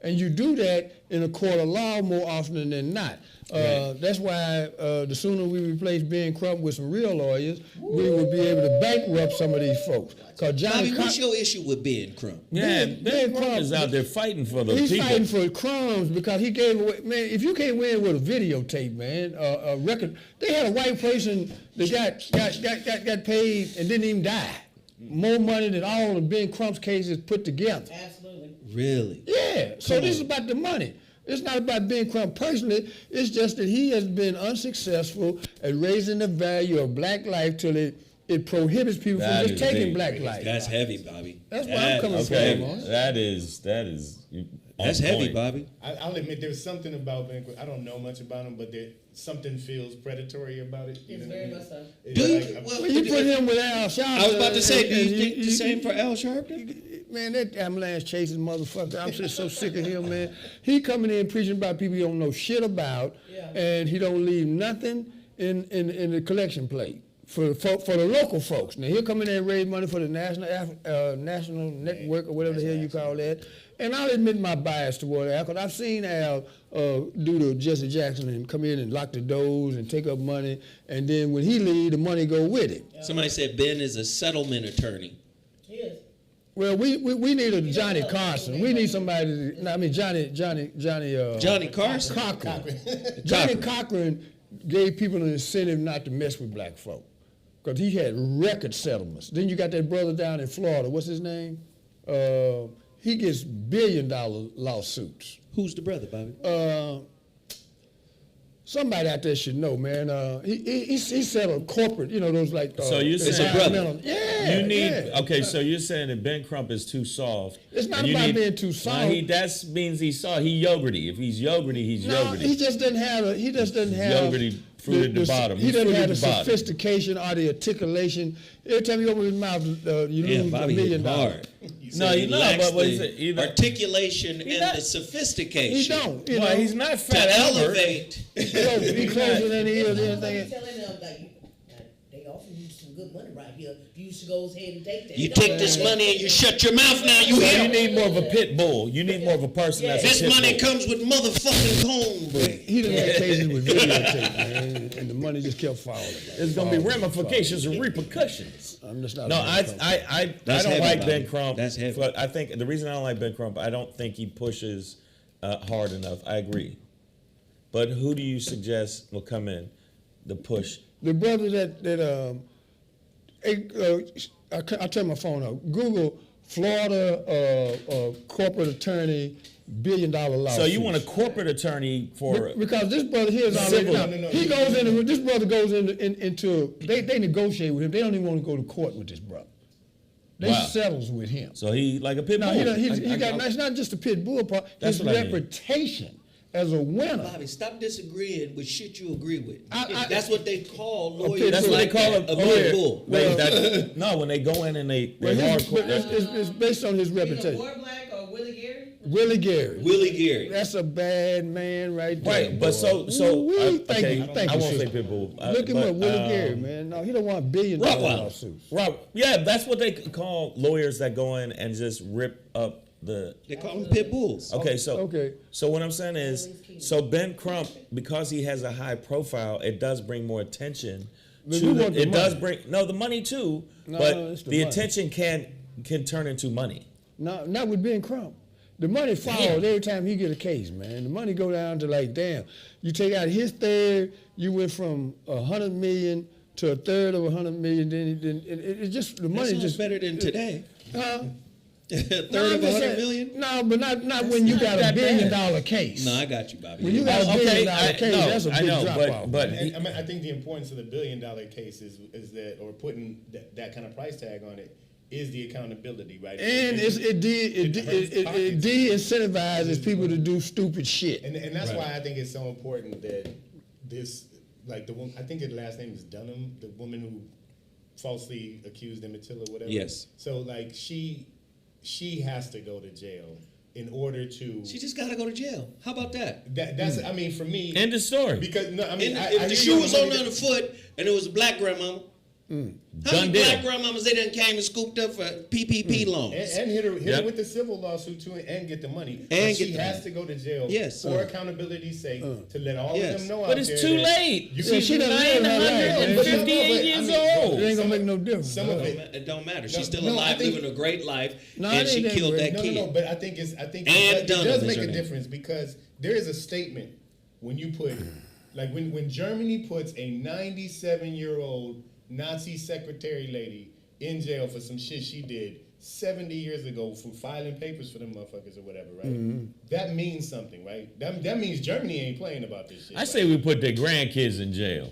and you do that in a court of law more often than not. That's why the sooner we replace Ben Crump with some real lawyers, we will be able to bankrupt some of these folks. Cause Bobby, what's your issue with Ben Crump? Yeah, Ben Ben Crump Crump is out there fighting for the He's people. fighting for crumbs because he gave away. Man, if you can't win with a videotape, man, a record. They had a white person that got paid and didn't even die. More money than all of Ben Crump's cases put together. Absolutely. Really? Yeah. So this is about the money. It's not about Ben Crump personally. It's just that he has been unsuccessful at raising the value of black life till it prohibits people That from just is taking big. black life. That's heavy, Bobby. That's where I'm coming from. Okay, man. that is. That's on heavy, point. Bobby. I'll admit there's something about Ben. I don't know much about him, but something feels predatory about it. It's very much so. It's Do you? like, Well, Well, you put him with Al Sharpton. I was about to say, do you and think the same for Al Sharpton? Man, that ambulance chasing motherfucker, I'm just so sick of him, man. He coming in preaching about people he don't know shit about, Yeah. and he don't leave nothing in the collection plate for the local folks. Now he'll come in there and raise money for the national network or whatever the hell you call that. And I'll admit my bias toward Al, because I've seen Al do the Jesse Jackson and come in and lock the doors and take up money, and then when he leave, the money go with it. Somebody said Ben is a settlement attorney. He is. Well, we need a Johnny Carson. We need somebody. I mean Johnny Carson? Cochran. Johnny Cochran gave people an incentive not to mess with black folk because he had record settlements. Then you got that brother down in Florida. What's his name? He gets billion-dollar lawsuits. Who's the brother, Bobby? Somebody out there should know, man. He settled corporate, those like. So you're saying- It's a brother. Yeah. You need yeah. okay. So you're saying that Ben Crump is too soft. It's not and you about being too soft. That means he's soft. He yogurty. If he's yogurty, he's No, yogurty. he just doesn't have. He just doesn't have. Yogurty fruit at the bottom. He He's doesn't fruit have at the the bottom. sophistication or the articulation. Every time you open his mouth, you Yeah, lose Bobby $1 million. hit hard. No, He you know, lacks but what the is it? Either- articulation and not- the sophistication. He don't. Well, he's not To Fat Albert. elevate. He closer than he is. I'm Anything. telling them, like, they offering you some good money right here. You should go ahead and take that. You They take don't- this money and you shut your mouth now. You So you hear? need more of a pit bull. You need more of a person that's This a pit money bull. comes with motherfucking cornbread. He done had cases with videotape, man, and the money just kept falling. There's gonna be ramifications and repercussions. I'm just not. No, a I fan. That's don't heavy, like Bobby. Ben Crump. That's heavy. But I think the reason I don't like Ben Crump, I don't think he pushes hard enough. I agree. But who do you suggest will come in? The push. The brother I turn my phone off. Google Florida corporate attorney $1 billion lawsuit. So you want a corporate attorney for? Because this brother here is already Civil. now, he goes into this brother goes into they negotiate with him. They don't even want to go to court with this brother. They Wow. settles with him. So he like a pit bull. No, it's not just the pit bull part. That's His what I mean. reputation as a winner. Bobby, stop disagreeing with shit you agree with. I- That's what they call pit lawyers. That's what they like call that, a pit bull. Wait, no, when they go in and they But hardcore. it's based on his Either reputation. Boy Black or Willie Gary. Willie Gary. Willie Gary. That's a bad man right there. Right, but boy. so Ooh-wee. okay, Thank I you, won't say sister. pit bull. Look him but, up, Willie Gary, man. No, he don't want $1 billion Rottweiler. lawsuits. Right, yeah, that's what they call lawyers that go in and just rip up the. They call them pit bulls. Okay, so Okay. So what I'm saying is, so Ben Crump, because he has a high profile, it does bring more attention. But To we the, want the it does money. bring the money too, No, but it's the the money. attention can turn into money. No, not with Ben Crump. The money falls every time he get a case, man. The money go down to like, damn. You take out his third, you went from 100 million to a third of 100 million. Then it just the That money sounds just better than today. Huh? A third No, I'm of just 100 saying- million? No, but not when you got a $1 billion case. No, I got you, Bobby. When you got a $1 billion I- case, no, that's a I big know, drop but- off. but- And, I mean, I think the importance of the $1 billion case is that, or putting that kind of price tag on it, is the accountability, right? And it de-incentivizes people to do stupid shit. And that's why I think it's so important that this, like the woman, I think her last name is Dunham, the woman who falsely accused Emmett Till or whatever. Yes. So like she has to go to jail in order to. She just gotta go to jail. How about that? That's I mean for me. End of story. Because no, I mean If the shoe was on the other foot and it was a black grandmama, how many black grandmamas they done came and scooped up for PPP loans? And hit her with the civil lawsuit too, and get the money. And she has to go to jail for accountability's sake to let all of them know. But it's too late. She done lived her life. 58 years old. It ain't gonna make no difference. Some of it don't matter. She's still alive, living a great life, and she killed that kid. No, but I think it does make a difference because there is a statement when you put, like when Germany puts a 97-year-old Nazi secretary lady in jail for some shit she did 70 years ago from filing papers for them motherfuckers or whatever, right? Mm-hmm. That means something, right? That means Germany ain't playing about this shit. I say we put their grandkids in jail.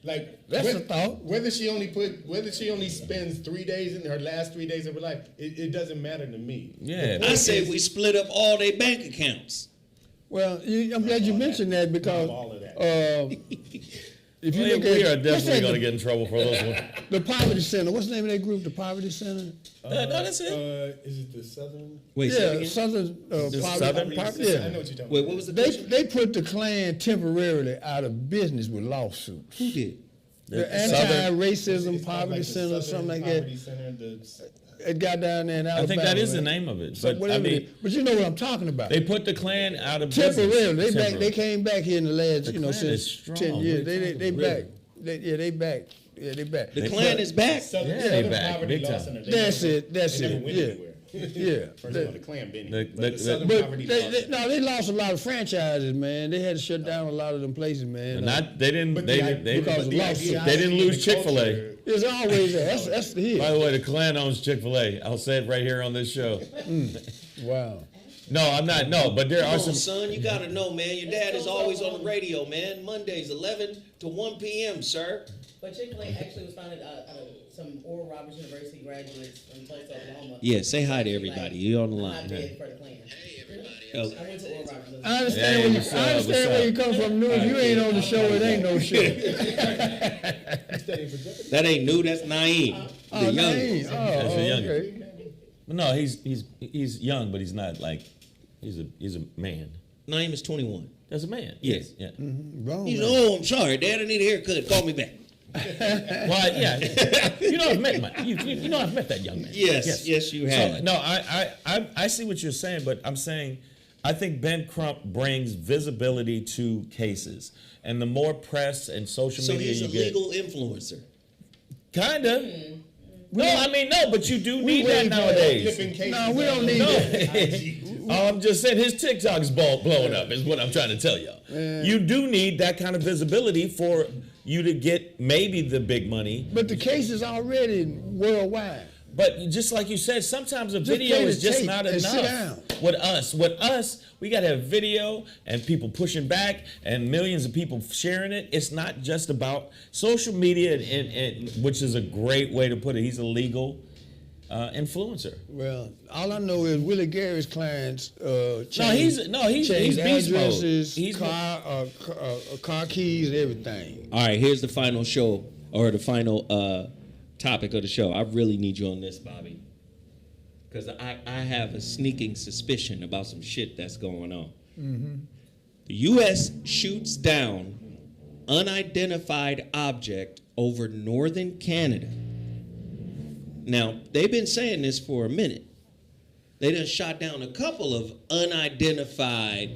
Like that's a thought. Whether she only spends 3 days in her last 3 days of her life, it doesn't matter to me. Yeah. I say we split up all their bank accounts. Well, I'm glad you mentioned that because all of that. If you we are definitely going to get in trouble for those ones. The Poverty Center. What's the name of that group? The Poverty Center. No, that's it. Is it the Southern? Wait, Southern Poverty. Southern Yeah, I know what you're talking about. Wait, what was the they put the Klan temporarily out of business with lawsuits. Who did? The Anti-Racism It's Poverty like Center, something like Poverty that. Center, It got down there in Alabama. I think that is the name of it. But I mean, but you know what I'm talking about. they put the Klan out of Temporarily. business. They came back here in the last, Klan since is strong. 10 years. They Really? back. They back. Yeah, they back. The Klan is back. They back, Poverty big Law time. Center, That's it. They never went Yeah. anywhere. Yeah. First of all, the Klan been here. The- But the Southern But Poverty Law Center. they lost a lot of franchises, man. They had to shut down a lot of them places, man. They didn't. But They because of lawsuits. didn't lose Chick-fil-A. It's always there. That's the hit. By the way, the Klan owns Chick-fil-A. I'll say it right here on this show. Wow. No, I'm not. No, but there are Come on, some. son, you gotta know, man. Your dad is always on the radio, man. Mondays, 11 to 1 p.m., sir. But Chick-fil-A actually was founded out of some Oral Roberts University graduates from Tulsa, Oklahoma. Yeah, say hi to everybody. You're on the line. I'm big for the Klan. Hey, everybody. I went to Oral Roberts University. I understand, where you come from, New. If you ain't on the show, it ain't no show. That ain't new. That's Naeem, the youngest. That's the youngest. Okay. No, he's young, but he's not like he's a man. Naeem is 21. That's a man. Yes. Yeah. Wrong, He's man. oh, I'm sorry, Dad. I need a haircut. Call me back. Well, yeah. You know I've met you know I've met that young man. Yes, you have. So, no, I see what you're saying, but I'm saying I think Ben Crump brings visibility to cases, and the more press and social So media he's you a get, legal influencer. kinda. No, but you do need that nowadays. No, we don't need that. I'm just saying his TikTok's blowing up is what I'm trying to tell y'all. You do need that kind of visibility for you to get maybe the big money. But the case is already worldwide. But just like you said, sometimes a Just video play the is just tape not and enough. sit down. With us, we gotta have video and people pushing back and millions of people sharing it. It's not just about social media, and which is a great way to put it. He's a legal influencer. Well, all I know is Willie Gary's clients He's beast mode. addresses, He's car keys, everything. All right, here's the final show, or the final topic of the show. I really need you on this, Bobby, because I have a sneaking suspicion about some shit that's going on. Mm-hmm. The U.S. shoots down unidentified object over northern Canada. Now, they've been saying this for a minute. They done shot down a couple of unidentified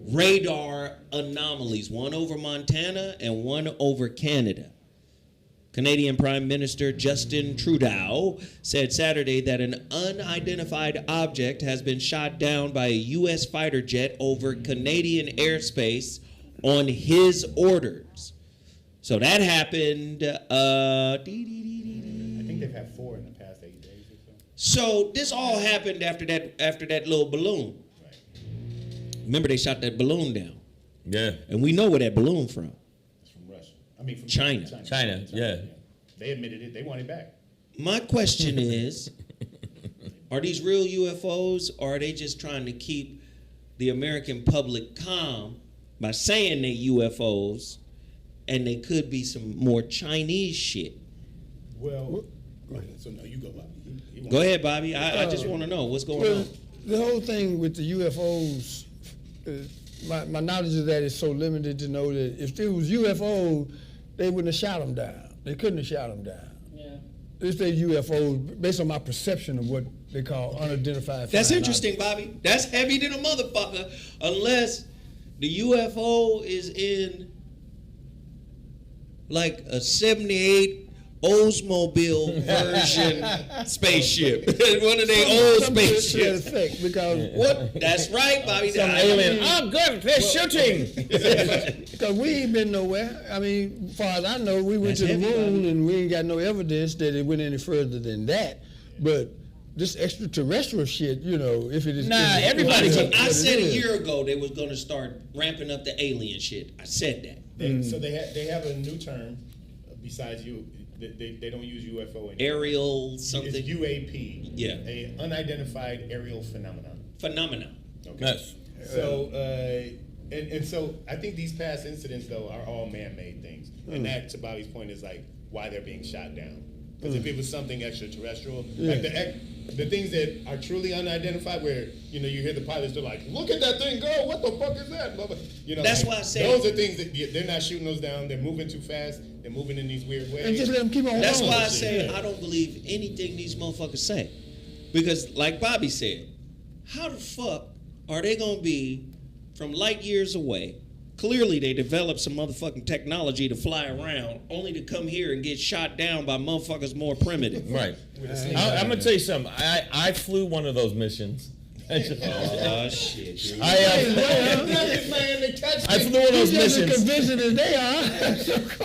radar anomalies, one over Montana and one over Canada. Canadian Prime Minister Justin Trudeau said Saturday that an unidentified object has been shot down by a U.S. fighter jet over Canadian airspace on his orders. So that happened. I think they've had 4 in the past 8 days or so. So this all happened after that little balloon. Right. Remember, they shot that balloon down, Yeah. and we know where that balloon from. It's from Russia. I mean, from China. China, yeah. They admitted it. They want it back. My question is, are these real UFOs, or are they just trying to keep the American public calm by saying they're UFOs, and they could be some more Chinese shit? Well, go ahead. So no, you go, Bobby. Go ahead, Bobby. I just want to know what's going on. The whole thing with the UFOs, my knowledge of that is so limited to know that if there was UFOs, they wouldn't have shot them down. They couldn't have shot them down. Yeah. If they're UFOs, based on my perception of what they call unidentified. That's flying interesting, Bobby. That's heavy than a motherfucker. Unless the UFO is in like a 78 Oldsmobile version spaceship. One of their old spaceships. Effect because What? That's right, Bobby. Some I- alien. Oh, good. They're shooting. because we ain't been nowhere. I mean, as far as I know, we went That's to the heavy, moon Bobby. and we ain't got no evidence that it went any further than that. But this extraterrestrial shit, you know, if it is. Nah, if it- everybody if can- it- I what it said a is. year ago they was going to start ramping up the alien shit. I said that. So they have a new term besides you. They don't use UFO anymore. Aerial something. It's UAP. Yeah. A unidentified aerial phenomenon. Phenomena. Okay. Yes. So and so I think these past incidents though are all man-made things, and that to Bobby's point is like why they're being shot down. Because if it was something extraterrestrial, like the things that are truly unidentified, where you know you hear the pilots, they're like, "Look at that thing go! What the fuck is that?" Blah, blah. You know, That's like, why I say- those are things that they're not shooting those down. They're moving too fast. They're moving in these weird ways. And just let them keep on That's rolling. why I say I don't believe anything these motherfuckers say. Because like Bobby said, how the fuck are they gonna be from light years away? Clearly they developed some motherfucking technology to fly around, only to come here and get shot down by motherfuckers more primitive. Right. I'm gonna tell you something. I flew one of those missions. Oh shit. I flew one of those He's just as missions, convincing as they are.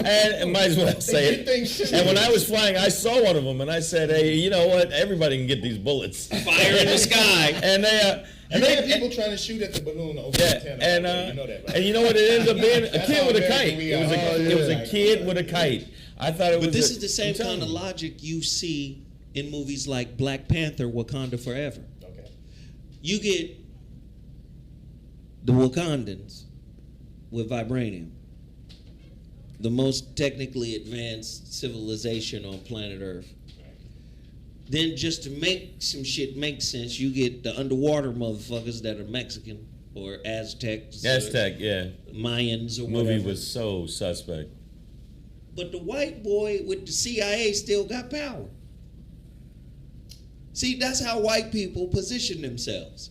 and might as well say it. And when I was flying, I saw one of them, and I said, "Hey, you know what? Everybody can get these bullets." Fire in the sky. And they, You had people trying to shoot at the balloon over the antenna. and you know that, right? and you know what it ended up being? A That's kid how with a American kite. we It was are. it was a kid with a kite. I thought it was. But this a- is the same I'm telling kind of you. logic you see in movies like Black Panther, Wakanda Forever. Okay. You get the Wakandans with vibranium, the most technically advanced civilization on planet Earth. Then just to make some shit make sense, you get the underwater motherfuckers that are Mexican or Aztecs, Aztec, yeah. or Mayans or Movie whatever. was so suspect. But the white boy with the CIA still got power. See, that's how white people position themselves.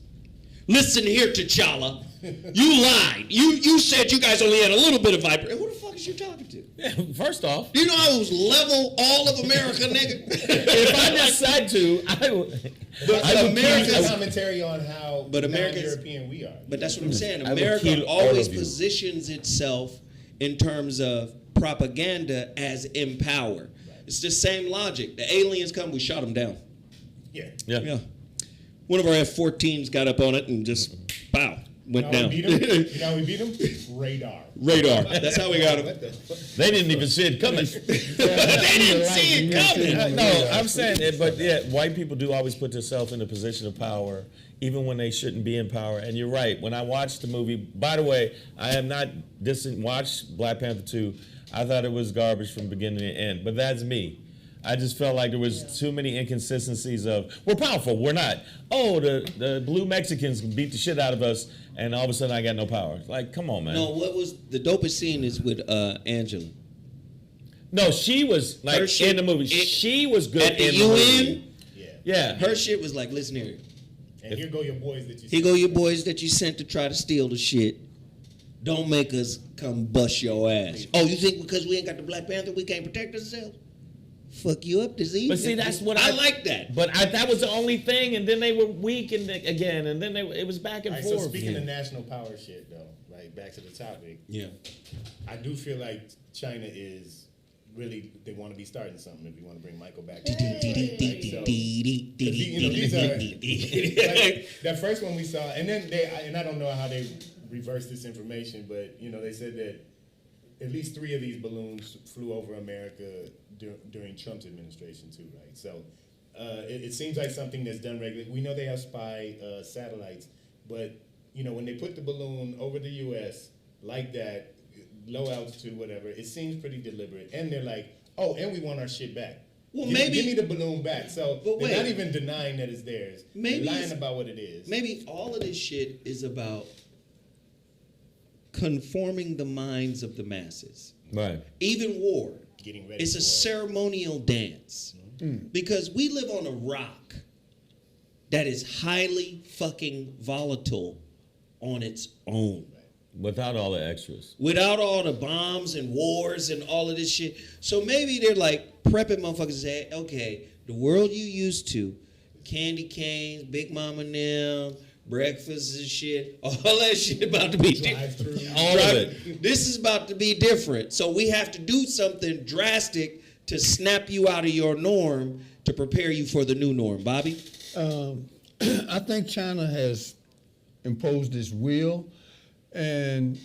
Listen here, T'Challa. You lied. You said you guys only had a little bit of vibration. Who the fuck is you talking to? Yeah, first off, Do you know I was level all of America, nigga? if I decide to, I would. But I would America's- kill- commentary on how But Americans- European we are. But that's what I'm saying. I would America kill all always of you. positions itself in terms of propaganda as in power. It's the same logic. The aliens come, we shot them down. Yeah. Yeah. One of our F-14s got up on it and just, pow, went You know how down. we beat them? You know how we beat them? Radar. Radar. That's how we got them. What the fuck? They didn't even see it coming. They didn't see it coming. No, I'm saying it, but yeah, white people do always put themselves in a position of power, even when they shouldn't be in power. And you're right. When I watched the movie, by the way, I have not watched Black Panther 2. I thought it was garbage from beginning to end, but that's me. I just felt like there was too many inconsistencies of, we're powerful, we're not. Oh, the blue Mexicans beat the shit out of us, and all of a sudden I got no power. Like, come on, man. No, what was the dopest scene is with Angela. No, she was, like, Her shit- in the movie. it- She was good At the in the UN, movie. Yeah. Yeah. her shit was like, listen here. And here go your boys that you Here go your boys that you sent to try to steal the shit. Don't make us come bust your ass. Oh, you think because we ain't got the Black Panther we can't protect ourselves? Fuck you up this evening. But see, that's what I like that. But that was the only thing, and then they were weak again, and then it was back and All right, so forth. speaking of national power shit, though, right, back to the topic, Yeah. I do feel like China is really, they want to be starting something if you want to bring Michael back. To these are, like, that first one we saw, and then and I don't know how they reversed this information, but, you know, they said that at least 3 of these balloons flew over America during Trump's administration too, right? So it seems like something that's done regularly. We know they have spy satellites, but you know when they put the balloon over the U.S. like that, low altitude, whatever, it seems pretty deliberate. And they're like, oh, and we want our shit back. Well, give me the balloon back. So But they're wait. not even denying that it's theirs. Maybe They're lying it's- about what it is. Maybe all of this shit is about conforming the minds of the masses. Right. Even war. Getting ready It's a for it. ceremonial dance. Because we live on a rock that is highly fucking volatile on its own. Without all the extras. Without all the bombs and wars and all of this shit. So maybe they're like prepping motherfuckers to say, okay, the world you used to, candy canes, Big Mama and them, breakfast and shit, all that shit about to be Drive-through. All of it. This is about to be different. So we have to do something drastic to snap you out of your norm to prepare you for the new norm. Bobby? I think China has imposed this will, and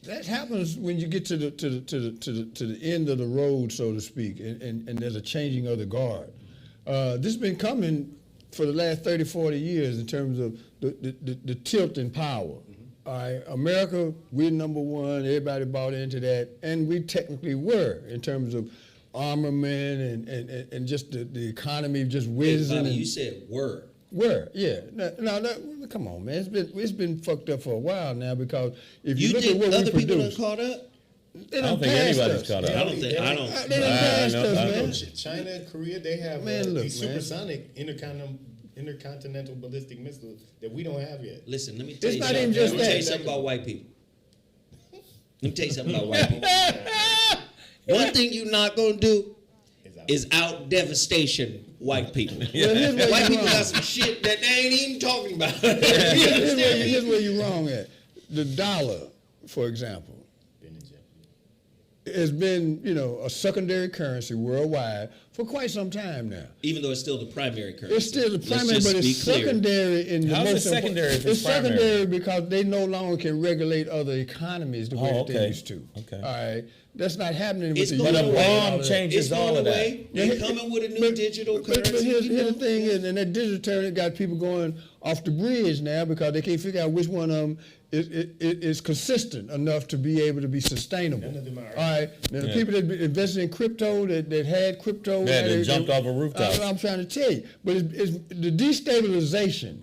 that happens when you get to the end of the road, so to speak, and there's a changing of the guard. This has been coming for the last 30, 40 years in terms of the tilt in power. All right, America, we're number one. Everybody bought into that, and we technically were in terms of armament and just the economy just whizzing. Bobby, and, you said word. were, yeah. No, come on, man. It's been fucked up for a while now because if you, You look at think what other we people done produce, caught up? they I done don't think passed anybody's us. caught up. I don't think, I don't. They done passed I us, know. man. China, Korea, they have Man, look, these man. supersonic intercontinental ballistic missiles that we don't have yet. Listen, let me tell It's you not something. even just Let me tell you that. something about white people. Let me tell you something about white people. One thing you're not gonna do is out devastation white people. Well, here's where White you're people wrong. got some shit that they ain't even talking about. Here's where you're wrong at. The dollar, for example, has been, a secondary currency worldwide for quite some time now. Even though it's still the primary currency. It's still the Let's primary, just but be it's clear. secondary in the How's it most secondary if It's it's primary? secondary because they no longer can regulate other economies the way Oh, that they okay. used to. Okay. All right. That's not happening with It's the going US away. dollar. Bomb changes It's all going of that. away. They're coming with a new digital currency. But here's the thing is, and that digital currency got people going off the bridge now because they can't figure out which one of them is consistent enough to be able to be sustainable. None of them are. All right. Now, the people that invested in crypto, that had crypto. Yeah, they jumped off a rooftop. I'm trying to tell you. But it's the destabilization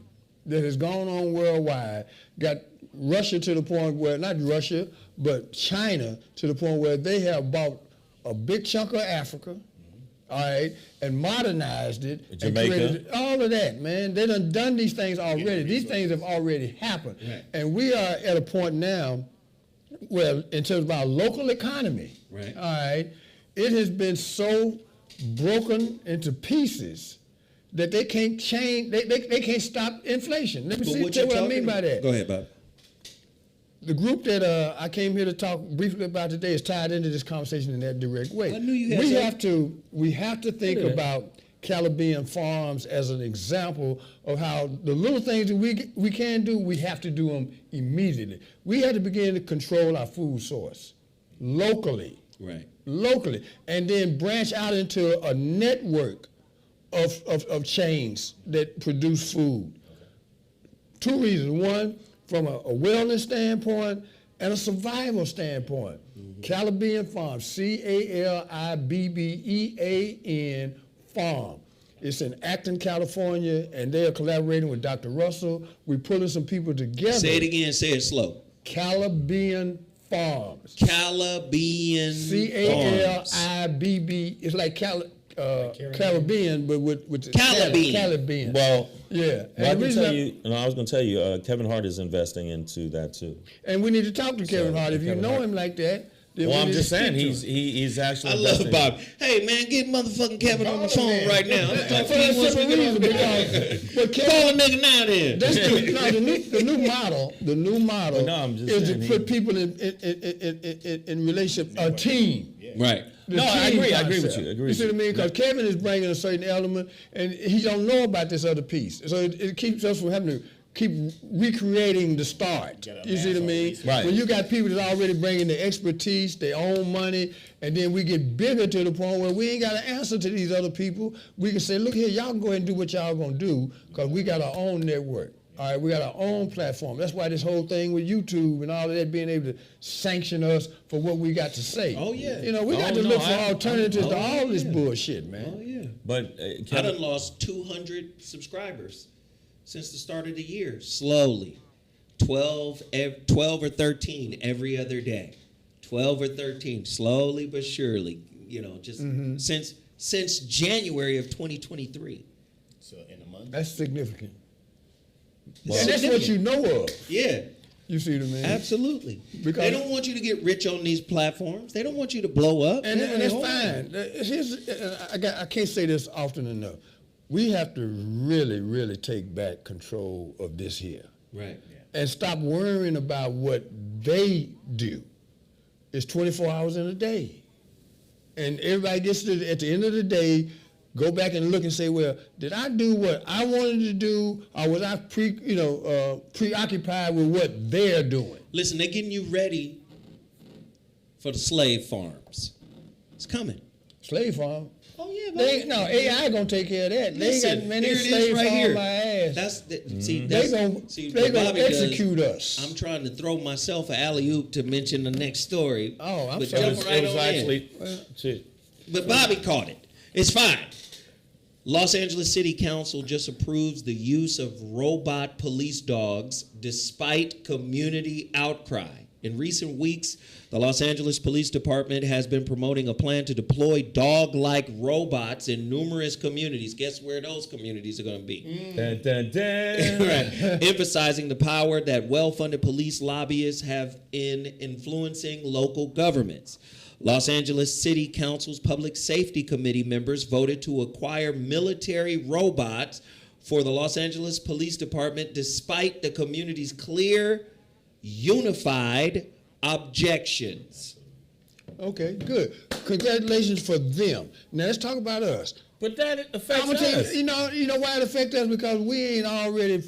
that has gone on worldwide got Russia to the point where, not Russia, but China to the point where they have bought a big chunk of Africa, all right, and modernized it. Jamaica. And created all of that, man. They done these things already. These things have already happened. Right. And we are at a point now where, in terms of our local economy, Right. all right, it has been so broken into pieces that they can't change, they can't stop inflation. Let me But tell you what I mean by about? that. Go ahead, Bob. The group that I came here to talk briefly about today is tied into this conversation in that direct way. I knew you had We have to think about Caribbean farms as an example of how the little things that we can do, we have to do them immediately. We have to begin to control our food source locally. Right. Locally, and then branch out into a network of chains that produce food. Two reasons. One, from a wellness standpoint and a survival standpoint. Caribbean Farm, Caribbean Farm. It's in Acton, California, and they are collaborating with Dr. Russell. We're pulling some people together. Say it again. Say it slow. Caribbean Farms. Caribbean Farms. Caribbean. It's like Caribbean, but with the Caribbean. Well, Yeah. well, I And the can reason tell you, I was going to tell you, Kevin Hart is investing into that too. and we need to talk to Kevin Hart. If you Kevin know Hart. him like that, then Well, we I'm need to just saying, speak to he's him. he's actually I love investing. Bob. Hey, man, get motherfucking Kevin on the Call him, phone man. right now. Let's talk For to him that once we simple get on reason, the because but Call Kevin, a nigga now then. that's the new model. The new model No, I'm just is saying to he- put people in relationship, a team. Right. The No, I team agree. I agree with concept. you. I agree You with see what I you. mean? Because Kevin is bringing a certain element, and he don't know about this other piece. So it keeps us from having to keep recreating the start. Get a You see what I mass mean? release. Right. When you got people that already bringing their expertise, their own money, and then we get bigger to the point where we ain't got to answer to these other people. We can say, look here, y'all can go ahead and do what y'all gonna do, because we got our own network. All right, we got our own platform. That's why this whole thing with YouTube and all of that being able to sanction us for what we got to say. Oh, yeah. You know, we got to look for alternatives to all this bullshit, man. Oh, yeah. But I done lost 200 subscribers since the start of the year, slowly. 12 or 13 every other day. 12 or 13, slowly but surely. You know, just since January of 2023. So in a month. That's significant. Well, and that's what you know of. Yeah. You see what I mean? Absolutely. Because they don't want you to get rich on these platforms. They don't want you to blow up. And that's hold fine. I can't say this often enough. We have to really, really take back control of this here. Right. And stop worrying about what they do. It's 24 hours in a day. And everybody gets to, at the end of the day, go back and look and say, well, did I do what I wanted to do, or was I preoccupied with what they're doing? Listen, they're getting you ready for the slave farms. It's coming. Slave farm? Oh yeah, No, AI gonna take care of that. Listen, they got here it slave is right farm here. my ass. That's the, see. They That's, gonna Bobby execute us. I'm trying to throw myself an alley-oop to mention the next story. Oh, I'm but sorry. jump right it was on in. actually shit. But Bobby caught it. It's fine. Los Angeles City Council just approves the use of robot police dogs despite community outcry. In recent weeks, the Los Angeles Police Department has been promoting a plan to deploy dog-like robots in numerous communities. Guess where those communities are going to be? Dun, dun, dun. Right. Emphasizing the power that well-funded police lobbyists have in influencing local governments. Los Angeles City Council's Public Safety Committee members voted to acquire military robots for the Los Angeles Police Department despite the community's clear, unified objections. Okay, good. Congratulations for them. Now let's talk about us. But that affects I'm gonna tell us. you, you know why it affects us? Because we ain't already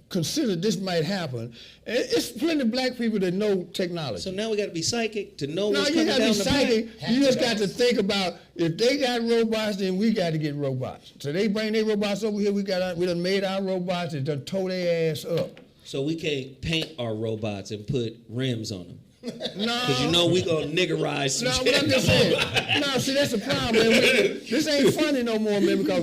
considered this might happen. It's plenty of black people that know technology. So now we got to be psychic to know No, what's you coming got to down be the psychic. pipe. You just got to think about if they got robots, then we got to get robots. So they bring their robots over here. We done made our robots and done tore their ass up. So we can't paint our robots and put rims on them. No, Because you know we gonna niggerize some no, shit. but I'm just saying. No, see, that's the problem, man. This ain't funny no more, man, because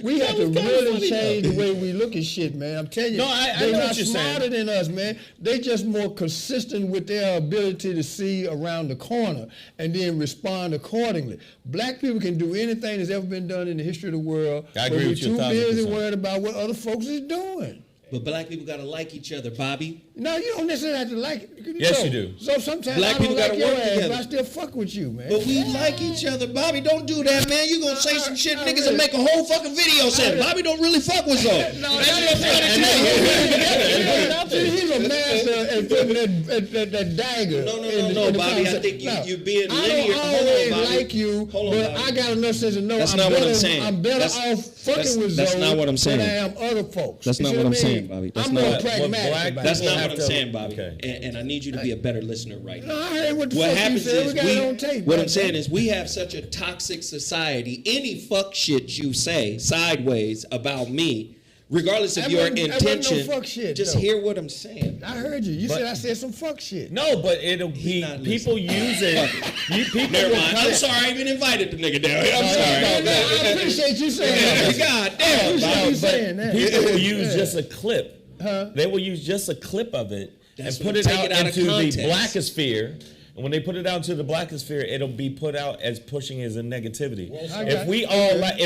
we have to really change the way we look at shit, man. I'm telling you, No, I they're know not what you're smarter saying. than us, man. They just more consistent with their ability to see around the corner and then respond accordingly. Black people can do anything that's ever been done in the history of the world. I agree with you We're too 1,000%. busy worried about what other folks is doing. But black people gotta like each other, Bobby. No, you don't necessarily have to like it. Yes, you do. So sometimes Black I don't people like gotta your work ass, together. but I still fuck with you, man. But we like each other, Bobby. Don't do that, man. You gonna say some shit, I niggas, really- and make a whole fucking video saying Bobby don't really fuck with Zoe. No, That's what I'm trying to tell you. He's a master at putting that dagger. No, in no, the Bobby. I conversation. think No, you're being I linear. don't Hold on, always Bobby. like you, Hold on, but Bobby. I got enough sense to know That's I'm not better, what I'm saying. I'm better That's- off fucking with that's Zoe not what I'm saying. than I am other folks. That's You not see what I'm I mean? saying, Bobby. That's I'm not more what- pragmatic. black- about That's it. not have what I'm to- saying, Bobby. okay. And I need you to be a better listener right No, now. I heard what the What fuck you happens said. We is got it on tape. what man. I'm saying is we have such a toxic society. Any fuck shit you say sideways about me, regardless of That your wasn't- that wasn't no intention, fuck shit, just though. hear what I'm saying. I heard you. You But- said I said some fuck shit. No, but it'll be not people use it. People Never will mind. cut I'm it. sorry, I even invited the nigga down here. I'm No, sorry. I appreciate you saying that. God I damn. appreciate you But saying that. people will use Yeah. just a clip. Huh? They will use just a clip of it That's and what put it take out it out of into the context. blackosphere. And when they put it out to the blackosphere, it'll be put out as pushing as a negativity. I If got we it. all like,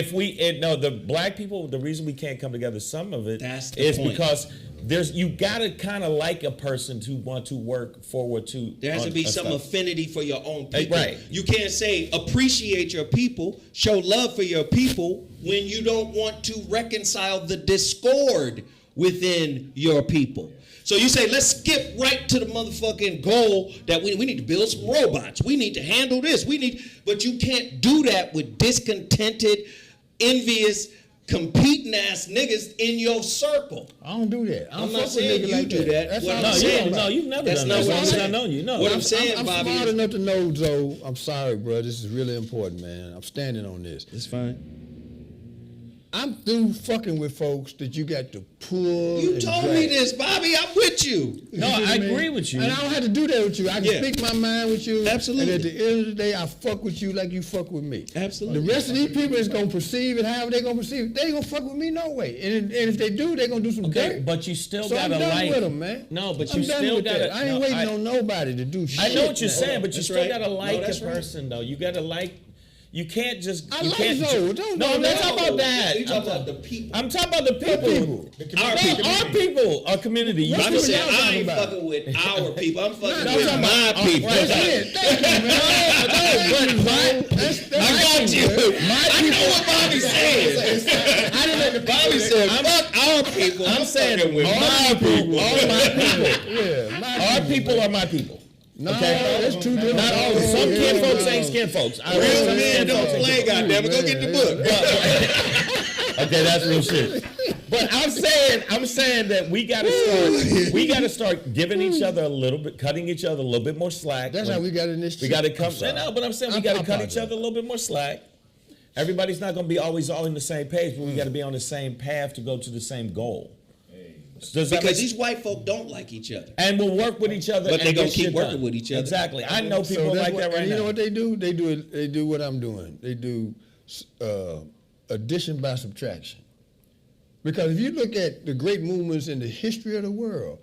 the black people, the reason we can't come together, some of it That's the is point. because you gotta kind of like a person to want to work forward to. There has to on- be on some stuff. affinity for your own people. Right. You can't say appreciate your people, show love for your people when you don't want to reconcile the discord within your people. So you say, let's skip right to the motherfucking goal that we need to build some robots. We need to handle this. But you can't do that with discontented, envious, competing ass niggas in your circle. I don't do that. I don't I'm not fuck with saying niggas you like do that. That's What all I'm I'm saying- saying. No, you've never That's done not that. what I'm Since I saying. know you. No. What I'm saying, I'm Bobby, smart is- enough to know, Zoe. I'm sorry, bro. This is really important, man. I'm standing on this. It's fine. I'm through fucking with folks that you got to pull. You and told drag. me this, Bobby. I'm with you. No, I agree with you. And I don't have to do that with you. I can Yeah. speak my mind with you. Absolutely. And at the end of the day, I fuck with you like you fuck with me. Absolutely. The rest of these people is gonna perceive it however they gonna perceive it. They ain't gonna fuck with me no way. And if they do, they gonna do some Okay, dirt. but you still So I'm gotta done like. with them, man. No, but I'm you done still with gotta. that. I ain't waiting on nobody to do shit. I know what you're now. saying, but you That's still right. gotta No, like that's a right. person, though. You gotta like. You can't just. I you like can't Zoe. Don't no, do let's that. talk about that. You talking about the people. I'm talking about the people. Our people, our community. You What I'm you still- saying y'all I talking ain't about? fucking with our people. I'm fucking No, with I'm my talking people. That's it. Thank you, man. That's I got you. I know what Bobby said. I didn't let the Bobby said, "Fuck our people." I'm saying fucking with my people. All my people. Yeah, Our people are my people. No, Okay. that's too different. Not all. Some kin folks ain't skin folks. I Real some men kin don't folks ain't play, kin folks. goddamn it. Go get the book. Okay, that's real shit. But I'm saying that we gotta start giving each other a little bit, cutting each other a little bit more slack. That's how we got in this. We gotta come. No, but I'm saying we gotta cut each apologize. other a little bit more slack. Everybody's not gonna be always all on the same page, but we gotta be on the same path to go to the same goal. Does that Because make these white folk don't like each other. and we'll work with each other. But and they gonna get keep shit working done. with each other. Exactly. I know people that's like what- that right and now. You know what they do? They do what I'm doing. They do addition by subtraction. Because if you look at the great movements in the history of the world,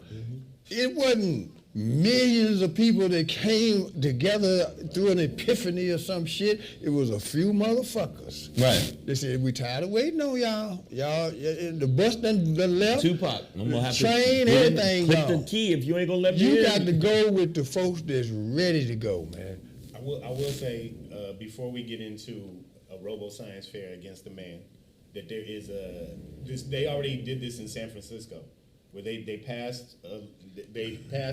it wasn't millions of people that came together through an epiphany or some shit. It was a few motherfuckers. Right. They said, we tired of waiting on y'all. The bus done left. Tupac. I'm gonna have Train, to everything click the gone. key if you ain't gonna let me You in. got to go with the folks that's ready to go, man. I will say before we get into a robo science fair against the man, that there is they already did this in San Francisco, where they passed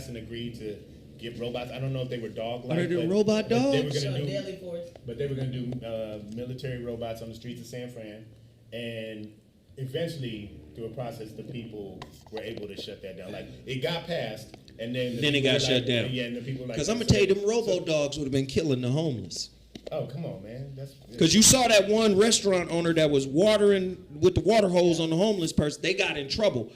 and agreed to give robots. I don't know if they were dog-like. Are they but- robot but They were dogs? gonna do, Deadly force. but they were going to do military robots on the streets of San Fran, and eventually, through a process, the people were able to shut that down. Like it got passed, and then Then it got shut down. Yeah, and the people were like, Because I'm gonna tell you, them robo dogs would have been killing the homeless. Oh, come on, man. Because you saw that one restaurant owner that was watering with the water hose on the homeless person. They got in trouble.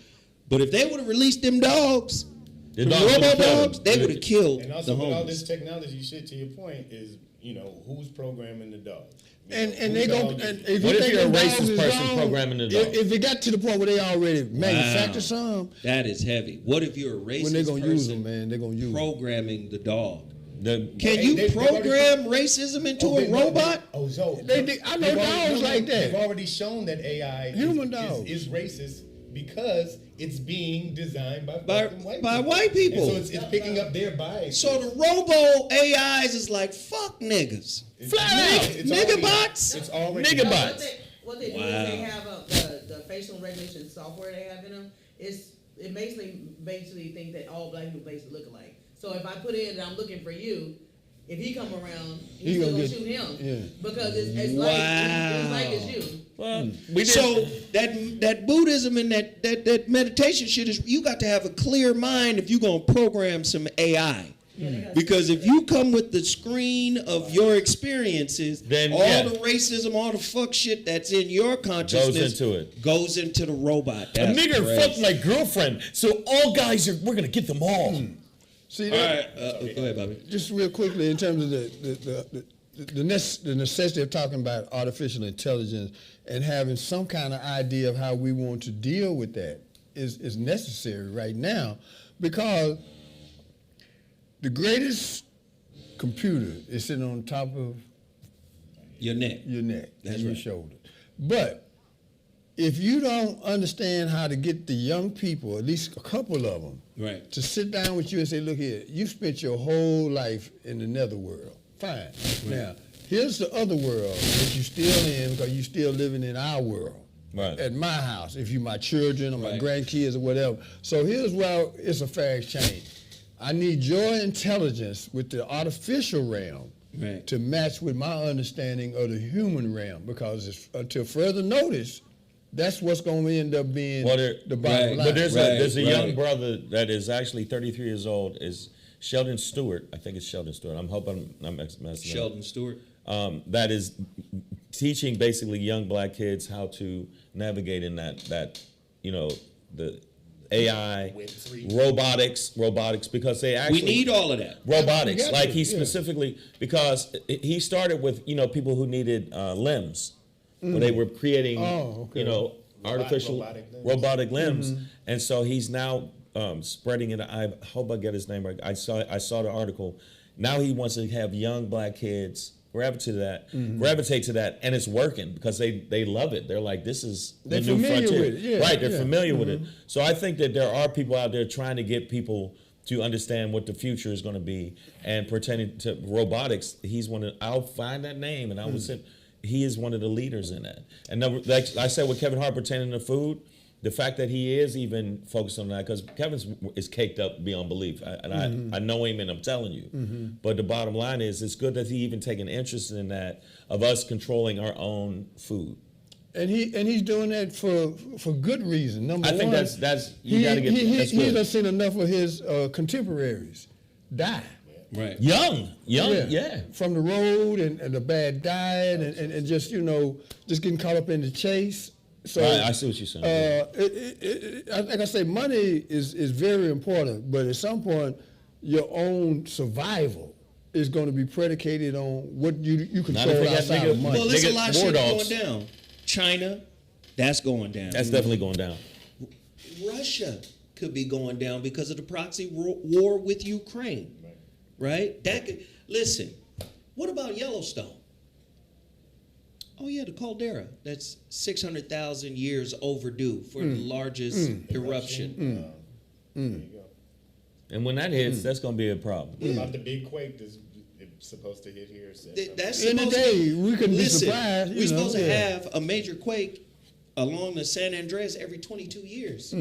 But if they would have released them dogs, The them dogs would've robo killed dogs, them. they would have killed And the also with all this homeless. technology shit, to your point, is who's programming the dog? And Whose they dog go. is And it? if What you if think you're a them dogs racist is person wrong, programming the dog? If it got to the point where they already manufacture some, That is heavy. What if you're a racist when they gonna use them, person man, they gonna use them. programming the dog? The- Can Hey, you they've already program racism into Oh, a they- robot? Oh, so I know dogs like that. They've already shown that AI Human dogs. is racist because it's being designed by By fucking white white people. And so it's picking up their bias. So the robo AIs is like, fuck niggas. Flat out. Nigga bots? It's already Nigga What bots. what they do Wow. is they have the facial recognition software they have in them. It basically think that all black people basically look alike. So if I put in that I'm looking for you, if he come around, He he's still gonna gonna get- shoot him yeah. because it's Wow. like it's you. Well, we did. So that Buddhism and that meditation shit is, you got to have a clear mind if you're gonna program some AI. Because if you come with the screen of your experiences, Then, all yeah. the racism, all the fuck shit that's in your consciousness goes into the robot. a That's nigger crazy. fucked my girlfriend, so all guys we're gonna get them all. See All that? right, go ahead, Bobby. Just real quickly, in terms of the necessity of talking about artificial intelligence and having some kind of idea of how we want to deal with that is necessary right now, because the greatest computer is sitting on top of Your neck. your neck That's and your right. shoulder. But if you don't understand how to get the young people, at least a couple of them, Right. to sit down with you and say, look here, you spent your whole life in the netherworld. Fine. Now, here's the other world that you're still in, because you're still living in our world. Right. At my house, if you my children or my Right. grandkids or whatever. So here's where it's a fair exchange. I need your intelligence with the artificial realm Right. to match with my understanding of the human realm, because until further notice, that's what's going to end up being Well, there- the bottom Right. line. But there's a Right. young brother that is actually 33 years old. Is Sheldon Stewart? I think it's Sheldon Stewart. I'm hoping I'm messing up. Sheldon Stewart. that is teaching basically young black kids how to navigate in that the AI, robotics, because they actually We need all of that. robotics. got Like to, he yeah. specifically, because he started with people who needed limbs, where they were creating Oh, okay. artificial robotic limbs. and so he's now spreading it. I hope I get his name right. I saw the article. Now he wants to have young black kids gravitate to that, and it's working because they love it. They're like, this is the They're new familiar frontier. with it, yeah, Right, they're yeah. familiar with it. So I think that there are people out there trying to get people to understand what the future is going to be, and pertaining to robotics. He's one of. I'll find that name, and I will send. He is one of the leaders in that. And like I said with Kevin Hart pertaining to food, the fact that he is even focused on that, because Kevin is caked up beyond belief. I know him, and I'm telling you. But the bottom line is, it's good that he even taking interest in that, of us controlling our own food. And he's doing that for good reason. Number I think one, that's you got to get. That's He good. done seen enough of his contemporaries die. Right. Young, yeah. From the road and the bad diet and just just getting caught up in the chase. So I see what you're saying. like I say, money is very important, but at some point, your own survival is going to be predicated on what you Not control if they got outside nigga- of money. Well, there's a Nigga, lot of war shit dogs. going down. China, that's going down. That's definitely going down. Russia could be going down because of the proxy war with Ukraine. Right? That could, listen, what about Yellowstone? Oh yeah, the caldera. That's 600,000 years overdue for the largest eruption. There you go. And when that hits, that's going to be a problem. What about the big quake that's supposed to hit here? That's In the supposed day, to, we couldn't be listen, surprised. we're supposed to have a major quake along the San Andreas every 22 years.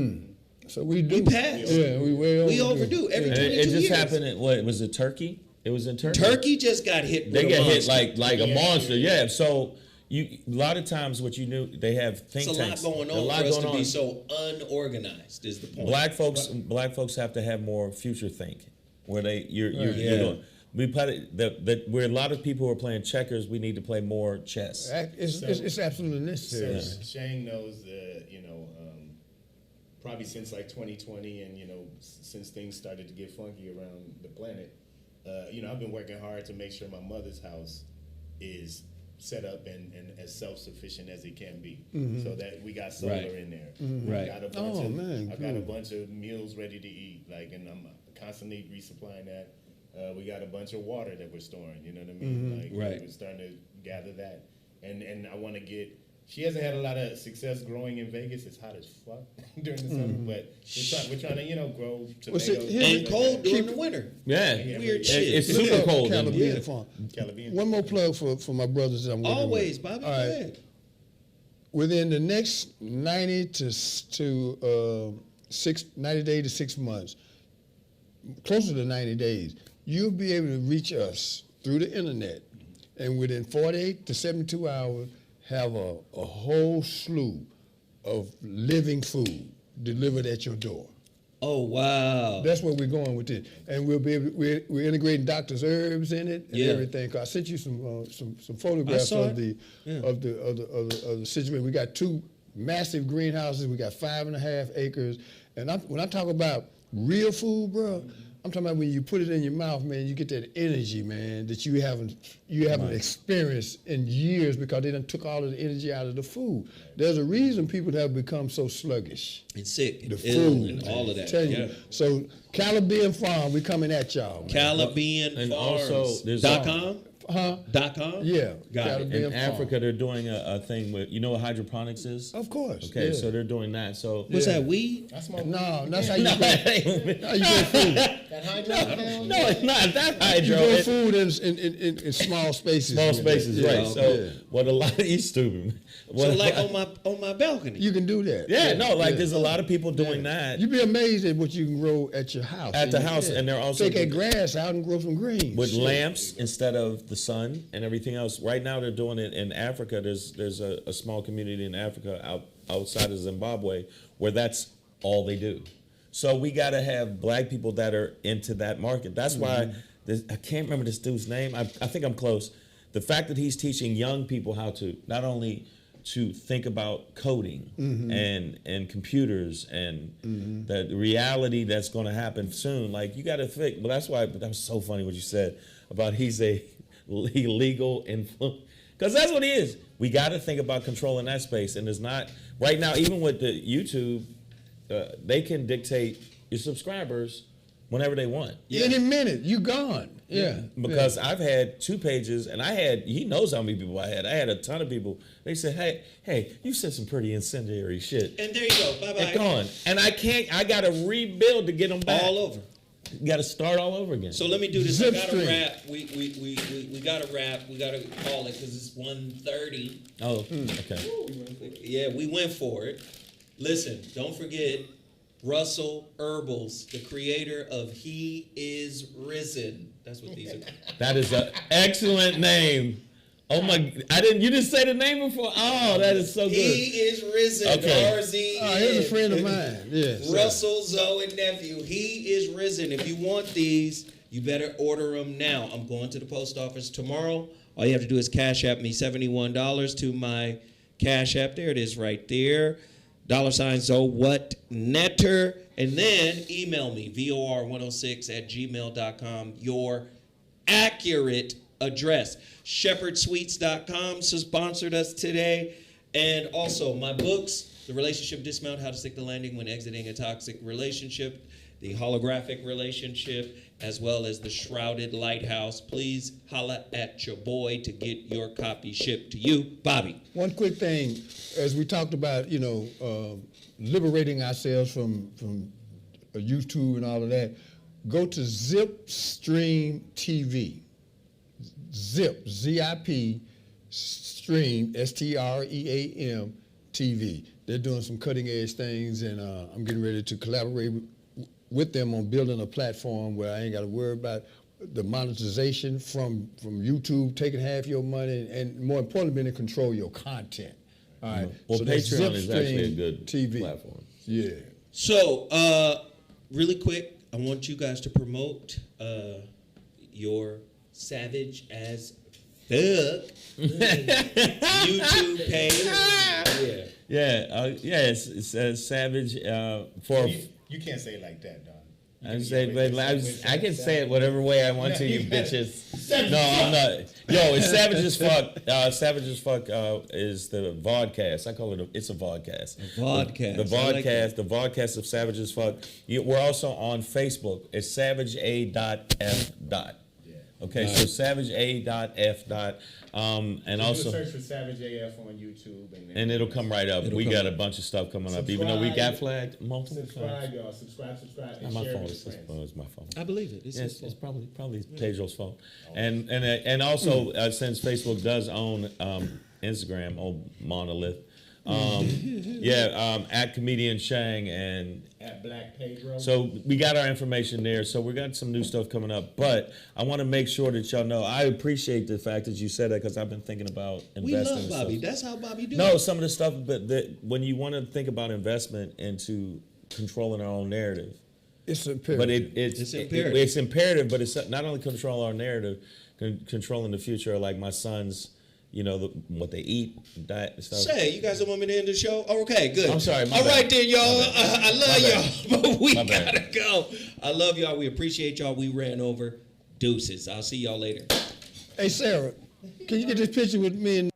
So we do. We passed. Yeah, we overdue every And 22 it just years. happened at, what, was it Turkey? It was in Turkey. Turkey just got hit. They with get a hit monster. like a monster, yeah. So a lot of times what you knew, they have think It's a lot tanks. going A on lot for us going to be on. so unorganized. Is the point? Black folks have to have more future think, where you're Yeah. doing. We play that where a lot of people are playing checkers. We need to play more chess. It's absolutely necessary. So Shang knows that, probably since like 2020 and, since things started to get funky around the planet, I've been working hard to make sure my mother's house is set up and as self-sufficient as it can be, so that we got solar Right. in there. Right. I got a bunch man, I got a good. bunch of meals ready to eat, and I'm constantly resupplying that. We got a bunch of water that we're storing. You know what I mean? Right. We're starting to gather that, and I want to get. She hasn't had a lot of success growing in Vegas. It's hot as fuck during the summer, but we're trying to grow tomatoes. And cold during the winter. Yeah, Weird shit. It's Look super up cold. Caribbean Farm. Caribbean. One more plug for my brothers that I'm working Always, with. Bobby. All Go right. ahead. Within the next 90 days to 6 months, closer to 90 days, you'll be able to reach us through the internet, and within 48 to 72 hours, have a whole slew of living food delivered at your door. Oh wow. That's where we're going with this, and we'll be able. We're integrating doctor's herbs in it and Yeah. everything. 'Cause I sent you some photographs saw of it. the situation. We got 2 massive greenhouses. We got 5.5 acres, and when I talk about real food, bro, I'm talking about when you put it in your mouth, man, you get that energy, man, that you haven't experienced in years because they done took all of the energy out of the food. There's a reason people have become so sluggish. And sick. The And ill food, and all of that. Tell you. Yeah. So Caribbean Farm, we coming at y'all. Man. Caribbean And Farms. also, there's .com? Huh? .com? Yeah. Got it. Caribbean in Farm. Africa, they're doing a thing with, what hydroponics is? Of course. Okay, yeah. so they're doing that. So What's that, weed? That's my No, that's how you no, grow. How you grow food. that hydro. no, it's not that You hydro. grow It's food in small spaces. small spaces, Yeah, right? So okay. what a lot of you stupid. So What- like on my balcony. You can do that. yeah, no, like yeah. there's a lot of people doing that You'd be amazed at what you can grow at your house. at the house, and they're also take that grass out and grow some greens. with Shit. lamps instead of the sun and everything else. Right now, they're doing it in Africa. There's a small community in Africa outside of Zimbabwe where that's all they do. So we got to have black people that are into that market. That's why I can't remember this dude's name. I think I'm close. the fact that he's teaching young people how to not only to think about coding and computers and the reality that's going to happen soon. Like, you got to think. Well, that's why. But that was so funny what you said about he's a illegal influence, because that's what he is. We got to think about controlling that space, and it's not right now. Even with the YouTube, they can dictate your subscribers whenever they want. Any minute, you gone. Yeah. Because I've had 2 pages, and he knows how many people I had. I had a ton of people. They said, hey, you said some pretty incendiary shit. And there you go. Bye-bye. It's gone. And I got to rebuild to get them back. All over. You got to start all over again. So let me do this. Zip I got to stream. wrap. We got to wrap. We got to call it because it's 1:30. Oh, okay. Yeah, we went for it. Listen, don't forget Russell Herbals, the creator of He Is Risen. That's what these are. That is an excellent name. Oh my! You didn't say the name before. Oh, that is so good. He Is Risen. Okay. RZN. Here's a friend of mine. Yes. Russell, Zoe, and nephew. He is risen. If you want these, you better order them now. I'm going to the post office tomorrow. All you have to do is Cash App me $71 to my Cash App. There it is right there. $ Zoe What Netter. And then email me, vor106@gmail.com, your accurate address. ShepherdSweets.com sponsored us today. And also my books, The Relationship Dismount, How to Stick the Landing When Exiting a Toxic Relationship, The Holographic Relationship, as well as The Shrouded Lighthouse. Please holla at your boy to get your copy shipped to you. Bobby. One quick thing, as we talked about, liberating ourselves from YouTube and all of that, go to Zipstream TV. Zip, Z-I-P, Stream, S-T-R-E-A-M, TV. They're doing some cutting edge things, and I'm getting ready to collaborate with them on building a platform where I ain't got to worry about the monetization from YouTube taking half your money, and more importantly, being in control of your content. All right. Well, So that's Patreon is actually a Zipstream good TV platform. Yeah. So, really quick, I want you guys to promote your Savage as Fuck YouTube page. Yeah. It's Savage for. You can't say it like that, dog. I can say it whatever way I want to, you bitches. No, I'm not. Yo, it's Savage as Fuck. Savage as Fuck is the vodcast. I call it it's a vodcast. Vodcast. The vodcast. The vodcast of Savage as Fuck. We're also on Facebook. It's savagea.f. Okay, so savagea.f. And also search for Savage AF on YouTube, and it'll come right up. We got a bunch of stuff coming up, even though we got flagged multiple times. Subscribe, y'all. Subscribe, and My share phone. it It's with friends. my phone. I believe it. Yes, it's probably Pedro's fault. And also since Facebook does own Instagram, old monolith. At comedian Shang and At Black Pedro. so we got our information there. So we got some new stuff coming up. But I want to make sure that y'all know I appreciate the fact that you said that, because I've been thinking about investing. We love in Bobby. stuff. That's how Bobby do No, it. some of the stuff, but when you want to think about investment into controlling our own narrative. It's imperative. But it's imperative. It's imperative, but it's not only control our narrative, controlling the future. Like my sons, what they eat, diet and stuff. Say, you guys don't want me to end the show? Oh, okay, good. I'm sorry, my All bad. right then, y'all. I love y'all, but we My bad. gotta go. I love y'all. We appreciate y'all. We ran over. Deuces. I'll see y'all later. Hey, Sarah, can you get this picture with me and